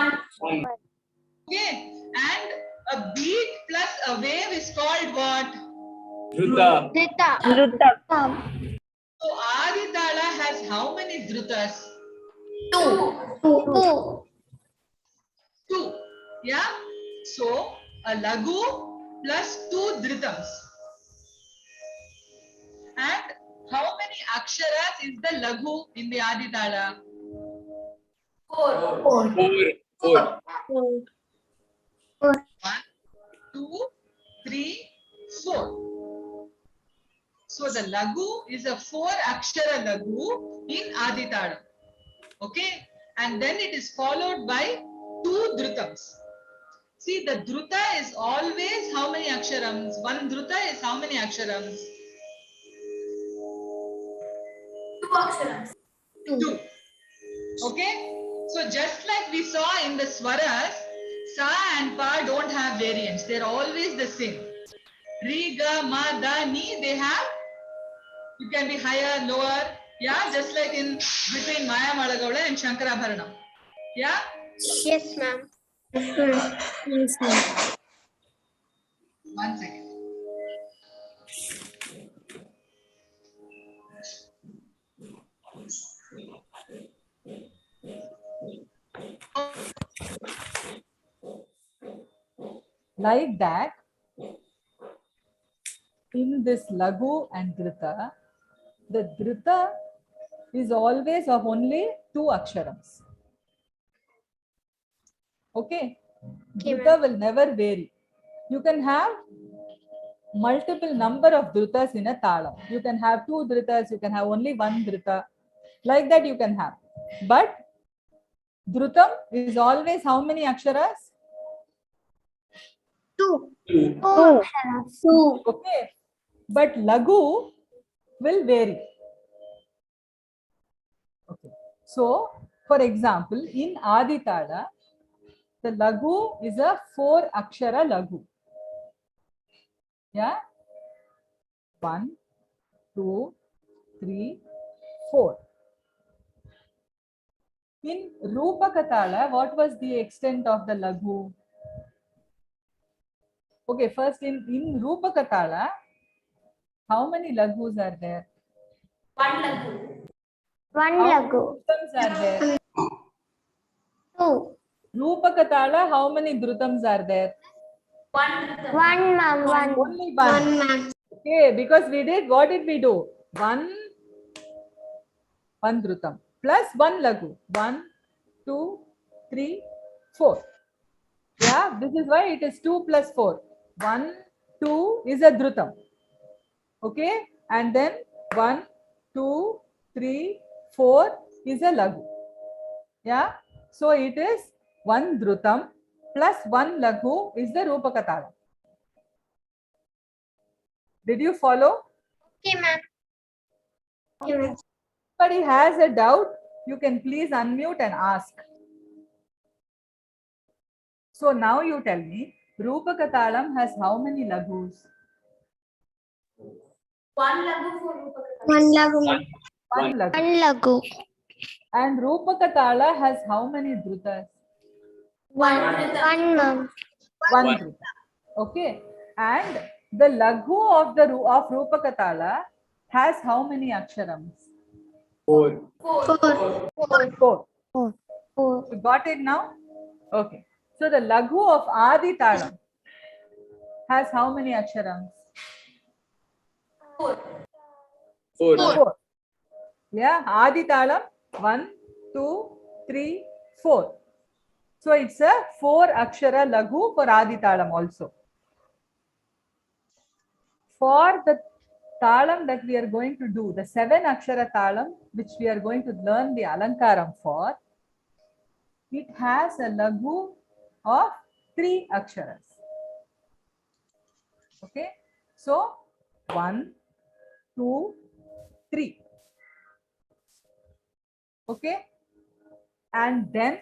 Okay. And a beat plus a wave is called what? Dhruta. Dhruta. Dhruta. So Adi Tala has how many dhrutas? 2. 2. Yeah. So a laghu plus 2 dritams. And how many aksharas is the laghu in the Aditala? 4. 4. 4. 1, 2, 3, 4. So the laghu is a 4 akshara laghu in Aditala. Okay, and then it is followed by 2 drutams. See, the druta is always how many aksharams? One druta is how many aksharams? 2 aksharams. 2. Okay, so just like we saw in the swaras, sa and pa don't have variants. They're always the same. Ri, ga, ma, da, ni, they have, you can be higher, lower. Yeah, just like in between Maya Malagavla and Shankarabharanam. Yeah? Yes, ma'am. Yes, ma'am. 1 second. Like that, in this Laghu and Drita, the Drita is always of only 2 aksharams. Okay? Drita will never vary. You can have multiple number of Dritas in a Talam. You can have 2 Dritas, you can have only 1 Drita. Like that you can have. But Drutam is always how many aksharas? 2. 2. 2. Okay. But Laghu will vary. Okay. So, for example, in Aditala, the Laghu is a 4 akshara Laghu. Yeah? 1, 2, 3, 4. In Rupakatala, what was the extent of the Laghu? Okay, first in Rupakatala, how many Laghus are there? 1 laghu. 1 How many laghu. Drutams are there? 2. Rupakatala, how many Drutams are there? 1, ma'am. 1. Only 1. ma'am. Okay, because we did, what did we do? 1 Drutam plus 1 Laghu. 1, 2, 3, 4. Yeah, this is why it is 2 plus 4. 1, 2 is a Drutam. Okay, and then 1, 2, 3, 4 is a Laghu. Yeah, so it is 1 Drutam plus 1 Laghu is the Rupakatala. Did you follow? Okay, ma'am. If anybody has a doubt, you can please unmute and ask. So now you tell me, Rupakatalam has how many Laghus? 1 laghu for Rupakatala. 1 laghu. 1 Laghu. 1 laghu. And Rupakatala has how many Drutas? 1 ma'am. 1 Druta. Okay. And the Laghu of Rupakatala has how many aksharams? 4. 4. You got it now? Okay. So the Laghu of Aditalam has how many aksharams? 4. Yeah, Aditalam 1, 2, 3, 4. So it's a 4 akshara Laghu for Aditalam also. For the talam that we are going to do, the 7 akshara talam, which we are going to learn the alankaram for, it has a Laghu of 3 aksharas. Okay, so 1, 2, 3. Okay, and then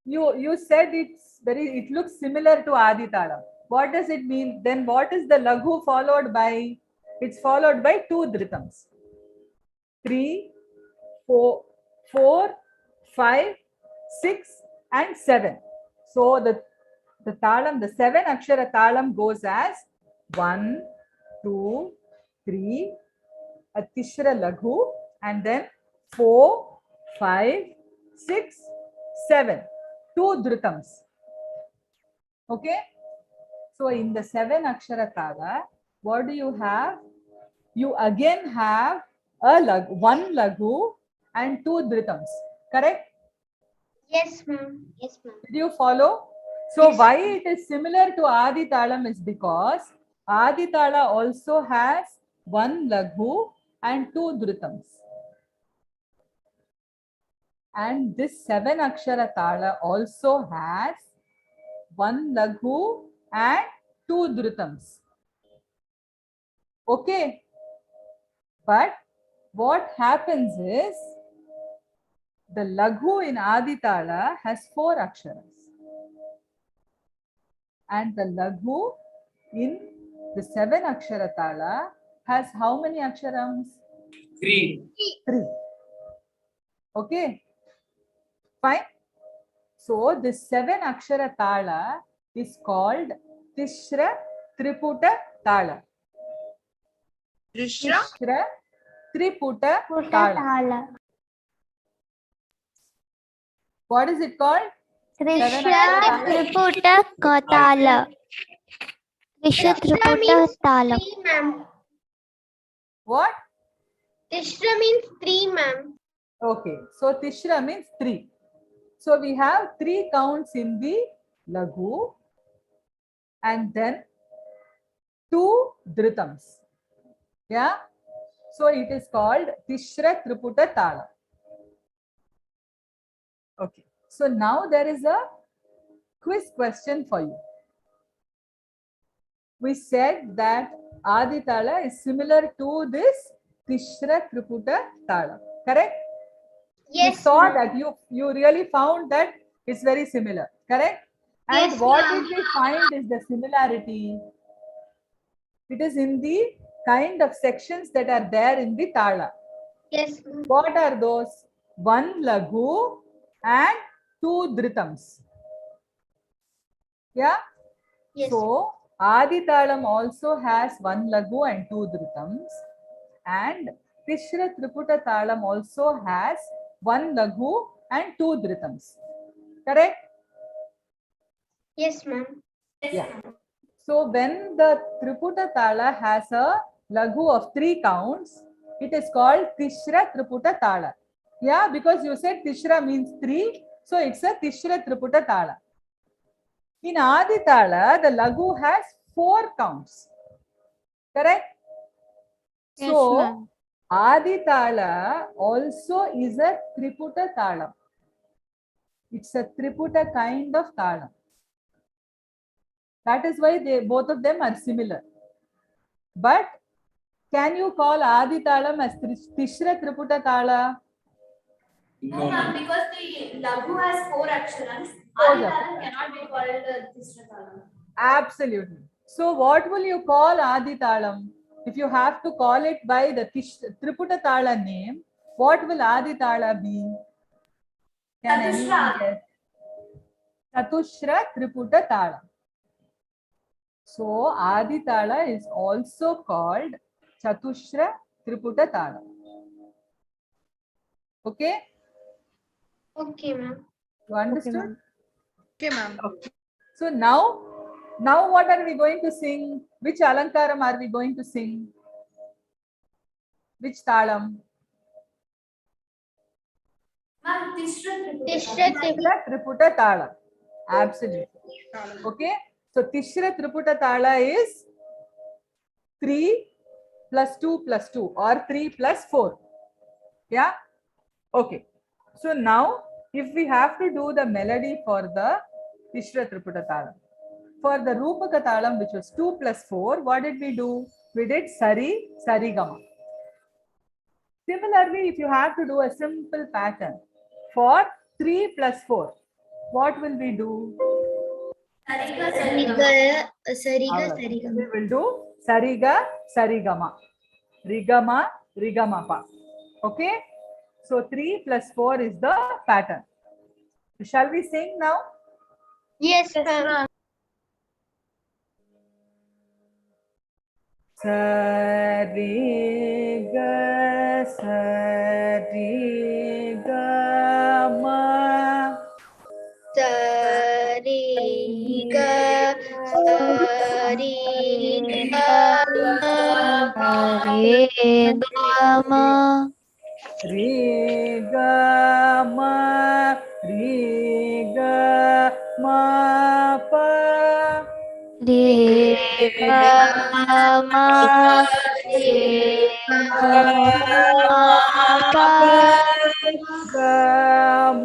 you said it looks similar to Aditalam. What does it mean? Then what is the Laghu followed by? It's followed by 2 Dritams. 3, 4, 5, 6, and 7. So the talam, the 7 akshara talam goes as 1, 2, 3, a Tishra Laghu, and then 4, 5, 6, 7. 2 Dritams. Okay. So in the 7 akshara tala, what do you have? You again have one laghu and 2 dritams, correct? Yes, ma'am. Yes, ma'am. Did you follow? So why it is similar to Adi Talam is because Adi Tala also has one laghu and 2 dritams. And this 7 akshara tala also has one laghu and 2 dritams. Okay. But what happens is the laghu in Adi Tala has 4 aksharas. And the laghu in the 7 akshara tala has how many aksharams? 3. 3. Okay. Fine. So this 7 akshara tala is called Tishra Triputa Tala. Tishra Triputa Tala. What is it called? Trishra Triputa Tala. Trishra Triputa Tala. What? Tishra means 3, ma'am. Okay. So Tishra means 3. So we have 3 counts in the laghu and then 2 dritams. Yeah. So it is called Tishra Triputa Tala. Okay. So now there is a quiz question for you. We said that Adi Tala is similar to this Tishra Triputa Tala. Correct? Yes. You saw that you really found that it's very similar. Correct? And Yes, what ma'am. did we find is the similarity? It is in the kind of sections that are there in the Tala. Yes. What are those? 1 laghu and 2 dritams. Yeah? Yes. So, Adi Talam also has 1 laghu and 2 dritams. And Tishra Triputa Talam also has 1 laghu and 2 dritams. Correct? Yes, ma'am. Yeah. So when the Triputa Tala has a laghu of 3 counts, it is called Tishra Triputa Tala. Yeah, because you said Tishra means 3, so it's a Tishra Triputa Tala. In Adi Tala, the laghu has 4 counts. Correct? Yes, So ma'am. Adi Tala also is a Triputa Tala. It's a Triputa kind of Tala. That is why both of them are similar. But can you call Adi Talam as Tishra Triputa Tala? No, ma'am, because the Laghu has 4 aksharams. Four Adi aksharams. Talam cannot be called Tishra Talam. Absolutely. So what will you call Adi Talam? If you have to call it by the Triputa Tala name, what will Adi Tala be? Can anyone guess? Chatushra Triputa Tala. So Adi Tala is also called Chatushra Triputa Tala. Okay? Okay, ma'am. You understood? Okay, ma'am. Okay. So now what are we going to sing? Which Alankaram are we going to sing? Which Talam? Ma'am, Tishra Tishra Triputa Tala. Absolutely. Okay. So Tishra Triputa Tala is 3 plus 2 plus 2 or 3 plus 4. Yeah. Okay. So now if we have to do the melody for the Tishra Triputa Talam, for the Rupaka Talam, which was 2 plus 4, what did we do? We did Sari, Sari Gama. Similarly, if you have to do a simple pattern for 3 plus 4, what will we do? Sariga, We will do Sariga, Sarigama. Rigama, Rigamapa. Okay? So 3 plus 4 is the pattern. Shall we sing now? Yes, ma'am. Sariga, Sarigama. Sariga, Re ga ma re ga ma pa Re ga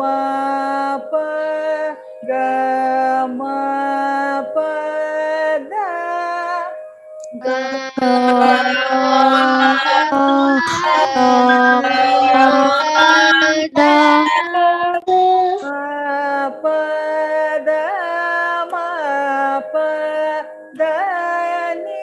ma re ga ma pa ga ma pa ga ma pa da ga ma da pa da ma pa da ni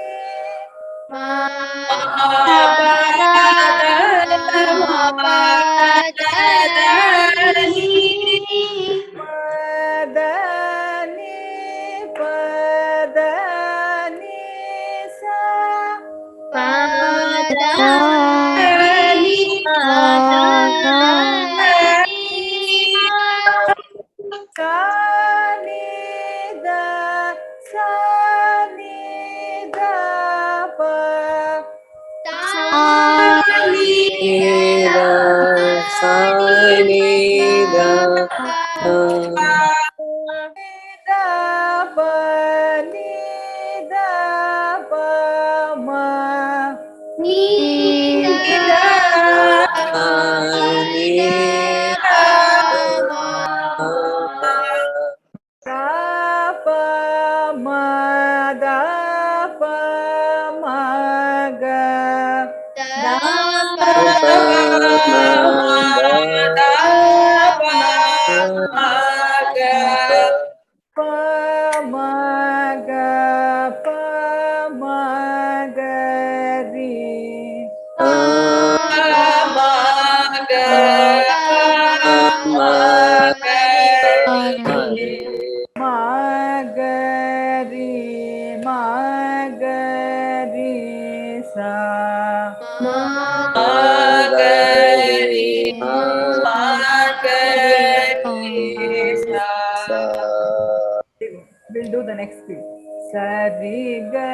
We'll do the next beat. Sa re ga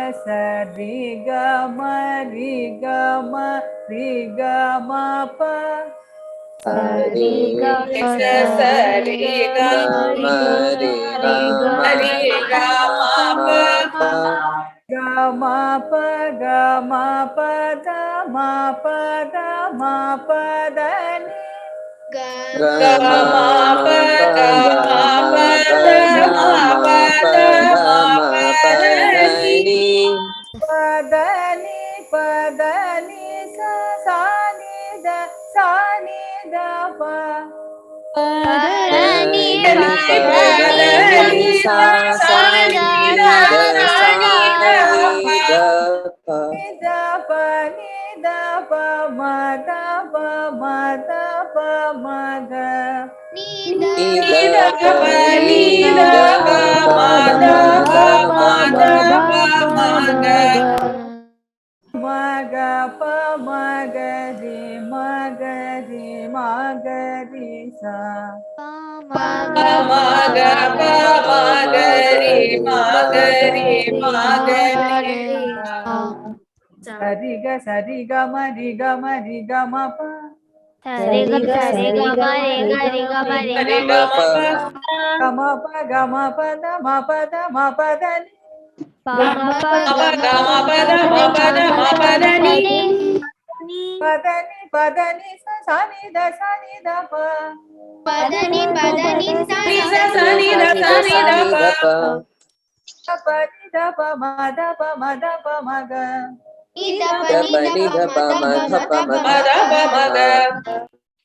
ma re ga ma re ga ma pa. Sa re ga ma re ga ma pa da ma pa da ni. Padani sa ni da pa. Padani da pa ma da pa ma ga. Maga pa magari sa. Sari ga ma pa. Sari ga Ma pa da ma pa da ni. Padani sa ni da pa. Padani sa Da pa ma ma ga.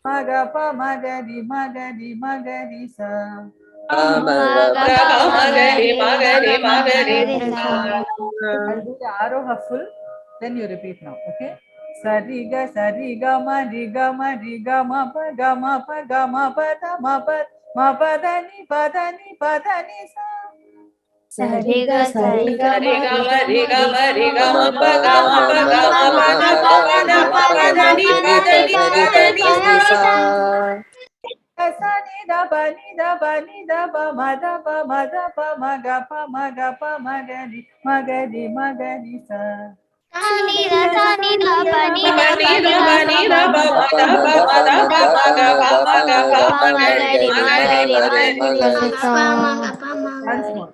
Maga pa magari sa. I'll do the aroha full, then you repeat now, okay? Sari ga ma pa da ni sa. Sari ga ma sa ni da pa ni da pa ni da pa ma da pa ma da pa ma ga pa ma ga pa ma ga ni sa. Sa ni da pa ni da pa ni da pa ni da pa ni da pa ma da pa ma da pa ma ga pa ma ga pa ma ga ni ma ga ni ma ga ni sa. Once more.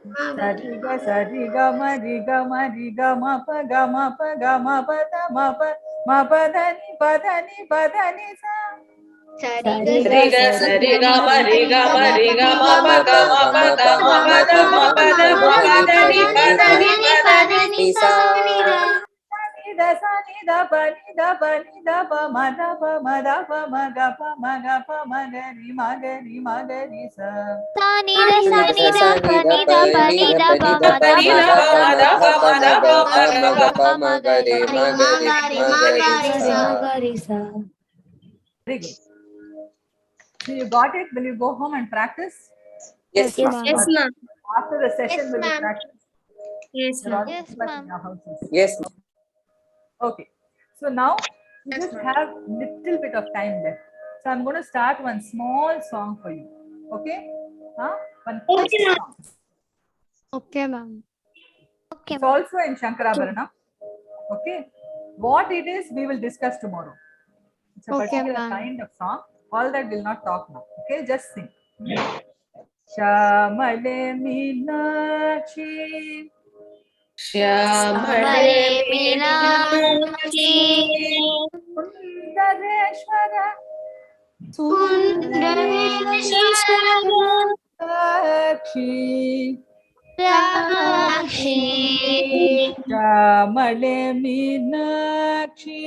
Sa ri ga ma ri ga ma ri ga ma pa ga ma pa ga ma pa da ma pa da ni sa. Sa ri ga sa ri ga ma ri ga ma pa ga ma pa ga ma pa da ma pa da ma pa da ni pa da ni sa. Sa ni da pa ni da pa ni da pa ma da pa ma ga pa ma ga ni sa. Sa ni da pa ni da pa ni da pa ma da pa ma ga pa ma ga Very good. So you got it? Will you go home and practice? Yes, Yes, ma'am. ma'am. After the session, will you practice? Yes, You're all Yes, back in ma'am. your houses. Yes. Okay. So now you just have little bit of time left. So I'm going to start one small song for you. Okay? One quick song. Okay, ma'am. Okay, It's also in Shankarabharana. Okay? What it is, we will discuss tomorrow. It's a Okay, particular ma'am. kind of song. All that will not talk now. Okay? Just sing. Shamale Meenakshi. Shamale Meenakshi. Sundareshwara. Sakshi. Shamale Meenakshi.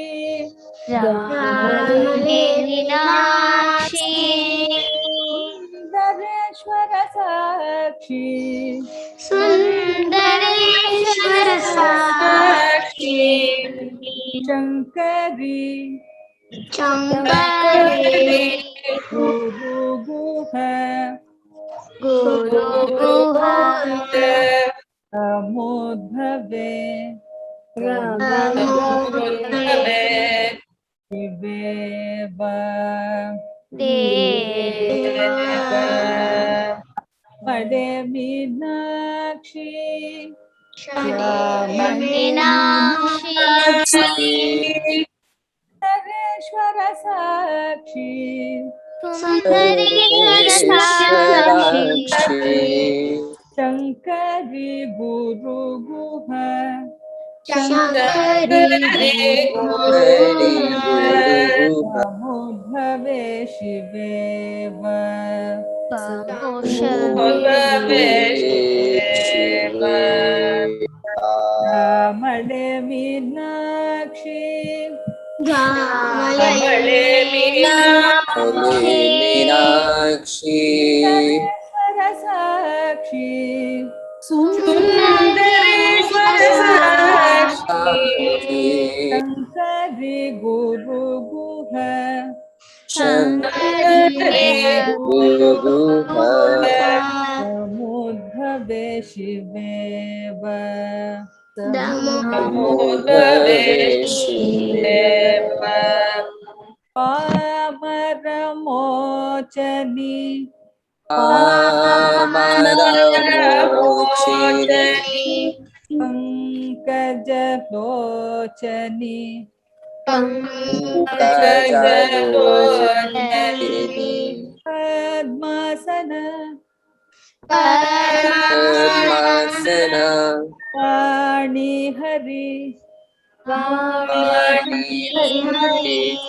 Sundareshwara Sakshi. Sundareshwara Sakshi. Shankari. Guru Guha. Amudhave. Shiveva. Male Meenakshi. Sundareshwara Sakshi. Shankari Guru Guha. Samudhave Shiveva. Gamale Meenakshi. Meenakshi. Sundareshwara Sakshi. Shankari Guru Guha. Samudhave Shiveva. Pamaramochani. Pankajalochani. Padmasana. Vani Hari.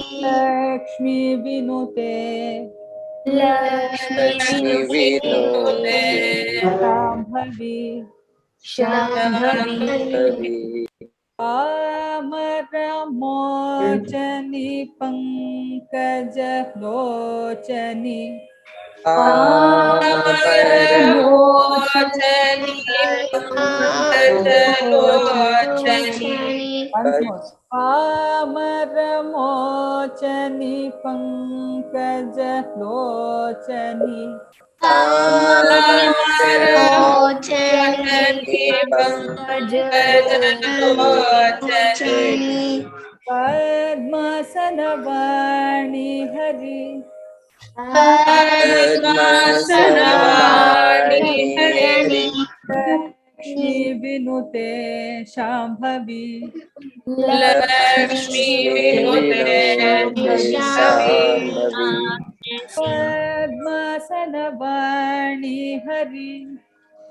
Lakshmi Vinute. Shambhavi. Amaramochani Pankajalochani. Once more. Amaramochani Pankajalochani. Padmasana Vani Hari. Padmasanavarni Hari. Lakshmi Vinute Shambhavi. Lakshmi Vinute Shambhavi. Padmasanavani Hari.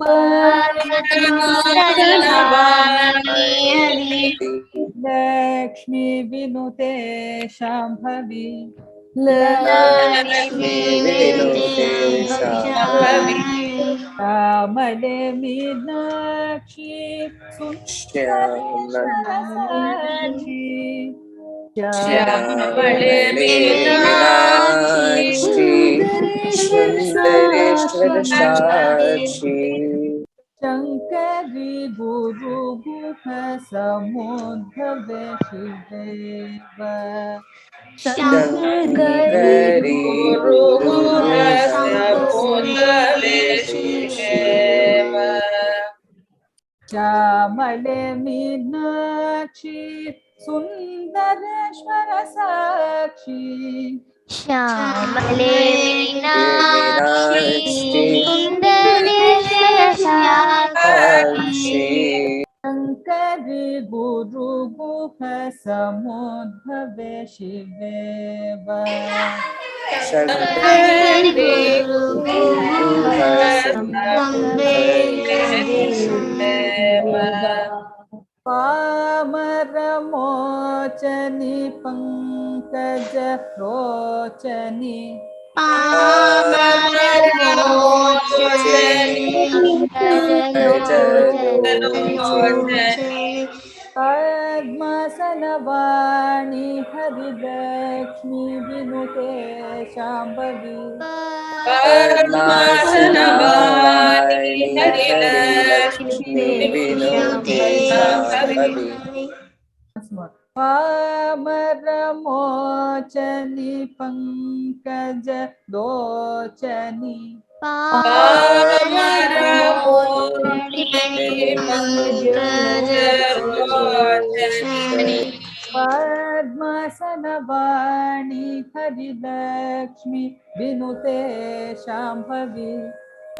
Padmasanavarni Hari. Lakshmi Vinute Shambhavi. Lakshmi Vinute Shambhavi. Shambhavi. Kamale Meenakshi Sundareswara Shyamale Meenakshi Sundareshwara Sakshi. Shankari Guru Gupha Samudbhave Shiveva. Shankari Guru Gupha Samudbhave Shiveva. Shyamale Meenakshi Sundareshwara Sakshi. Shyamale Meenakshi Sundareshwara Sakshi. Shankari Guru Gupha Samudbhave Shiveva. Shankari Guru Gupha Samudbhave Shiveva. Pamaramochani Pankaja Rochani. Pamaramochani Pankaja Rochani. Padmasanavani Harilakshmi Vinute Shambhavi. Padmasanavani Harilakshmi Vinute Shambhavi. Once more. Pamaramochani Pankaja Dochani. Pamaramochani Pankaja Rochani. Padmasanavani Harilakshmi Vinute Shambhavi.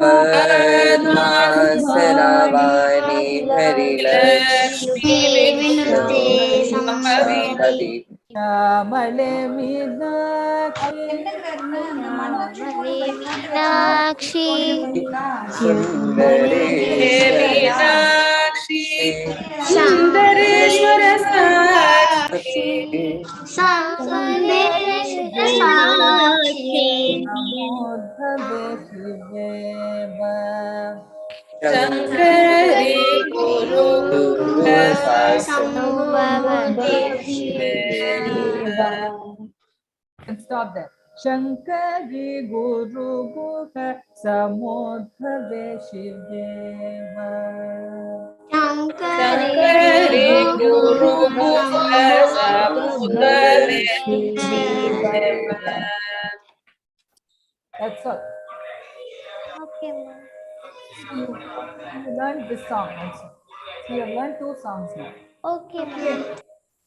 Padmasanavani Harilakshmi Vinute Shambhavi. Shyamale Meenakshi Meenakshi Sundareshwara Sakshi. Sundareshwara Sakshi. Samudbhave Shiveva. Shankari Guru Gupha Samudbhave Shiveva. And stop there. Shankari Guru Gupha Samudbhave Shiveva. Shankari Guru Gupha Samudbhave Shiveva. That's all. Okay, ma'am. You learned this song also. So you have learned 2 songs now. Okay, ma'am.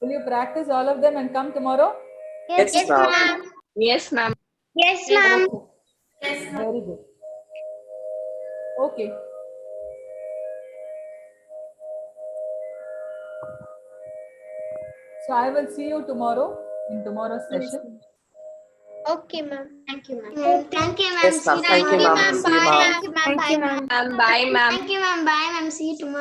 Will you practice all of them and come tomorrow? Yes, ma'am. Yes, ma'am. Yes, ma'am. Very good. Okay. So I will see you tomorrow in tomorrow's session. Okay, ma'am. Thank you, ma'am. Thank you, ma'am. Yes, ma'am. Thank you, ma'am. See you, ma'am. Thank you, ma'am. Bye, ma'am. Bye, ma'am. Thank you, ma'am. Bye, ma'am. See you tomorrow.